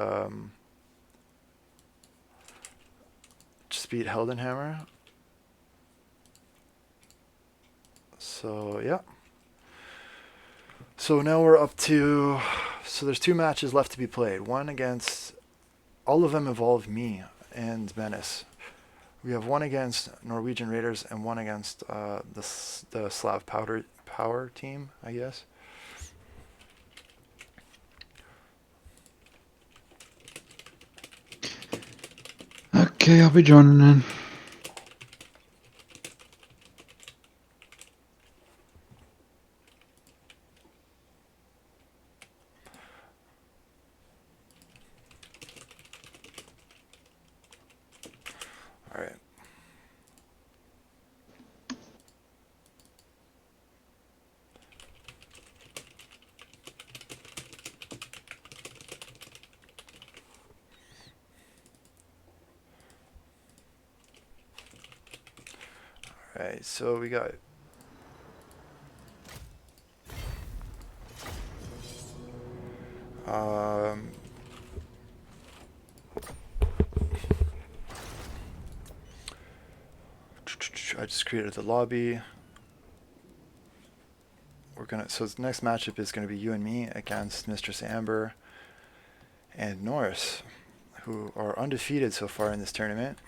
Speaker 2: Heldenhammer. So yeah. So now we're up to, so there's 2 matches left to be played. One against, all of them involve me and Menace. We have one against Norwegian Raiders and one against the Slav Power team, I guess.
Speaker 4: Okay, I'll be joining in.
Speaker 2: All right. All right, so we got I just created the lobby. So the next matchup is gonna be you and me against Mistress Amber and Norris, who are undefeated so far in this tournament.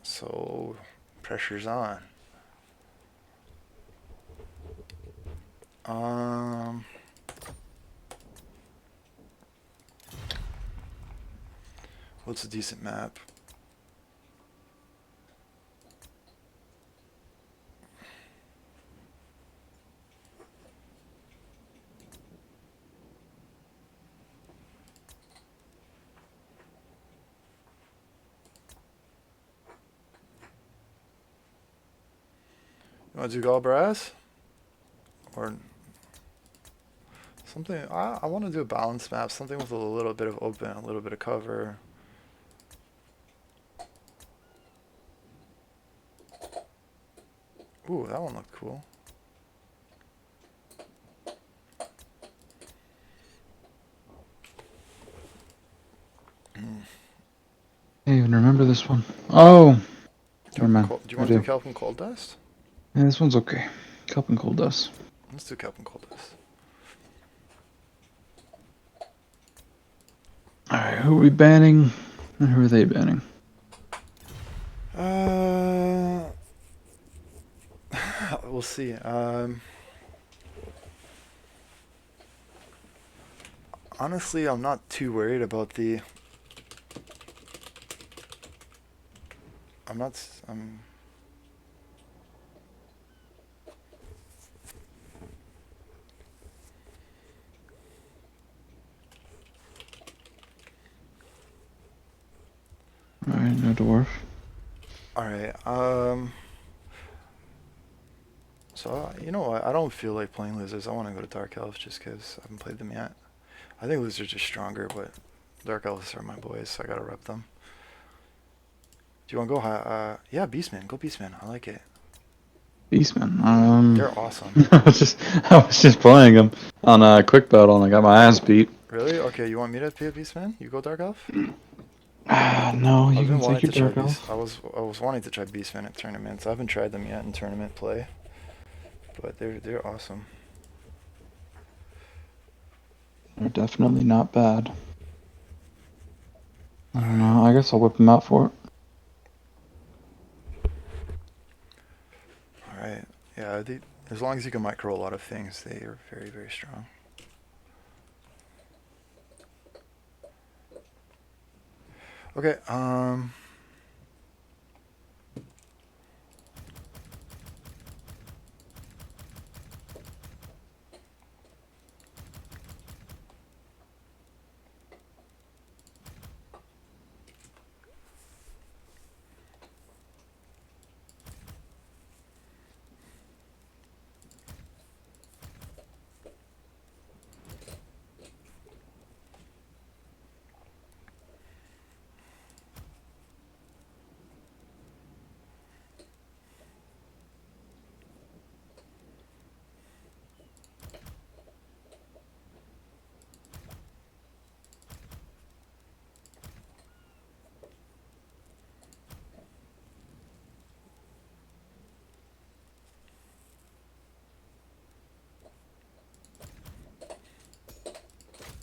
Speaker 2: So pressure's on. What's a decent map? You want to do Galbrass? Or Something I want to do a balanced map, something with a little bit of open, a little bit of cover. Ooh, that one looked cool.
Speaker 4: I even remember this one. Oh, never mind.
Speaker 2: Do you
Speaker 4: I
Speaker 2: want to do
Speaker 4: do.
Speaker 2: Kelp and Cold Dust?
Speaker 4: Yeah, this one's okay. Cup and cold dust.
Speaker 2: Let's do Kelp and Cold Dust.
Speaker 4: Alright, who are we banning? And who are they banning?
Speaker 2: We'll see. Honestly, I'm not too worried about the. I'm not. I'm.
Speaker 4: Alright, no dwarf.
Speaker 2: All right. So you know what? I don't feel like playing lizards. I want to go to Dark Elves just because I haven't played them yet. I think lizards are stronger, but Dark Elves are my boys, so I gotta rep them. Do you want to go high? Yeah, Beastman. Go Beastman. I like it.
Speaker 4: Beastman.
Speaker 2: They're awesome.
Speaker 4: I was just playing them on a quick battle and I got my ass beat.
Speaker 2: Really? Okay, you want me to play Beastman? You go Dark Elf?
Speaker 4: No, you
Speaker 2: I've been
Speaker 4: can
Speaker 2: wanting
Speaker 4: take
Speaker 2: to
Speaker 4: your
Speaker 2: try
Speaker 4: dark
Speaker 2: Beast.
Speaker 4: elf.
Speaker 2: I was wanting to try Beastman at tournaments. I haven't tried them yet in tournament play, but they're awesome.
Speaker 4: They're definitely not bad. I don't know. I guess I'll whip them out for it.
Speaker 2: All right. Yeah. As long as you can micro a lot of things, they are very, very strong. Okay.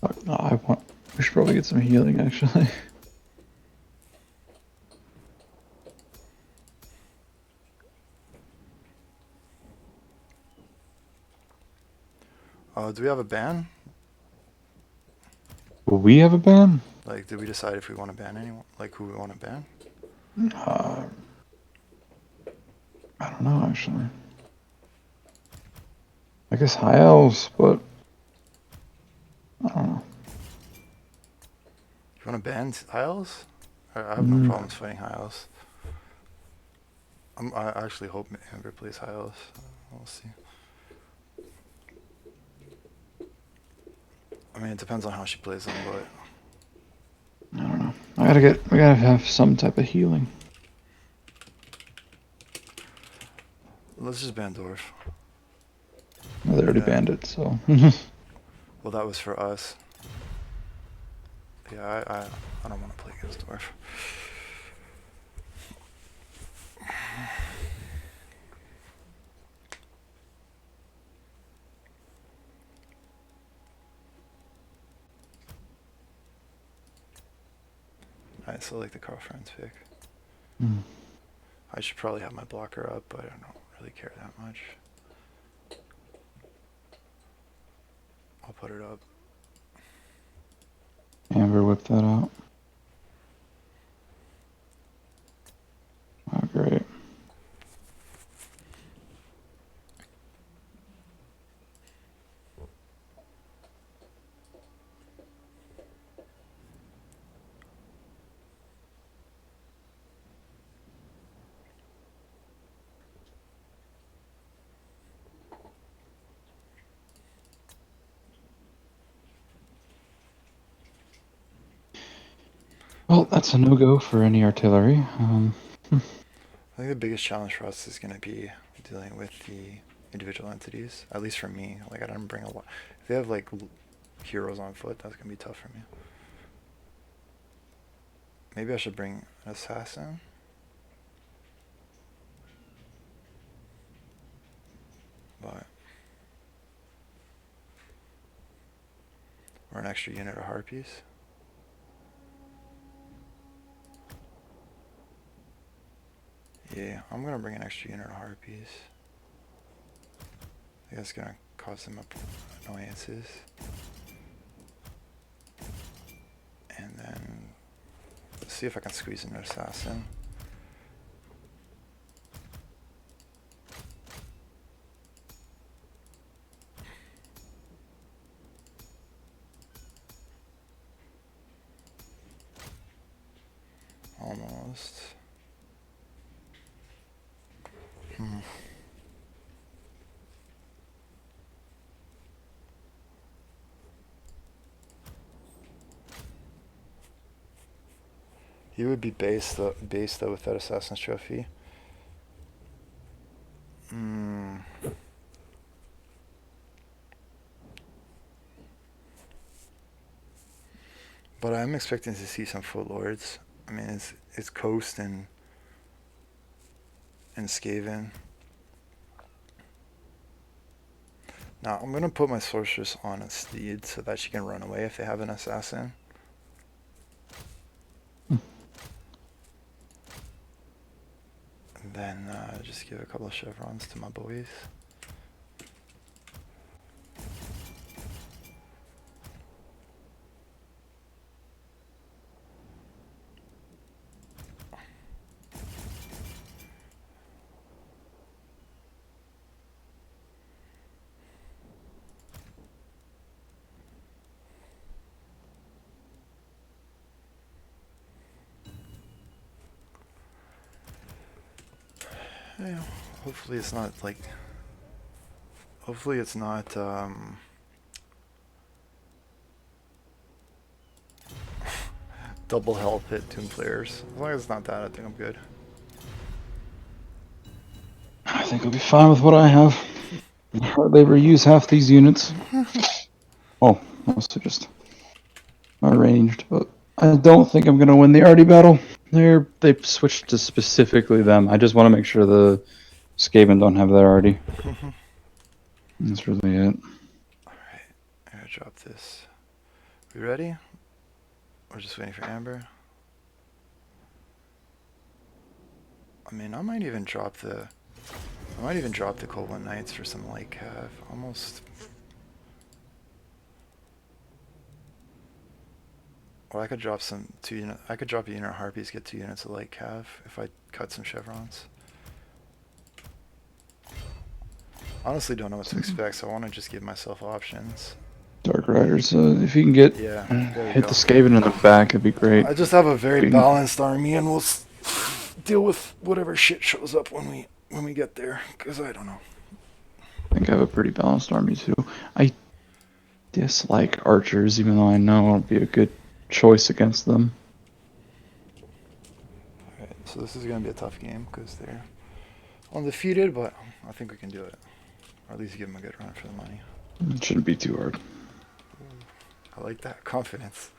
Speaker 4: Fuck, no, we should probably get some healing actually.
Speaker 2: Do we have a ban?
Speaker 4: Will we have a ban?
Speaker 2: Like, did we decide if we want to ban anyone? Like, who we want to ban?
Speaker 4: I don't know actually. I guess high elves, but I don't know.
Speaker 2: You want to ban high elves? I have no problems fighting high elves. I actually hope Amber plays high elves. We'll see. I mean, it depends on how she plays them, but
Speaker 4: I don't know. We gotta have some type of healing.
Speaker 2: let's just ban Dwarf.
Speaker 4: Well, they already
Speaker 2: Yeah.
Speaker 4: banned it, so.
Speaker 2: Well, that was for us. Yeah, I don't want to play against Dwarf. I still like the Carl Franz pick. I should probably have my blocker up, but I don't really care that much. I'll put it up.
Speaker 4: Amber, whip that out. Oh, great. Well, that's a no-go for any artillery.
Speaker 2: I think the biggest challenge for us is going to be dealing with the individual entities. At least for me, like I don't bring a lot. If they have like heroes on foot, that's going to be tough for me. Maybe I should bring an assassin. But or an extra unit of harpies. Yeah, I'm gonna bring an extra unit of harpies. I think that's gonna cause them annoyances. And then let's see if I can squeeze in an assassin. Almost. He would be based though with that assassin's trophy. But I'm expecting to see some footlords. I mean, it's Coast and Skaven. Now I'm gonna put my sorceress on a steed so that she can run away if they have an assassin. And then just give a couple of chevrons to my boys. Yeah, hopefully it's not like. Hopefully it's not. Double health hit Tomb players. As long as it's not that, I think I'm good.
Speaker 4: I think I'll be fine with what I have. I hardly ever use half these units. Oh, mostly just arranged, but I don't think I'm gonna win the arty battle. They've switched to specifically them. I just want to make sure the Skaven don't have their arty. That's really it.
Speaker 2: Alright, I'm gonna drop this. We ready? We're just waiting for Amber. I mean, I might even drop the Covenant Knights for some light cav. Almost. Or I could drop I could drop a unit of harpies, get 2 units of light cav if I cut some chevrons. Honestly, don't know what to expect, so I want to just give myself options.
Speaker 4: Dark Riders, if you can get hit the Skaven in the back, it'd be great.
Speaker 2: I just have a very balanced army, and we'll deal with whatever shit shows up when we get there. Because I don't know.
Speaker 4: I think I have a pretty balanced army too. I dislike archers, even though I know it'll be a good choice against them.
Speaker 2: Alright, so this is gonna be a tough game because they're undefeated, but I think we can do it. Or at least give them a good run for the money.
Speaker 4: It shouldn't be too hard.
Speaker 2: I like that confidence.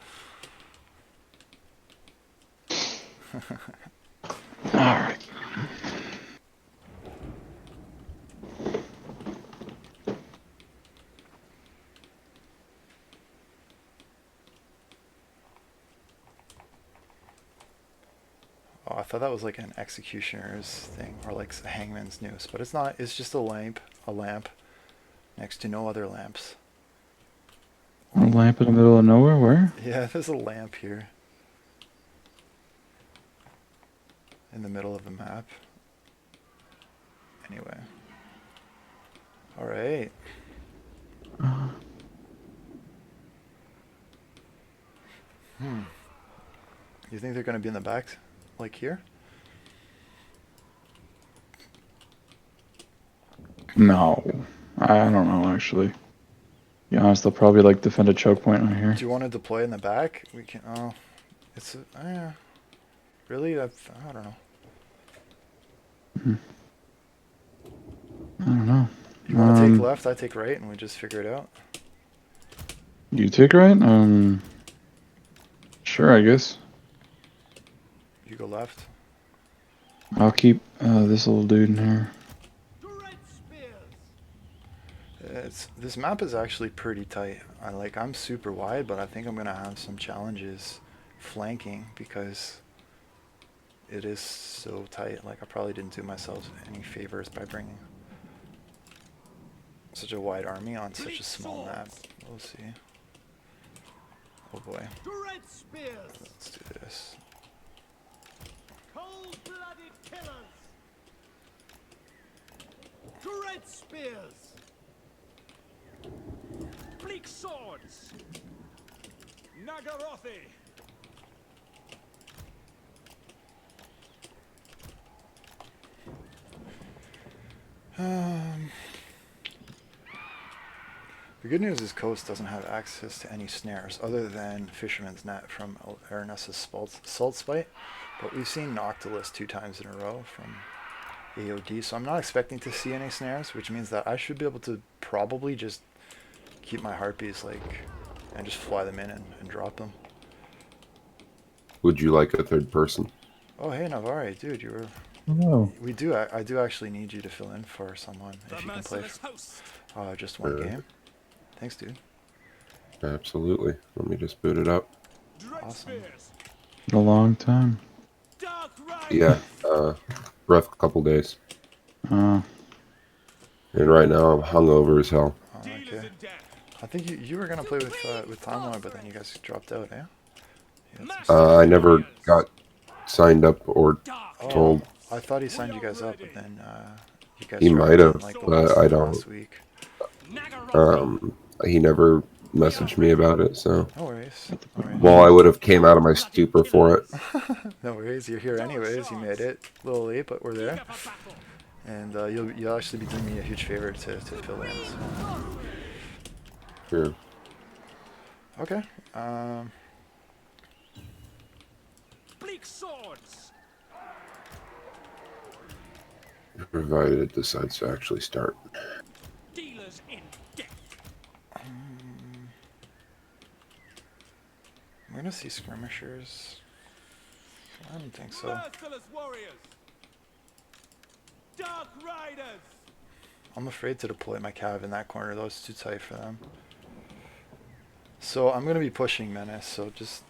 Speaker 4: Alright.
Speaker 2: Oh, I thought that was like an executioner's thing, or like a hangman's noose, but it's not. It's just a lamp next to no other lamps.
Speaker 4: A lamp in the middle of nowhere? Where?
Speaker 2: Yeah, there's a lamp here. In the middle of the map. Anyway. Alright. You think they're gonna be in the back? Like here?
Speaker 4: No. I don't know, actually. To be honest, they'll probably like defend a choke point right here.
Speaker 2: Do you want to deploy in the back? We can. Oh, It's really I don't know.
Speaker 4: I don't know.
Speaker 2: You want to take left, I take right, and we just figure it out.
Speaker 4: You take right? Sure, I guess.
Speaker 2: You go left.
Speaker 4: I'll keep this little dude in here.
Speaker 7: Dread spears.
Speaker 2: This map is actually pretty tight. I'm super wide, but I think I'm gonna have some challenges flanking because it is so tight. Like I probably didn't do myself any favors by bringing such a wide army on such a small map. We'll see. Oh boy.
Speaker 7: Dread spears.
Speaker 2: Let's do this.
Speaker 7: Cold-blooded killers. Dread spears. Bleak swords. Nagarothi.
Speaker 2: The good news is Coast doesn't have access to any snares other than Fisherman's Net from Aranessa's Salt Spite, but we've seen Noctilus 2 times in a row from AOD, so I'm not expecting to see any snares, which means that I should be able to probably just keep my Harpies and just fly them in and drop them.
Speaker 8: Would you like a third person?
Speaker 2: Oh hey Navarre, dude, you were...
Speaker 4: Hello.
Speaker 2: I do actually need you to fill in for someone if you can play just one game. Thanks, dude.
Speaker 8: Absolutely. Let me just boot it up.
Speaker 2: Awesome.
Speaker 4: A long time.
Speaker 8: Yeah, rough couple days.
Speaker 4: Uh,
Speaker 8: And right now I'm hungover as hell.
Speaker 2: Oh, okay. I think you were gonna play with Time Lord, but then you guys dropped out, eh?
Speaker 8: I never got signed up or told.
Speaker 2: I thought he signed you guys up, but then you guys
Speaker 8: He
Speaker 2: dropped
Speaker 8: might have,
Speaker 2: in, like,
Speaker 8: but I don't.
Speaker 2: last week.
Speaker 8: He never messaged me about it, so.
Speaker 2: No worries. No worries.
Speaker 8: Well, I would have came out of my stupor for it.
Speaker 2: No worries. You're here anyways. You made it. A little late, but we're there. And you'll actually be doing me a huge favor to fill in. So.
Speaker 8: Sure.
Speaker 2: Okay.
Speaker 7: Bleak swords.
Speaker 8: Provided it decides to actually start.
Speaker 7: Dealers in death.
Speaker 2: I'm gonna see skirmishers. I don't think so.
Speaker 7: Merciless warriors. Dark riders.
Speaker 2: I'm afraid to deploy my cav in that corner though. It's too tight for them. So I'm gonna be pushing Menace. So just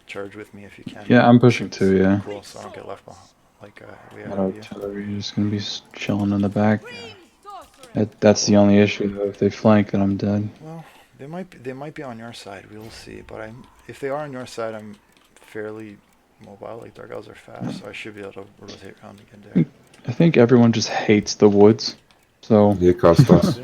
Speaker 2: charge with me if you can.
Speaker 4: yeah, I'm pushing too, yeah.
Speaker 2: Cool. So I don't get left behind. Like we
Speaker 4: That
Speaker 2: have you.
Speaker 4: artillery is just gonna be chilling in the back. That's the only issue though. If they flank, then I'm dead.
Speaker 2: Well, they might be on your side. We'll see. But if they are on your side, I'm fairly mobile. Like Dargels are fast, so I should be able to rotate around and get there.
Speaker 4: I think everyone just hates the woods, so
Speaker 8: It cost us.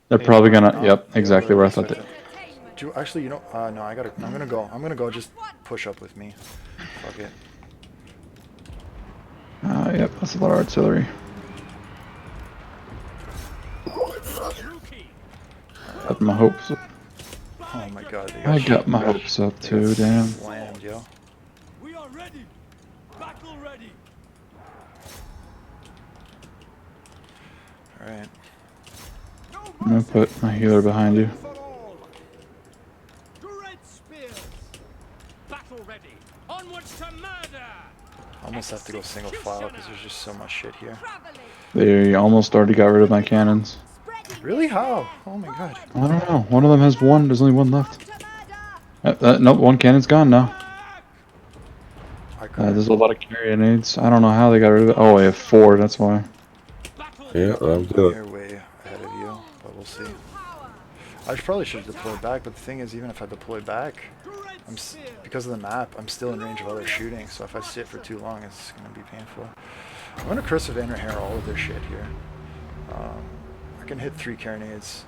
Speaker 4: they're probably gonna.
Speaker 2: Oh,
Speaker 4: Yep,
Speaker 2: yeah,
Speaker 4: exactly where I thought
Speaker 2: that's
Speaker 4: that.
Speaker 2: right. Do you, actually, no, I'm gonna go. I'm gonna go. Just push up with me. Fuck it.
Speaker 4: Yep, that's a lot of artillery. Got my hopes up.
Speaker 2: Oh my god. They
Speaker 4: I got my hopes up too. Damn.
Speaker 2: Slammed, yo.
Speaker 7: We are ready. Battle ready.
Speaker 2: All right.
Speaker 4: I'm gonna put my healer behind you.
Speaker 7: Dread spears. Battle ready. Onwards to murder.
Speaker 2: Almost have to go single file because there's just so much shit here.
Speaker 4: They almost already got rid of my cannons.
Speaker 2: Really? How? Oh my god.
Speaker 4: I don't know. One of them has one. There's only one left. Nope, one cannon's gone now. There's a lot of grenades. I don't know how they got rid of it. Oh, I have 4. That's why.
Speaker 8: Yeah, that'll do
Speaker 2: You're
Speaker 8: it.
Speaker 2: way ahead of you, but we'll see. I probably should have deployed back, but the thing is, even if I deploy back, because of the map, I'm still in range of other shooting, so if I sit for too long, it's going to be painful. I'm going to Cursive Inner all of their shit here. I can hit 3 carronades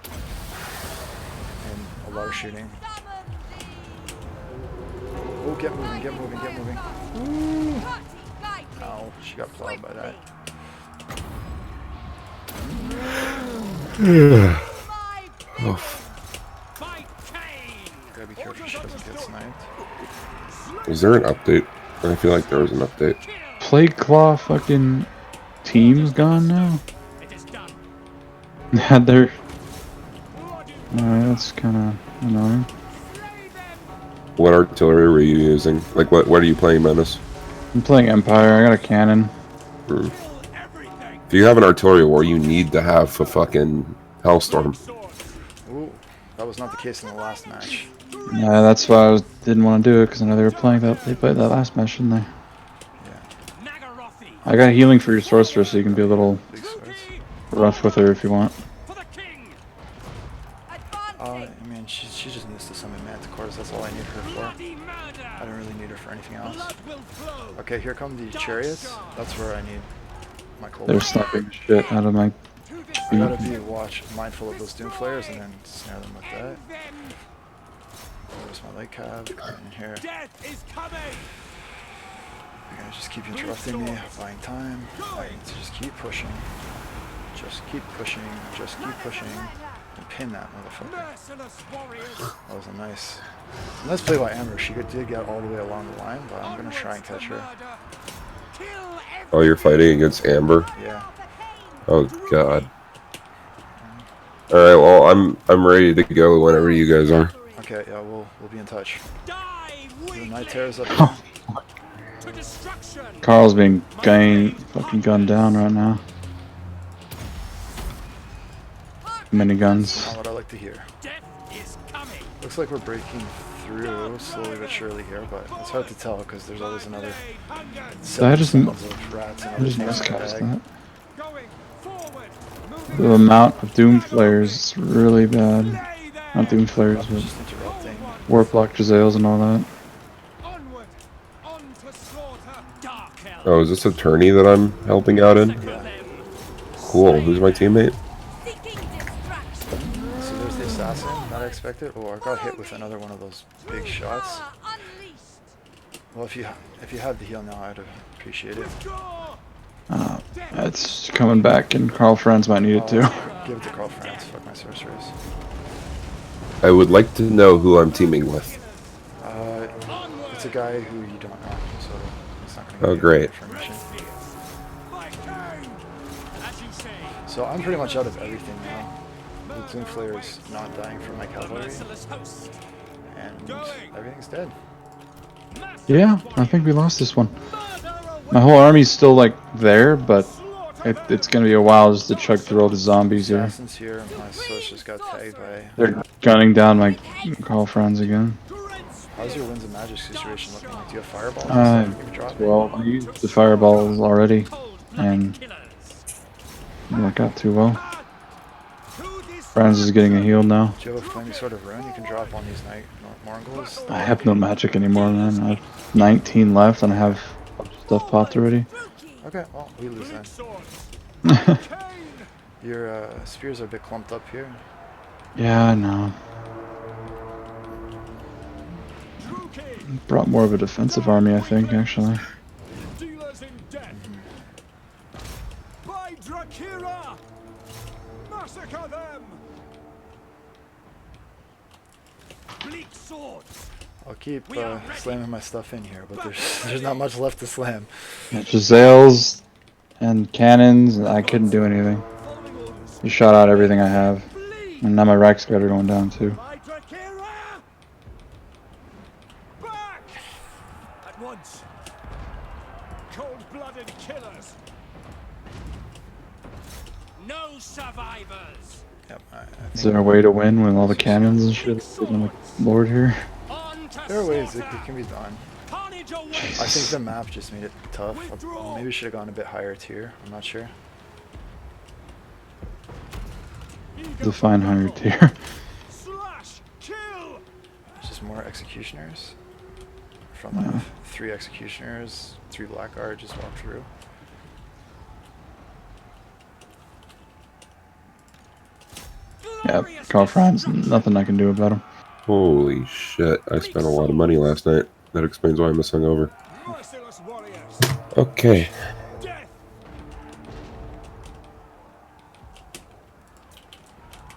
Speaker 2: and a lot of shooting. Oh, get moving, get moving, get moving. Ooh. Ow, she got plowed by that.
Speaker 7: Fight Kane.
Speaker 2: Gotta be careful she doesn't get sniped.
Speaker 8: Was there an update? I feel like there was an update.
Speaker 4: Plague Claw fucking team's gone now. Yeah, they're. Alright, that's kind of annoying.
Speaker 8: What artillery were you using? Like, what are you playing, Menace?
Speaker 4: I'm playing Empire. I got a cannon.
Speaker 8: Hmm. If you have an artillery war, you need to have a fucking Hellstorm.
Speaker 2: Ooh, that was not the case in the last match.
Speaker 4: Yeah, that's why didn't want to do it because I know they were playing that. They played that last match, didn't they? I got healing for your sorcerer, so you can be a little
Speaker 2: Big swords.
Speaker 4: rough with her if you want.
Speaker 2: I mean, she just needs to summon Manticores. That's all I need her for. I don't really need her for anything else. Okay, here come the chariots. That's where I need my cold.
Speaker 4: They're sniping the shit out of my.
Speaker 2: I gotta be mindful of those doom flares and then snare them with that. There's my light cab in here. You're gonna just keep interrupting me, buying time. I need to just keep pushing. Just keep pushing. Just keep pushing. And pin that motherfucker. That was a nice play by Amber. She did get all the way along the line, but I'm gonna try and catch her.
Speaker 8: Oh, you're fighting against Amber?
Speaker 2: Yeah.
Speaker 8: Oh god. Alright, well I'm ready to go whenever you guys are.
Speaker 2: Okay, yeah, we'll be in touch. The night terrors up.
Speaker 4: Carl's being fucking gunned down right now. Miniguns.
Speaker 2: Not what I like to hear. Looks like we're breaking through slowly but surely here, but it's hard to tell because there's always another
Speaker 4: I just
Speaker 2: of rats and other things in the
Speaker 4: miscast
Speaker 2: bag.
Speaker 4: that. The amount of doom flares is really bad. Not doom flares, but
Speaker 2: Just interrupting.
Speaker 4: warp block Jazales and all that.
Speaker 8: Oh, is this a tourney that I'm helping out in?
Speaker 2: Yeah.
Speaker 8: Cool. Who's my teammate?
Speaker 2: So there's the assassin, not expected. Oh, I got hit with another one of those big shots. Well, if you had the heal now, I'd appreciate it.
Speaker 4: It's coming back, and Carl Franz might need it too.
Speaker 2: Give it to Carl France. Fuck my sorcerers.
Speaker 8: I would like to know who I'm teaming with.
Speaker 2: It's a guy who you don't know, so it's not going to
Speaker 8: Oh,
Speaker 2: give you
Speaker 8: great.
Speaker 2: information. So I'm pretty much out of everything now. The Doom Flayer is not dying from my cavalry, and everything's dead.
Speaker 4: Yeah, I think we lost this one. My whole army's still like there, but it's gonna be a while just to chug through all the zombies here.
Speaker 2: Assassins here, my sorcerers got tagged by.
Speaker 4: They're gunning down my Carl Franz again.
Speaker 2: How's your Winds of Magic situation looking like? Do you have fireballs? You can drop it?
Speaker 4: Well, I used the fireballs already, and that got too well. Franz is getting a heal now.
Speaker 2: Do you have a flaming sword of ruin you can drop on these night Mongols?
Speaker 4: I have no magic anymore, man. I have 19 left, and I have stuff popped already.
Speaker 2: Okay, well, we lose then. Your spears are a bit clumped up here.
Speaker 4: Yeah, I know. Brought more of a defensive army, I think, actually.
Speaker 7: Dealers in death. By Drakira! Massacre them! Bleak swords!
Speaker 2: I'll keep slamming my stuff in here, but there's not much left to slam.
Speaker 4: Yeah, Giselles and cannons, and I couldn't do anything. You shot out everything I have. And now my rack scatter going down too.
Speaker 7: By Drakira! Back! At once! Cold-blooded killers! No survivors!
Speaker 2: Yep, I
Speaker 4: Is
Speaker 2: think
Speaker 4: there a way to win when all the cannons and shit are sitting on the board here?
Speaker 2: there are ways it can be done.
Speaker 7: Carnage away!
Speaker 2: I think the map just made it tough. Maybe we should have gone a bit higher tier. I'm not sure.
Speaker 4: Define higher tier.
Speaker 7: Slash! Kill!
Speaker 2: There's just more executioners. From like 3 executioners, 3 blackguard just walk through.
Speaker 4: Yeah, Carl Franz, nothing I can do about him.
Speaker 8: Holy shit, I spent a lot of money last night. That explains why I'm hungover.
Speaker 7: Merciless warriors!
Speaker 8: Okay.
Speaker 7: Death!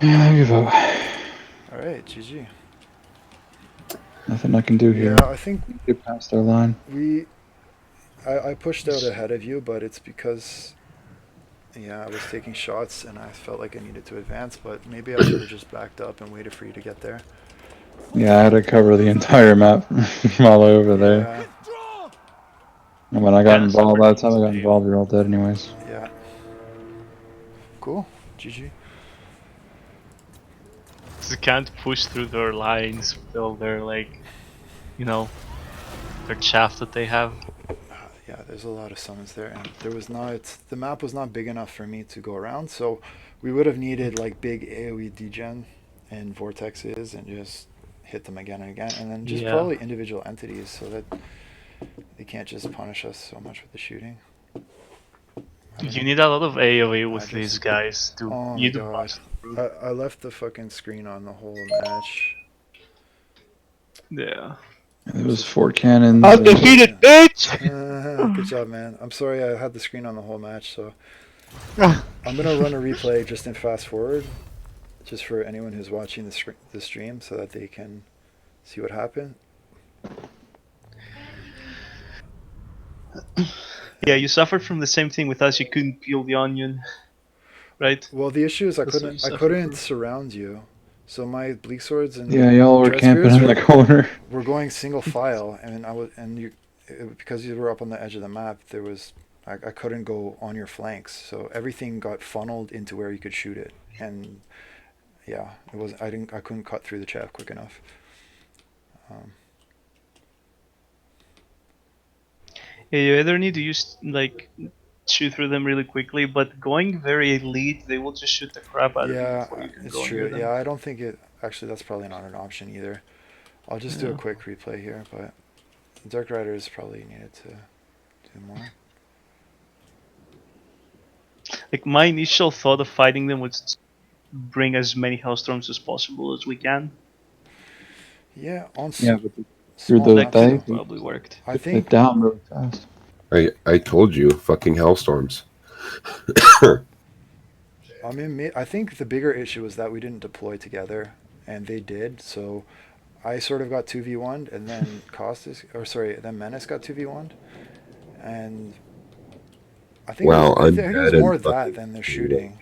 Speaker 4: Yeah, I give up.
Speaker 2: Alright, GG.
Speaker 4: Nothing I can do here.
Speaker 2: Yeah, I think
Speaker 4: Get past their line.
Speaker 2: I pushed out ahead of you, but it's because I was taking shots and I felt like I needed to advance, but maybe I should have just backed up and waited for you to get there.
Speaker 4: Yeah, I had to cover the entire map from all over there.
Speaker 2: Yeah,
Speaker 4: And when I got
Speaker 6: Yeah,
Speaker 4: involved,
Speaker 6: suffered
Speaker 4: by the time I
Speaker 6: from
Speaker 4: got involved, you're all dead anyways.
Speaker 2: yeah. Cool. GG.
Speaker 6: They can't push through their lines till they're like, you know, their chaff that they have.
Speaker 2: Yeah, there's a lot of summons there, and the map was not big enough for me to go around, so we would have needed like big AoE degen and vortexes and just hit them again and again, and then just
Speaker 6: Yeah.
Speaker 2: probably individual entities so that they can't just punish us so much with the shooting. I don't
Speaker 6: You
Speaker 2: know.
Speaker 6: need a lot of AoE with
Speaker 2: just-
Speaker 6: these guys to
Speaker 2: Oh my
Speaker 6: you to
Speaker 2: god.
Speaker 6: bust through.
Speaker 2: I left the fucking screen on the whole match.
Speaker 6: Yeah.
Speaker 4: There was 4 cannons.
Speaker 3: Undefeated, bitch!
Speaker 2: Good job, man. I'm sorry I had the screen on the whole match, so I'm gonna run a replay just in fast forward, just for anyone who's watching the stream, so that they can see what happened.
Speaker 6: Yeah, you suffered from the same thing with us. You couldn't peel the onion, right?
Speaker 2: Well, the issue is I
Speaker 6: That's what you
Speaker 2: couldn't
Speaker 6: suffered from.
Speaker 2: surround you, so my bleak swords and
Speaker 4: Yeah, y'all were
Speaker 2: dread
Speaker 4: camping
Speaker 2: spears
Speaker 4: in the corner.
Speaker 2: were going single file, and because you were up on the edge of the map, I couldn't go on your flanks, so everything got funneled into where you could shoot it, and yeah, I couldn't cut through the chaff quick enough.
Speaker 6: Yeah, you either need to use like shoot through them really quickly, but going very elite, they will just shoot the crap out of you
Speaker 2: Yeah,
Speaker 6: before you can
Speaker 2: it's
Speaker 6: go
Speaker 2: true.
Speaker 6: near them.
Speaker 2: Yeah, I don't think actually that's probably not an option either. I'll just do a
Speaker 6: Yeah.
Speaker 2: quick replay here, but Dark Riders probably needed to do more.
Speaker 6: Like my initial thought of fighting them was bring as many Hellstorms as possible as we can.
Speaker 2: Yeah, on
Speaker 4: Yeah, but
Speaker 2: small
Speaker 4: through the
Speaker 2: maps,
Speaker 6: That could
Speaker 4: day,
Speaker 6: have probably worked.
Speaker 2: I
Speaker 4: it
Speaker 2: think
Speaker 4: down really fast.
Speaker 8: I told you, fucking hellstorms.
Speaker 2: I think the bigger issue was that we didn't deploy together, and they did. So I sort of got 2v1'd, and then then Menace got 2v1'd, and I think
Speaker 8: Wow,
Speaker 2: I
Speaker 8: I'm
Speaker 2: think it was
Speaker 8: dead
Speaker 2: more
Speaker 8: and
Speaker 2: that
Speaker 8: fucking
Speaker 2: than the shooting.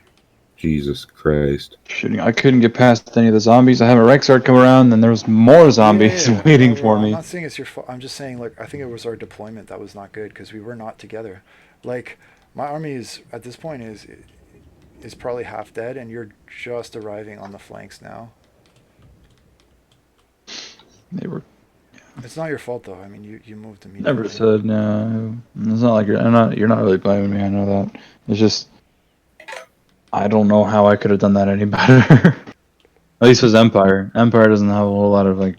Speaker 8: Jesus Christ.
Speaker 4: Shooting. I couldn't get past any of the zombies. I had a Rexard come around, and there was more zombies
Speaker 2: Yeah,
Speaker 4: waiting
Speaker 2: well,
Speaker 4: for
Speaker 2: I'm
Speaker 4: me.
Speaker 2: not saying it's your fault. I'm just saying, like, I think it was our deployment that was not good because we were not together. Like, my army is at this point is probably half dead, and you're just arriving on the flanks now.
Speaker 4: They were
Speaker 2: It's not your fault though. I mean, you moved immediately.
Speaker 4: never said no. It's not like you're not really blaming me. I know that. It's just I don't know how I could have done that any better. At least with Empire. Empire doesn't have a whole lot of like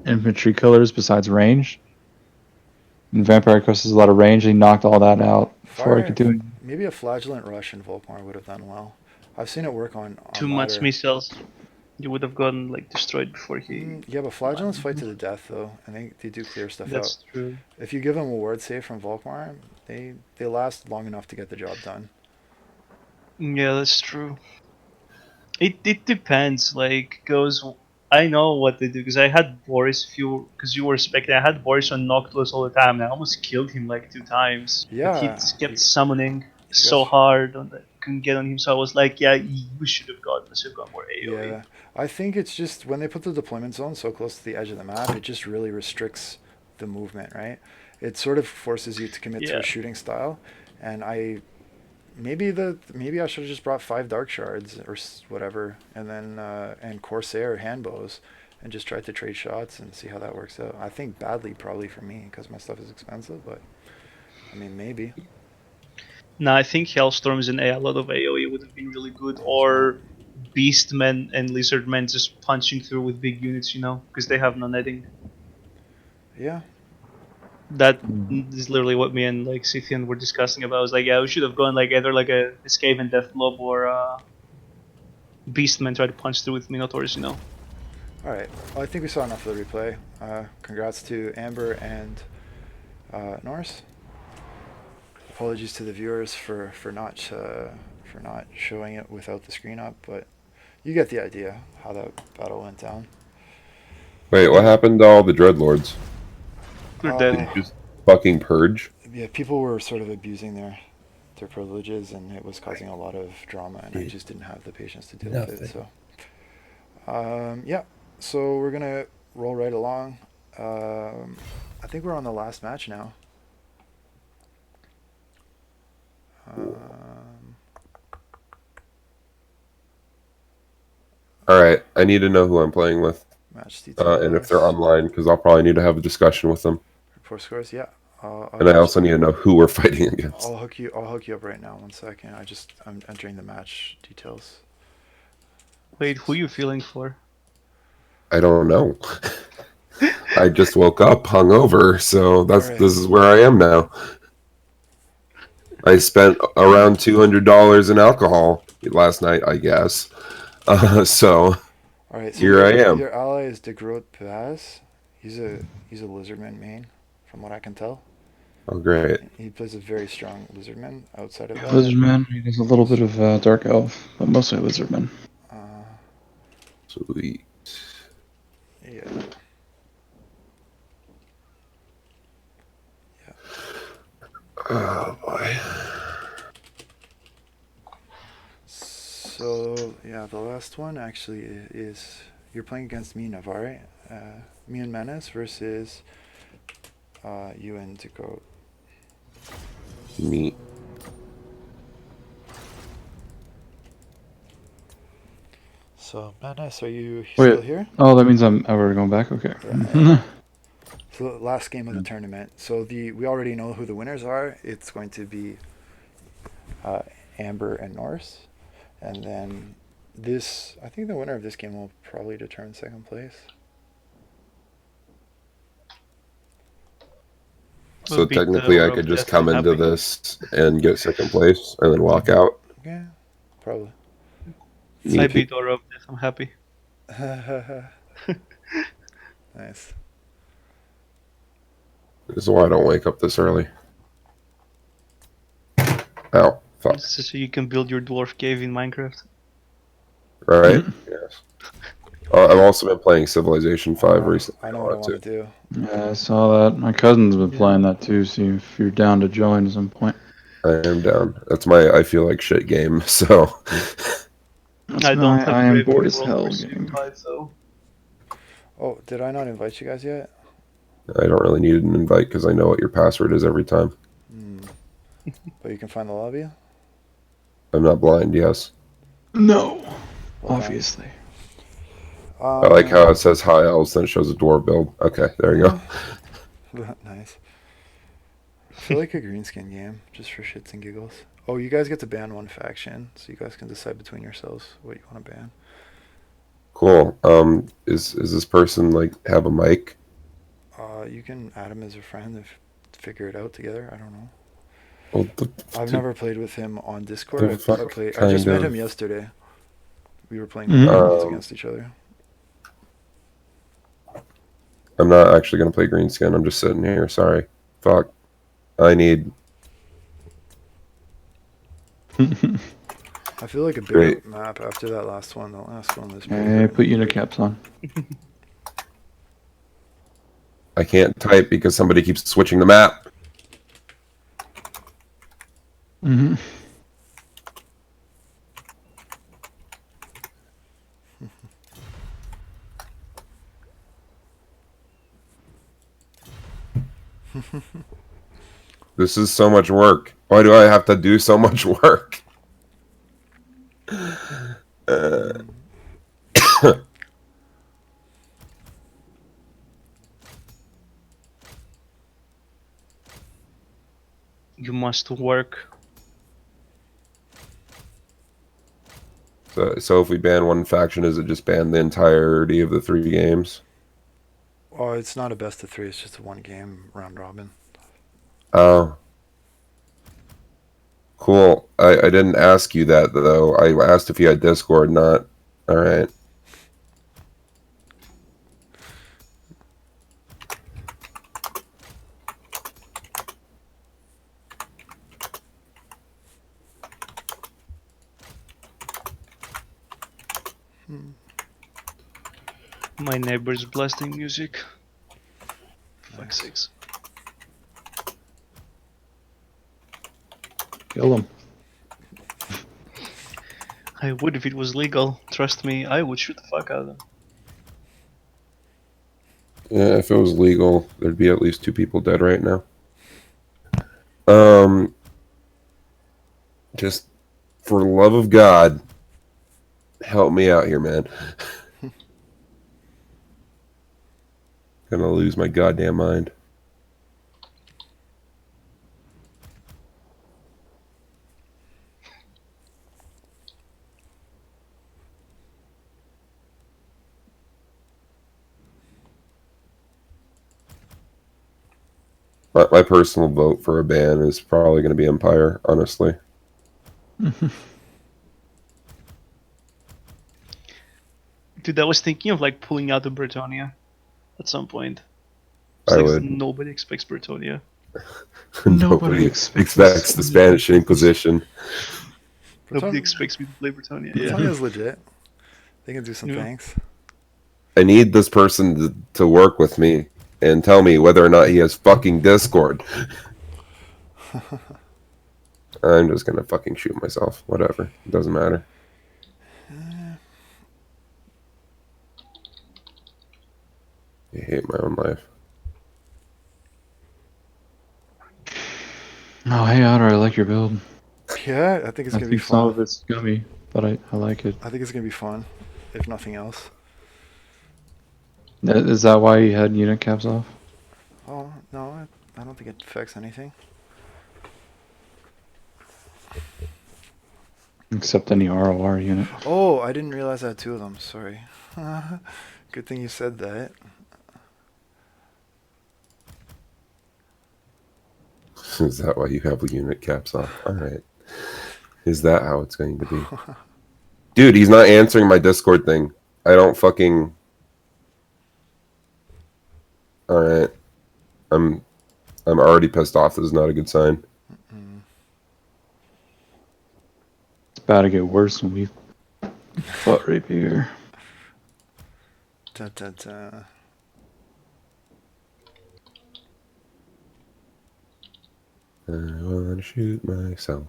Speaker 4: infantry killers besides range. And Vampire Coast has a lot of range. He knocked all that out before I could do anything.
Speaker 2: Maybe a flagellant rush in Volkmar would have done well. I've seen it work on
Speaker 6: Too much
Speaker 2: ladder.
Speaker 6: missiles. You would have gotten like destroyed before he.
Speaker 2: Yeah, but flagellants fight to the death though, and they do clear stuff
Speaker 6: That's
Speaker 2: out.
Speaker 6: true.
Speaker 2: If you give them a ward save from Volkmar, they last long enough to get the job done.
Speaker 6: Yeah, that's true. It depends. Like goes. I know what they do because I had Boris. Because you were expecting, I had Boris on Noctilus all the time. And I almost killed him like 2 times.
Speaker 2: Yeah,
Speaker 6: But he kept summoning so
Speaker 2: got-
Speaker 6: hard on that. Couldn't get on him. So I was like, yeah, we should have got more AoE.
Speaker 2: Yeah, I think it's just when they put the deployment zone so close to the edge of the map, it just really restricts the movement, right? It sort of forces you to commit to
Speaker 6: Yeah.
Speaker 2: a shooting style, and maybe I should have just brought 5 dark shards or whatever, and then and Corsair handbows, and just tried to trade shots and see how that works out. I think badly probably for me because my stuff is expensive, but I mean maybe.
Speaker 6: No, I think Hellstorms and a lot of AoE would have been really good, or Beastmen and Lizardmen just punching through with big units, because they have no netting.
Speaker 2: Yeah.
Speaker 6: That is literally what me and like Scythian were discussing about. I was like, yeah, we should have gone like either like a Skaven Deathblob or Beastmen try to punch through with Minotaurs,
Speaker 2: All right. Well, I think we saw enough of the replay. Congrats to Amber and Norris. Apologies to the viewers for not showing it without the screen up, but you get the idea how that battle went down.
Speaker 8: Wait, what happened to all the dreadlords?
Speaker 6: They're
Speaker 2: Uh,
Speaker 8: Did
Speaker 6: dead.
Speaker 8: you just fucking purge?
Speaker 2: Yeah, people were sort of abusing their privileges, and it was causing a lot of drama, and I just didn't have the patience to deal with it. So, yeah. So we're gonna roll right along. I think we're on the last match now.
Speaker 8: Alright, I need to know who I'm playing with.
Speaker 2: Match details.
Speaker 8: And if they're online, because I'll probably need to have a discussion with them.
Speaker 2: Report scores. Yeah.
Speaker 8: And I also need to know who we're fighting against.
Speaker 2: I'll hook you up right now. 1 second. I'm entering the match details.
Speaker 6: Wait, who you feeling for?
Speaker 8: I don't know. I just woke up hungover, so
Speaker 2: Alright.
Speaker 8: this is where I am now. I spent around $200 in alcohol last night, I guess. So
Speaker 2: All right. So
Speaker 8: here I am.
Speaker 2: Your ally is DeGroot Paz. He's a lizardman main, from what I can tell.
Speaker 8: Oh, great.
Speaker 2: He plays a very strong lizardman. Outside of that,
Speaker 4: Lizardman. He does a little bit of Dark Elf, but mostly Lizardman.
Speaker 8: Sweet.
Speaker 2: Yeah.
Speaker 8: Oh boy.
Speaker 2: So yeah, the last one actually is you're playing against me, Navarre. Me and Menace versus you and DeGroot.
Speaker 8: Neat.
Speaker 2: So Menace, are you
Speaker 4: Wait.
Speaker 2: still here?
Speaker 4: Oh, that means we're going back. Okay.
Speaker 2: Yeah. So last game of the tournament. So we already know who the winners are. It's going to be Amber and Norse, and then I think the winner of this game will probably determine second place.
Speaker 8: So
Speaker 6: Beat the
Speaker 8: technically, I
Speaker 6: Order
Speaker 8: could
Speaker 6: of
Speaker 8: just
Speaker 6: Death
Speaker 8: come
Speaker 6: and
Speaker 8: into
Speaker 6: Happy.
Speaker 8: this and get second place and then walk out.
Speaker 2: Yeah, probably.
Speaker 6: If I
Speaker 8: Neat.
Speaker 6: beat Aura of Death, I'm happy.
Speaker 2: Nice.
Speaker 8: This is why I don't wake up this early. Ow. Fuck.
Speaker 6: This is so you can build your dwarf cave in Minecraft.
Speaker 8: Right? Yes. I've also been playing Civilization 5 recently.
Speaker 2: I know what I want to do.
Speaker 4: Yeah, I saw that. My cousin's been playing that too. See if you're down to join at some point.
Speaker 8: I am down. That's my I feel like shit game, so.
Speaker 4: That's
Speaker 6: I don't have
Speaker 4: I am
Speaker 6: Brave
Speaker 4: bored
Speaker 6: New
Speaker 4: as
Speaker 6: World
Speaker 4: hell
Speaker 6: for Civ
Speaker 4: game.
Speaker 6: 5, so
Speaker 2: Oh, did I not invite you guys yet?
Speaker 8: I don't really need an invite because I know what your password is every time.
Speaker 2: But you can find the lobby.
Speaker 8: I'm not blind, yes.
Speaker 4: No,
Speaker 2: Well done.
Speaker 4: obviously.
Speaker 8: I like how it says high elves, then it shows a dwarf build. Okay, there you go.
Speaker 2: Nice. I feel like a greenskin game, just for shits and giggles. Oh, you guys get to ban one faction, so you guys can decide between yourselves what you want to ban.
Speaker 8: Cool. Is this person like have a mic?
Speaker 2: You can add him as a friend and figure it out together. I don't know.
Speaker 8: Well,
Speaker 2: I've never played with him on Discord.
Speaker 8: the fuck
Speaker 2: I
Speaker 8: kind
Speaker 2: just met
Speaker 8: of-
Speaker 2: him yesterday. We were playing
Speaker 4: Mhm.
Speaker 2: against each other.
Speaker 8: I'm not actually gonna play greenskin. I'm just sitting here. Sorry. Fuck. I need.
Speaker 2: I feel like a bigger
Speaker 8: Great.
Speaker 2: map after that last one. The last one was pretty
Speaker 4: Hey,
Speaker 2: good.
Speaker 4: put unicaps on.
Speaker 8: I can't type because somebody keeps switching the map.
Speaker 4: Mm-hmm.
Speaker 8: This is so much work. Why do I have to do so much work?
Speaker 6: you must work.
Speaker 8: So if we ban one faction, is it just ban the entirety of the 3 games?
Speaker 2: Oh, it's not a best of 3. It's just a 1-game round robin.
Speaker 8: Oh. Cool. I didn't ask you that, though. I asked if you had Discord, not... Alright.
Speaker 6: My neighbor's blasting music. Fuck's sakes.
Speaker 4: Kill him.
Speaker 6: I would if it was legal. Trust me, I would shoot the fuck out of them.
Speaker 8: Yeah, if it was legal, there'd be at least 2 people dead right now. Just for the love of God, help me out here, man. Gonna lose my goddamn mind. My personal vote for a ban is probably going to be Empire, honestly.
Speaker 6: Dude, I was thinking of like pulling out of Bretonia at some point.
Speaker 8: I
Speaker 6: Like,
Speaker 8: would.
Speaker 6: nobody expects Bretonia.
Speaker 8: Nobody expects the Spanish Inquisition.
Speaker 6: Nobody expects me to play Bretonia.
Speaker 2: Bretonia's legit. They can do some
Speaker 6: Yeah.
Speaker 2: things.
Speaker 8: I need this person to work with me and tell me whether or not he has fucking Discord. I'm just gonna fucking shoot myself. Whatever. It doesn't matter. I hate my own life.
Speaker 4: Oh, hey Otter, I like your build.
Speaker 2: Yeah, I think it's
Speaker 4: I
Speaker 2: gonna be
Speaker 4: think some
Speaker 2: fun.
Speaker 4: of it's gummy, but I like it.
Speaker 2: I think it's gonna be fun, if nothing else.
Speaker 4: Is that why you had unit caps off?
Speaker 2: Oh no, I don't think it affects anything.
Speaker 4: Except any ROR unit.
Speaker 2: Oh, I didn't realize I had 2 of them. Sorry. Good thing you said that.
Speaker 8: Is that why you have unit caps off? Alright. Is that how it's going to be? Dude, he's not answering my Discord thing. I don't fucking... Alright. I'm already pissed off. This is not a good sign.
Speaker 4: It's about to get worse when we fought rapier.
Speaker 2: Da, da, da.
Speaker 8: I wanna shoot myself.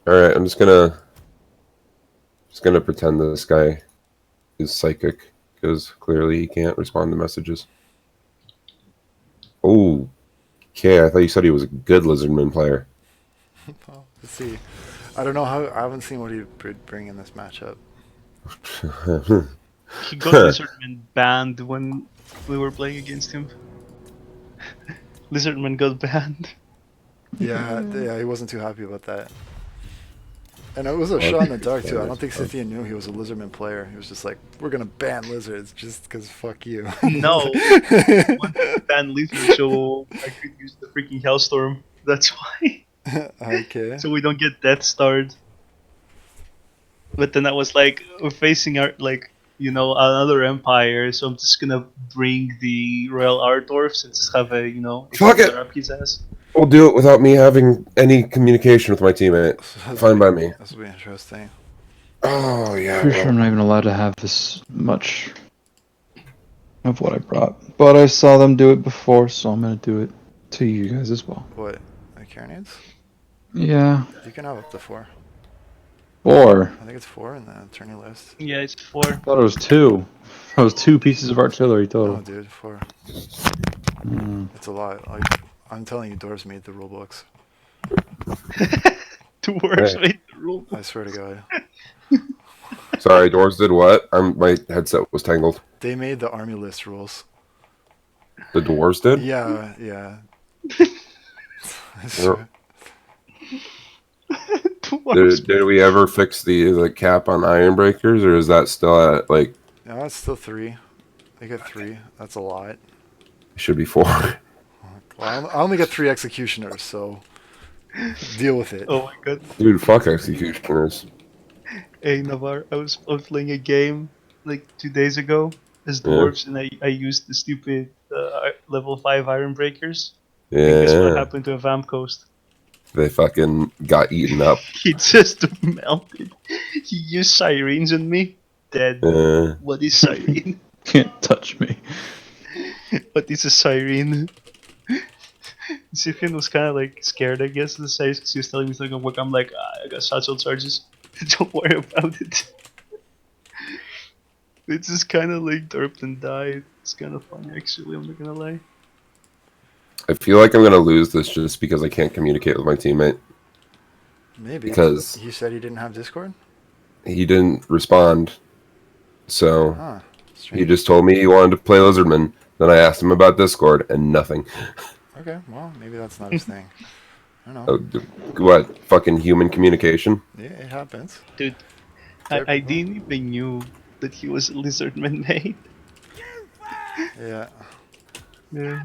Speaker 8: Alright, I'm just gonna pretend that this guy is psychic, because clearly he can't respond to messages. Oh, okay, I thought you said he was a good Lizardman player.
Speaker 2: Well, let's see. I don't know how. I haven't seen what he would bring in this matchup.
Speaker 6: He got Lizardman banned when we were playing against him. Lizardman got banned.
Speaker 2: Yeah, he wasn't too happy about that. And it was a shot in the dark too. I don't think Cynthia knew he was a Lizardman player. He was just like, "We're gonna ban lizards just because fuck you."
Speaker 6: No, I wanted to ban lizards so I could use the freaking Hellstorm. That's why.
Speaker 2: Okay.
Speaker 6: So we don't get Death Starred. But then I was like, we're facing our another empire, so I'm just gonna bring the Royal Ardorfs and just have a
Speaker 8: Fuck it!
Speaker 6: up his ass.
Speaker 8: We'll do it without me having any communication with my teammate. Fine by me.
Speaker 2: This will be interesting.
Speaker 8: Oh, yeah.
Speaker 4: Pretty sure I'm not even allowed to have this much of what I brought. But I saw them do it before, so I'm gonna do it to you guys as well.
Speaker 2: What? The Carnians?
Speaker 4: Yeah.
Speaker 2: You can have up to 4.
Speaker 4: 4.
Speaker 2: I think it's 4 in the tourney list.
Speaker 6: Yeah, it's 4.
Speaker 4: I thought it was 2. That was 2 pieces of artillery
Speaker 2: Oh,
Speaker 4: total.
Speaker 2: dude, 4.
Speaker 4: Mm.
Speaker 2: It's a lot. Like, I'm telling you, Dwarves made the rule books.
Speaker 6: Dwarves
Speaker 8: Right.
Speaker 6: made the rule.
Speaker 2: I swear to God.
Speaker 8: Sorry, Doors did what? My headset was tangled.
Speaker 2: They made the army list rules.
Speaker 8: The Dwarves did?
Speaker 2: Yeah, yeah. I
Speaker 8: Well,
Speaker 2: swear.
Speaker 8: Did we ever fix the cap on Iron Breakers, or is that still at, like...
Speaker 2: No, it's still 3. They get 3. That's a lot.
Speaker 8: Should be 4.
Speaker 2: Well, I only get 3 executioners, so deal with it.
Speaker 6: Oh my god.
Speaker 8: Dude, fuck executioners.
Speaker 6: Hey Navar, I was playing a game like 2 days ago as
Speaker 8: Yeah.
Speaker 6: dwarves, and I used the stupid level 5 iron breakers. And guess what
Speaker 8: Yeah.
Speaker 6: happened to a Vamp Coast?
Speaker 8: They fucking got eaten up.
Speaker 6: He just melted. He used sirens on me. Dead. What is siren?
Speaker 4: Can't touch me.
Speaker 6: What is a siren? Sifin was kind of like scared, I guess, of the size because he was telling me something. I'm like, I got satchel charges. Don't worry about it. It just kind of like derped and died. It's kind of funny, actually. I'm not gonna lie.
Speaker 8: I feel like I'm gonna lose this just because I can't communicate with my teammate.
Speaker 2: Maybe.
Speaker 8: Because
Speaker 2: he said he didn't have Discord?
Speaker 8: he didn't respond. So
Speaker 2: Huh.
Speaker 8: he
Speaker 2: Strange.
Speaker 8: just told me he wanted to play Lizardman. Then I asked him about Discord and nothing.
Speaker 2: Okay, well, maybe that's not his thing. I don't know.
Speaker 8: What? Fucking human communication?
Speaker 2: Yeah, it happens.
Speaker 6: Dude,
Speaker 2: Fair
Speaker 6: I
Speaker 2: people.
Speaker 6: didn't even knew that he was a Lizardman mate.
Speaker 2: Yeah.
Speaker 6: Yeah.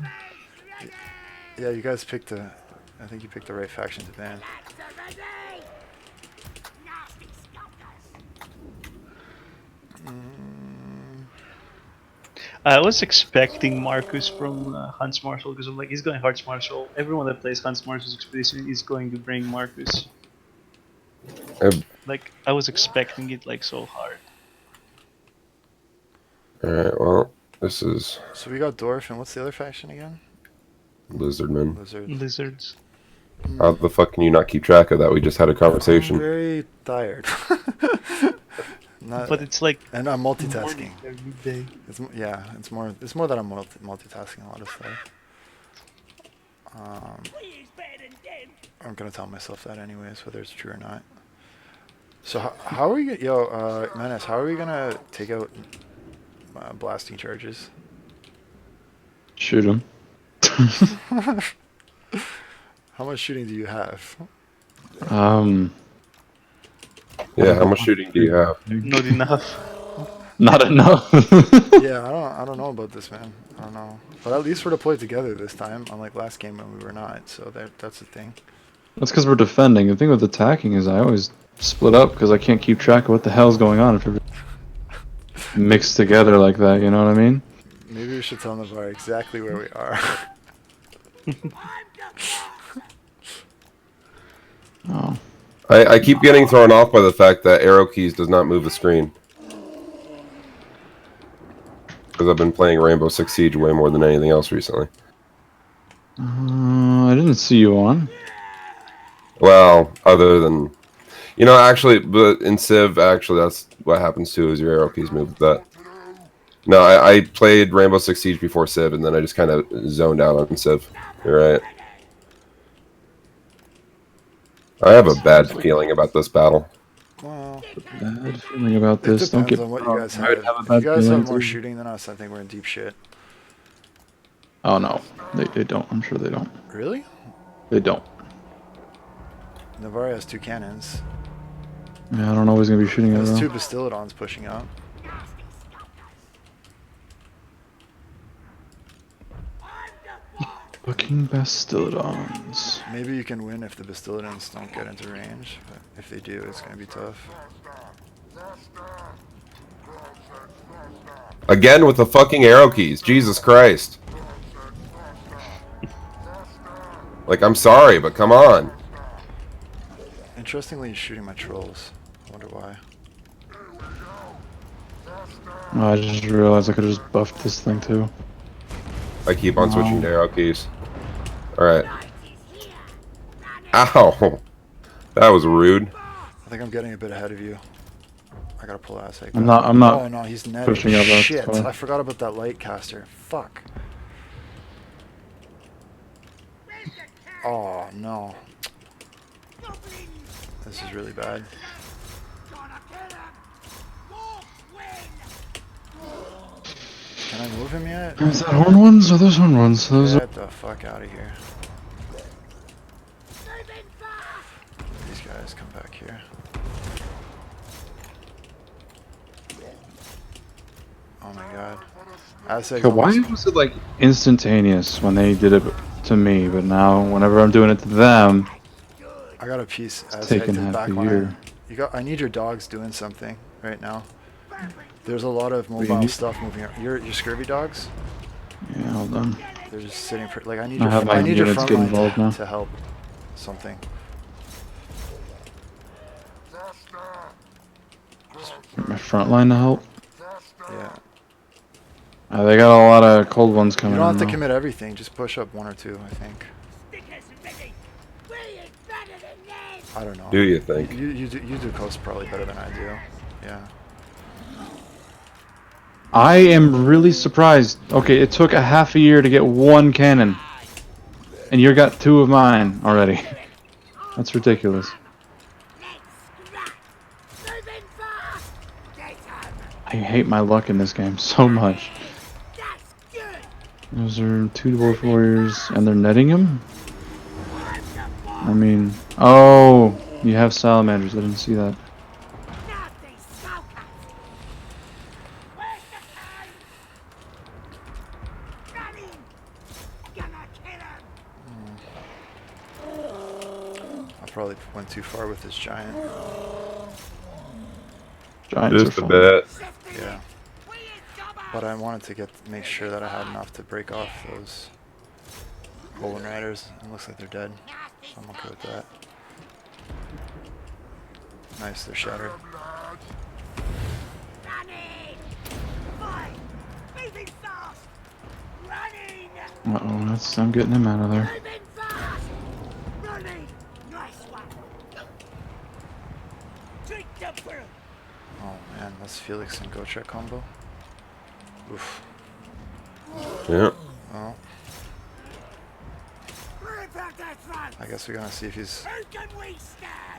Speaker 2: Yeah, you guys picked I think you picked the right faction to ban.
Speaker 6: I was expecting Marcus from Hans Marshall because I'm like, he's going Hearts Marshall. Everyone that plays Hans Marshall's Expedition is going to bring Marcus. Like, I was expecting it like so hard.
Speaker 8: Alright, well, this is
Speaker 2: So we got Dwarf, and what's the other faction again?
Speaker 8: Lizardman.
Speaker 2: Lizard.
Speaker 6: Lizards.
Speaker 8: How the fuck can you not keep track of that? We just had a
Speaker 2: I'm
Speaker 8: conversation.
Speaker 2: very tired. Not,
Speaker 6: But it's like
Speaker 2: and I'm multitasking.
Speaker 6: morning every day.
Speaker 2: It's more that I'm multitasking a lot of stuff. I'm gonna tell myself that anyways, whether it's true or not. So how are we Menace, how are we gonna take out blasting charges?
Speaker 4: Shoot him.
Speaker 2: How much shooting do you have?
Speaker 8: Yeah, how much shooting do you have?
Speaker 6: Not enough.
Speaker 4: Not enough.
Speaker 2: Yeah, I don't know about this, man. I don't know. But at least we're deployed together this time, unlike last game when we were not. So that's the thing.
Speaker 4: That's because we're defending. The thing with attacking is I always split up because I can't keep track of what the hell's going on if you're mixed together like that, you know what I mean?
Speaker 2: Maybe we should tell Navarre exactly where we are.
Speaker 4: Oh.
Speaker 8: I keep getting thrown off by the fact that arrow keys does not move the screen. Because I've been playing Rainbow Six Siege way more than anything else recently.
Speaker 4: I didn't see you on.
Speaker 8: Well, other than... You know, actually, but in Civ, actually, that's what happens too, is your arrow keys move with that. No, I played Rainbow Six Siege before Civ, and then I just kind of zoned out on Civ. You're right. I have a bad feeling about this battle.
Speaker 2: Well,
Speaker 4: Bad feeling about
Speaker 2: it
Speaker 4: this. Don't
Speaker 2: depends
Speaker 4: get
Speaker 2: on what you guys
Speaker 4: I
Speaker 2: have.
Speaker 4: would have a
Speaker 2: If
Speaker 4: bad
Speaker 2: you guys
Speaker 4: feeling
Speaker 2: have more
Speaker 4: too.
Speaker 2: shooting than us, I think we're in deep shit.
Speaker 4: Oh no, they don't. I'm sure they don't.
Speaker 2: Really?
Speaker 4: They don't.
Speaker 2: Navarre has 2 cannons.
Speaker 4: Yeah, I don't know who's gonna be shooting at
Speaker 2: There's
Speaker 4: though.
Speaker 2: 2 Bastillodons pushing up.
Speaker 4: Fucking Bastillodons.
Speaker 2: Maybe you can win if the Bastillodons don't get into range, but if they do, it's gonna be tough.
Speaker 8: Again with the fucking arrow keys. Jesus Christ. Like, I'm sorry, but come on.
Speaker 2: Interestingly, he's shooting my trolls. I wonder why.
Speaker 4: Oh, I just realized I could have just buffed this thing too.
Speaker 8: I keep on switching to arrow keys. Alright. Ow! That was rude.
Speaker 2: I think I'm getting a bit ahead of you. I gotta pull ass.
Speaker 4: I'm not
Speaker 2: Oh no, he's netting.
Speaker 4: pushing up, that's
Speaker 2: Shit,
Speaker 4: fine.
Speaker 2: I forgot about that light caster. Fuck. Oh no. This is really bad. Can I move him yet?
Speaker 4: Is that horn ones? Are those horn ones? Those are...
Speaker 2: Get the fuck out of here. These guys come back here. Oh my god. Aztec's
Speaker 4: Okay, why
Speaker 2: almost.
Speaker 4: was it like instantaneous when they did it to me, but now whenever I'm doing it to them,
Speaker 2: I got a piece
Speaker 4: it's
Speaker 2: Aztec
Speaker 4: taking
Speaker 2: to the
Speaker 4: half
Speaker 2: back
Speaker 4: a
Speaker 2: line.
Speaker 4: year.
Speaker 2: I need your dogs doing something right now. There's a lot of
Speaker 4: do you
Speaker 2: mobile
Speaker 4: need?
Speaker 2: stuff moving around. Your scurvy dogs?
Speaker 4: Yeah, hold on.
Speaker 2: They're just sitting for like I need
Speaker 4: I have my
Speaker 2: I need your
Speaker 4: units
Speaker 2: front
Speaker 4: get
Speaker 2: line
Speaker 4: involved now.
Speaker 2: to help something.
Speaker 4: My front line to help.
Speaker 2: Yeah.
Speaker 4: They got a lot of cold ones
Speaker 2: You
Speaker 4: coming
Speaker 2: don't
Speaker 4: in
Speaker 2: have to
Speaker 4: though.
Speaker 2: commit everything. Just push up 1 or 2, I think. I don't know.
Speaker 8: Do you think?
Speaker 2: You do coast probably better than I do. Yeah.
Speaker 4: I am really surprised. Okay, it took a half a year to get 1 cannon. And you got 2 of mine already. That's ridiculous. I hate my luck in this game so much. Those are 2 dwarf warriors, and they're netting him? I mean... Oh! You have salamanders, I didn't see that.
Speaker 2: I probably went too far with this giant.
Speaker 4: Giants
Speaker 8: Just
Speaker 4: are
Speaker 8: a
Speaker 4: fun.
Speaker 8: bit.
Speaker 2: Yeah. But I wanted to make sure that I had enough to break off those Golden Riders. It looks like they're dead. So I'm okay with that. Nice, they're shattered.
Speaker 4: Uh-oh, I'm getting him out of there.
Speaker 2: Oh man, that's Felix and Gotrek combo. Oof.
Speaker 8: Yeah.
Speaker 2: Well, I guess we're gonna see if he's.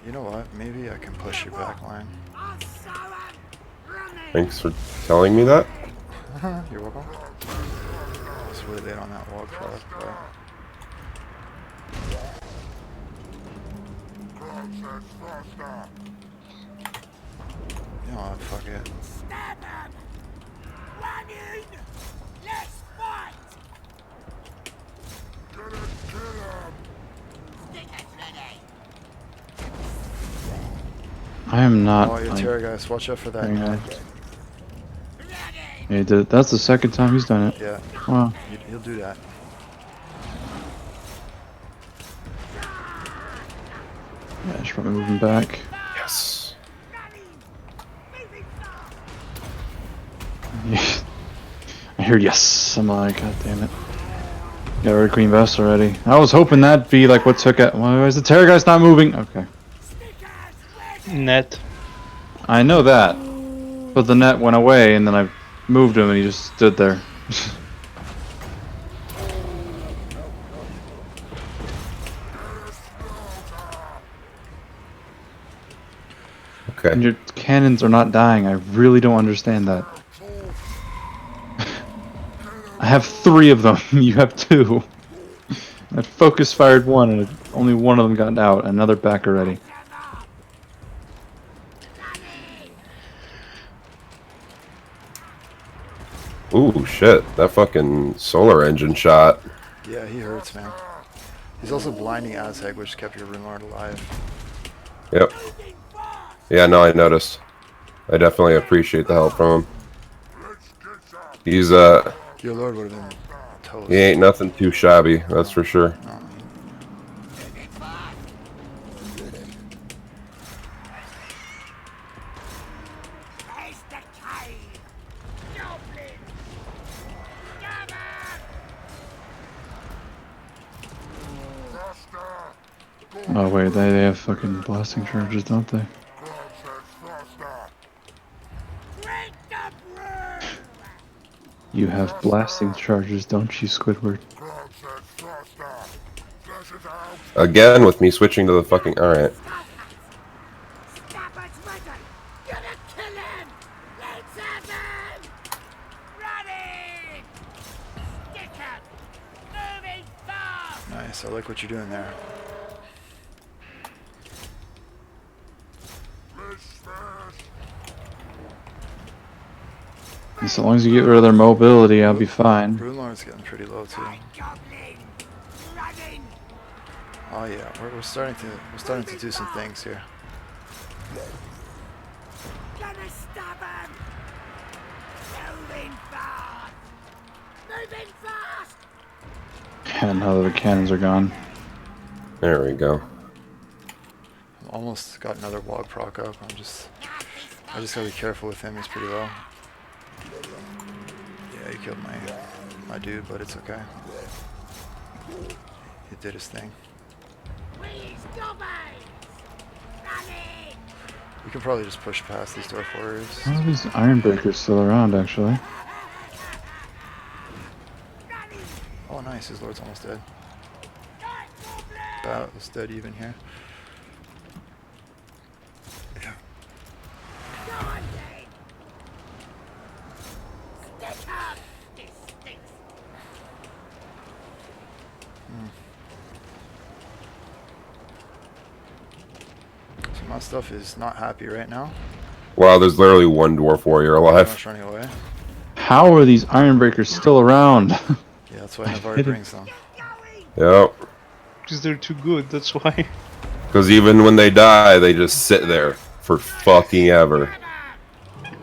Speaker 2: You know what? Maybe I can push your back line.
Speaker 8: Thanks for telling me that.
Speaker 2: You're welcome. I was really late on that log product, but. You know what? Fuck it.
Speaker 4: I am not...
Speaker 2: Oh, your
Speaker 4: like,
Speaker 2: Terra guys, watch out for that
Speaker 4: hang
Speaker 2: net.
Speaker 4: on. Yeah, he did it. That's the second time he's done it.
Speaker 2: Yeah,
Speaker 4: Wow.
Speaker 2: he'll do that.
Speaker 4: Yeah, just probably moving back.
Speaker 8: Yes.
Speaker 4: I hear yes. I'm like, god damn it. Got rid of Queen Vest already. I was hoping that'd be like what took it. Why is the Terror guy's not moving? Okay.
Speaker 6: Net.
Speaker 4: I know that. But the net went away and then I moved him and he just stood there.
Speaker 8: Okay.
Speaker 4: And your cannons are not dying. I really don't understand that. I have 3 of them. You have 2. I focus fired 1 and only 1 of them got out. Another back already.
Speaker 8: Ooh, shit. That fucking solar engine shot.
Speaker 2: Yeah, he hurts, man. He's also blinding Aztec, which kept your Rune Lord alive.
Speaker 8: Yep. Yeah, no, I noticed. I definitely appreciate the help from him. He's,
Speaker 2: Your Lord would have been toast.
Speaker 8: he ain't nothing too shabby, that's for sure.
Speaker 2: No.
Speaker 4: Oh wait, they have fucking blasting charges, don't they? You have blasting charges, don't you, Squidward?
Speaker 8: Again, with me switching to the fucking... Alright.
Speaker 2: Nice, I like what you're doing there.
Speaker 4: As long as you get rid of their mobility, I'll be fine.
Speaker 2: Rune Lord's getting pretty low too. Oh yeah, we're starting to do some things here.
Speaker 7: Gonna stop him! Moving fast! Moving fast!
Speaker 4: And now that the cannons are gone.
Speaker 8: There we go.
Speaker 2: Almost got another wog proc up. I just gotta be careful with him. He's pretty low. Yeah, he killed my dude, but it's okay. He did his thing. We can probably just push past these dwarf warriors.
Speaker 4: How are these iron breakers still around, actually?
Speaker 2: Oh, nice. His lord's almost dead. That was dead even here. Yeah. So my stuff is not happy right now.
Speaker 8: Wow, there's literally one dwarf warrior
Speaker 2: Pretty
Speaker 8: alive.
Speaker 2: much running away.
Speaker 4: How are these iron breakers still around?
Speaker 2: Yeah, that's why Navarre brings them.
Speaker 8: Yep.
Speaker 6: Because they're too good, that's why.
Speaker 8: Because even when they die, they just sit there for fucking ever.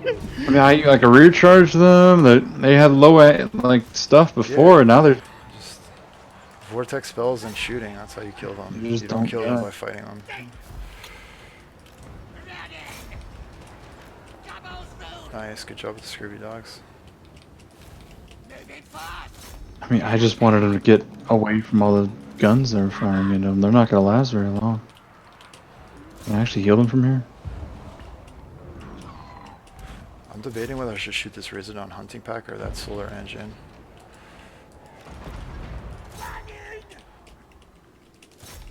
Speaker 4: I mean, I like recharge them. They had low like stuff before, and now they're
Speaker 2: Just vortex spells and shooting. That's how you kill them.
Speaker 4: You just
Speaker 2: You don't
Speaker 4: don't
Speaker 2: kill them
Speaker 4: die.
Speaker 2: by fighting them. Nice, good job with the scurvy dogs.
Speaker 4: I mean, I just wanted them to get away from all the guns they're firing at them. They're not gonna last very long. Can I actually heal them from here?
Speaker 2: I'm debating whether I should shoot this Razordon hunting pack or that solar engine.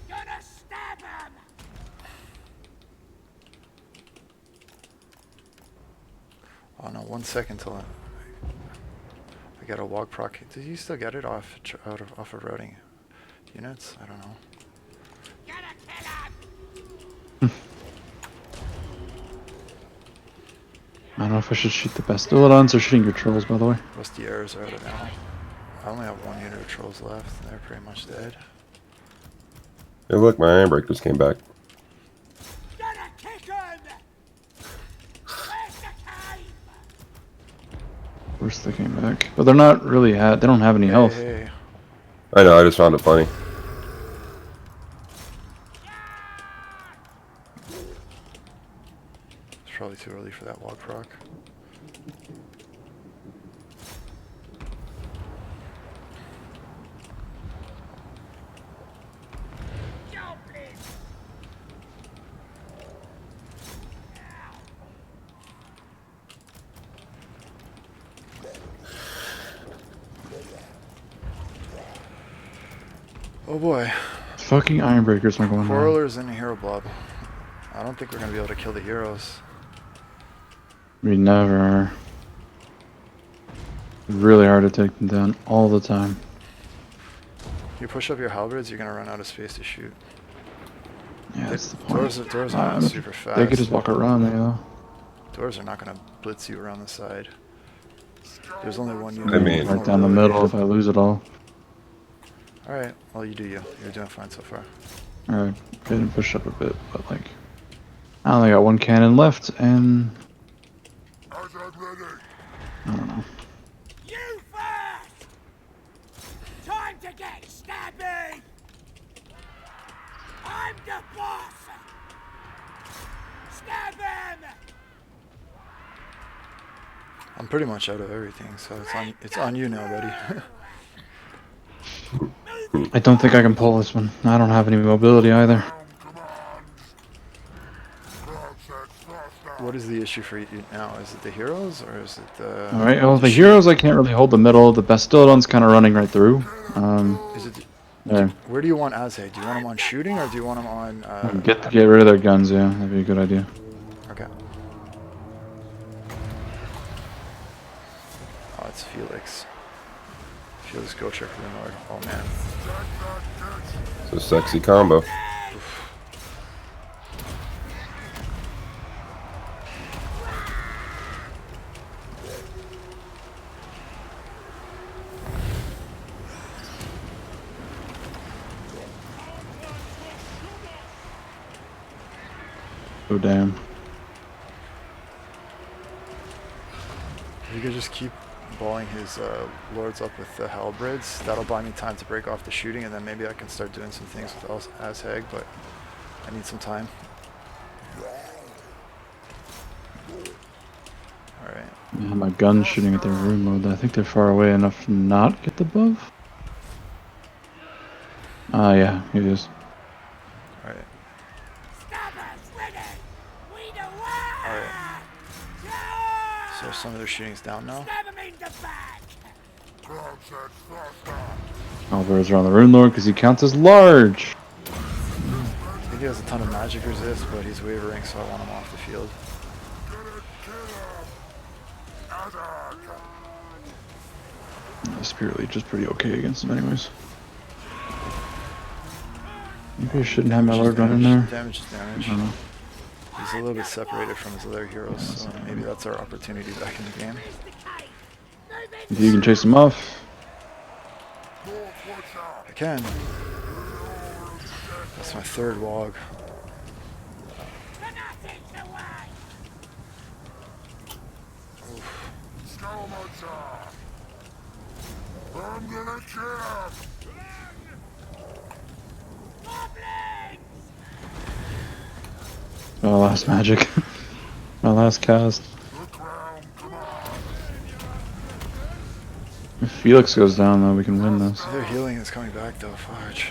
Speaker 7: Gonna stab him!
Speaker 2: Oh no, 1 second till I get a wog proc. Did you still get it off off of routing units? I don't know.
Speaker 7: Gonna kill him!
Speaker 4: I don't know if I should shoot the Bastillodons or shooting your trolls, by the way.
Speaker 2: Rusty arrows are out of ammo. I only have 1 unit of trolls left. They're pretty much dead.
Speaker 8: Hey, look, my iron breakers came back.
Speaker 7: Gonna kick him! Where's the cave?
Speaker 4: First they came back, but they're not really they don't have any health.
Speaker 2: Hey,
Speaker 8: I know, I just found it funny.
Speaker 2: it's probably too early for that wog proc. Oh boy.
Speaker 4: Fucking iron breakers are going on.
Speaker 2: Quarrelers and a hero blob. I don't think we're gonna be able to kill the heroes.
Speaker 4: We never are. Really hard to take them down all the time.
Speaker 2: You push up your halberds, you're gonna run out of space to shoot.
Speaker 4: Yeah, that's the point.
Speaker 2: Doors are not
Speaker 4: Uh,
Speaker 2: super fast.
Speaker 4: They could just walk around there, though.
Speaker 2: Doors are not gonna blitz you around the side. There's only one unit.
Speaker 8: I mean-
Speaker 4: Right down the middle if I lose it all.
Speaker 2: Alright, well you do you. You're doing fine so far.
Speaker 4: Alright, didn't push up a bit, but like... I only got 1 cannon left, and... I don't know.
Speaker 7: You first! Time to get stabby! I'm the boss! Stab him!
Speaker 2: I'm pretty much out of everything, so it's on you now, buddy.
Speaker 4: I don't think I can pull this one. I don't have any mobility either.
Speaker 2: What is the issue for you now? Is it the heroes or is it the...
Speaker 4: Alright, well, the heroes I can't really hold the middle. The Bastillodon's kind of running right through.
Speaker 2: Is it...
Speaker 4: There.
Speaker 2: Where do you want Azay? Do you want him on shooting or do you want him on...
Speaker 4: Get rid of their guns, yeah. That'd be a good idea.
Speaker 2: Okay. Oh, it's Felix. Felix Gocher for the Nord. Oh man.
Speaker 8: It's a sexy combo.
Speaker 4: Oh damn.
Speaker 2: You could just keep balling his lords up with the halberds. That'll buy me time to break off the shooting, and then maybe I can start doing some things with Azheg, but I need some time. Alright.
Speaker 4: Yeah, my gun's shooting at their rune mode. I think they're far away enough to not get the buff. Ah, yeah, it is.
Speaker 2: Alright.
Speaker 7: Stabbers ready! We the way!
Speaker 2: Alright. So some of their shooting's down now.
Speaker 7: Stab 'em in the back!
Speaker 4: Halberds are on the rune lord because he counts as large.
Speaker 2: I think he has a ton of magic resist, but he's wavering, so I want him off the field.
Speaker 4: Spirit Leech is pretty okay against him anyways. Maybe I shouldn't have my lord run in there.
Speaker 2: Damage is damage.
Speaker 4: I don't know.
Speaker 2: He's a little bit separated from his other heroes, so maybe that's our opportunity back in the game.
Speaker 4: If you can chase him off.
Speaker 2: I can. That's my third wog.
Speaker 4: My last magic. My last cast. If Felix goes down though, we can win this.
Speaker 2: Their healing is coming back though, fudge.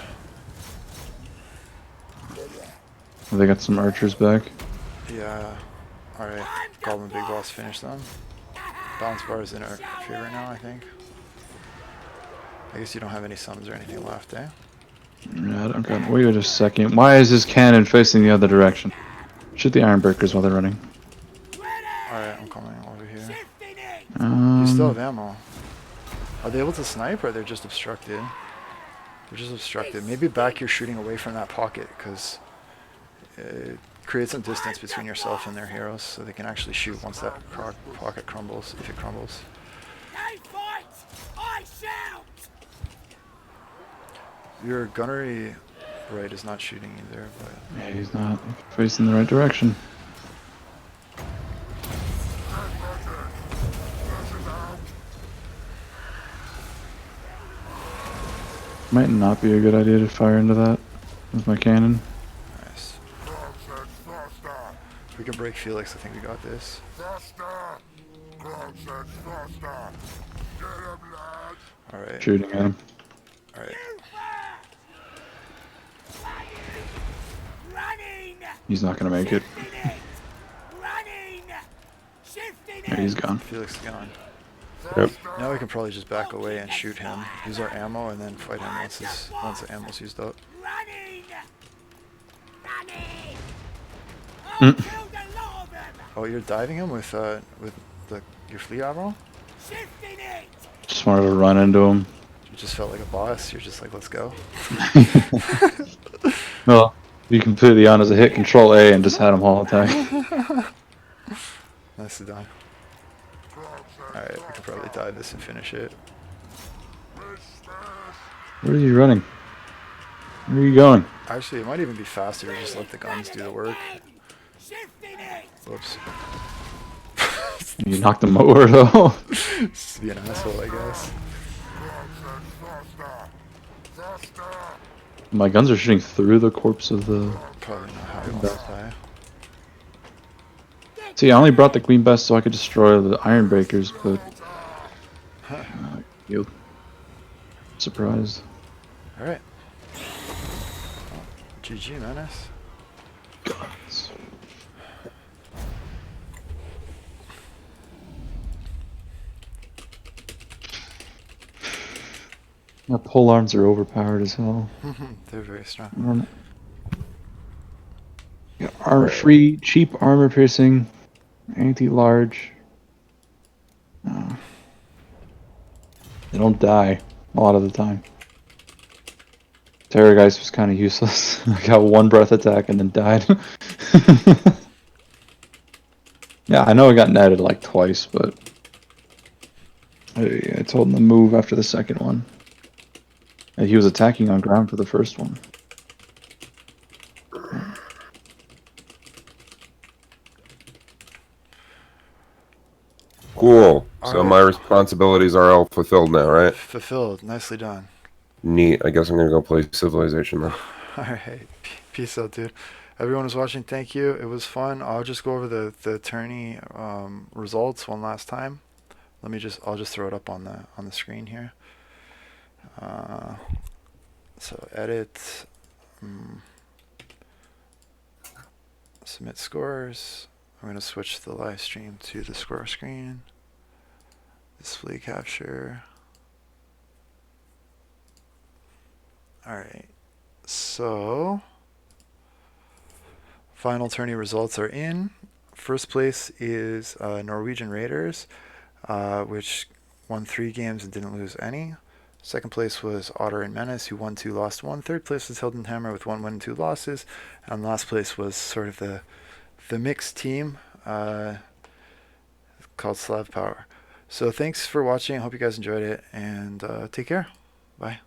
Speaker 4: They got some archers back.
Speaker 2: Yeah. Alright. Goblin Big Boss finished them. Balance bar is in our favor now, I think. I guess you don't have any summons or anything left, eh?
Speaker 4: Yeah, I don't got. Wait a second. Why is this cannon facing the other direction? Shoot the Ironbreakers while they're running.
Speaker 2: Alright, I'm coming over here.
Speaker 4: Um,
Speaker 2: You still have ammo. Are they able to snipe, or they're just obstructed? They're just obstructed. Maybe back your shooting away from that pocket, because it creates some distance between yourself and their heroes, so they can actually shoot once that pocket crumbles, if it crumbles.
Speaker 7: They fight! I shout!
Speaker 2: Your gunnery right is not shooting either, but
Speaker 4: yeah, he's not facing the right direction. Might not be a good idea to fire into that with my cannon.
Speaker 2: nice. If we can break Felix, I think we got this. Alright,
Speaker 4: Shooting at him.
Speaker 2: alright.
Speaker 7: Running!
Speaker 4: He's not gonna make it.
Speaker 7: Shifting it! Running! Shifting
Speaker 4: Yeah, he's
Speaker 7: it!
Speaker 4: gone.
Speaker 2: Felix is gone.
Speaker 8: Yep.
Speaker 2: Now we can probably just back away and shoot him, use our ammo, and then fight him once the ammo's used up.
Speaker 7: Running! Running!
Speaker 4: Mm.
Speaker 7: I'll kill the lot of them!
Speaker 2: Oh, you're diving him with your fleet admiral?
Speaker 7: Shifting it!
Speaker 4: Just wanted to run into him.
Speaker 2: You just felt like a boss. You're just like, let's go.
Speaker 4: Well, be completely honest, I hit Control A and just had him haul attack.
Speaker 2: Nicely done. Alright, we can probably dive this and finish it.
Speaker 4: Where are you running? Where are you going?
Speaker 2: Actually, it might even be faster to just let the guns do the work.
Speaker 7: Shifting it!
Speaker 2: Whoops.
Speaker 4: You knocked him over though.
Speaker 2: Just to be an asshole, I guess.
Speaker 4: My guns are shooting through the corpse of the...
Speaker 2: Probably not how he wants to die.
Speaker 4: See, I only brought the Queen Best so I could destroy the Ironbreakers, but... you surprised.
Speaker 2: Alright. Well, GG, Menace.
Speaker 4: Gods. My pole arms are overpowered as hell.
Speaker 2: They're very strong.
Speaker 4: I don't know. Yeah, armor free, cheap armor piercing, anti-large. They don't die a lot of the time. Terrorgeist was kind of useless. I got one breath attack and then died. Yeah, I know I got netted like twice, but I told him to move after the second one. And he was attacking on ground for the first one.
Speaker 8: Cool.
Speaker 2: All
Speaker 8: So
Speaker 2: right.
Speaker 8: my responsibilities are all fulfilled now, right?
Speaker 2: Fulfilled. Nicely done.
Speaker 8: Neat. I guess I'm gonna go play Civilization then.
Speaker 2: All right. Peace out, dude. Everyone who's watching, thank you. It was fun. I'll just go over the tourney results one last time. I'll just throw it up on the screen here. So edit, submit scores. I'm gonna switch the live stream to the score screen. Display capture. All right. So final tourney results are in. First place is Norwegian Raiders, which won 3 games and didn't lose any. Second place was Otter and Menace, who won 2, lost 1. Third place was Hilton Hammer with 1 win and 2 losses. And last place was sort of the mixed team called Slav Power. So thanks for watching. I hope you guys enjoyed it, and take care. Bye.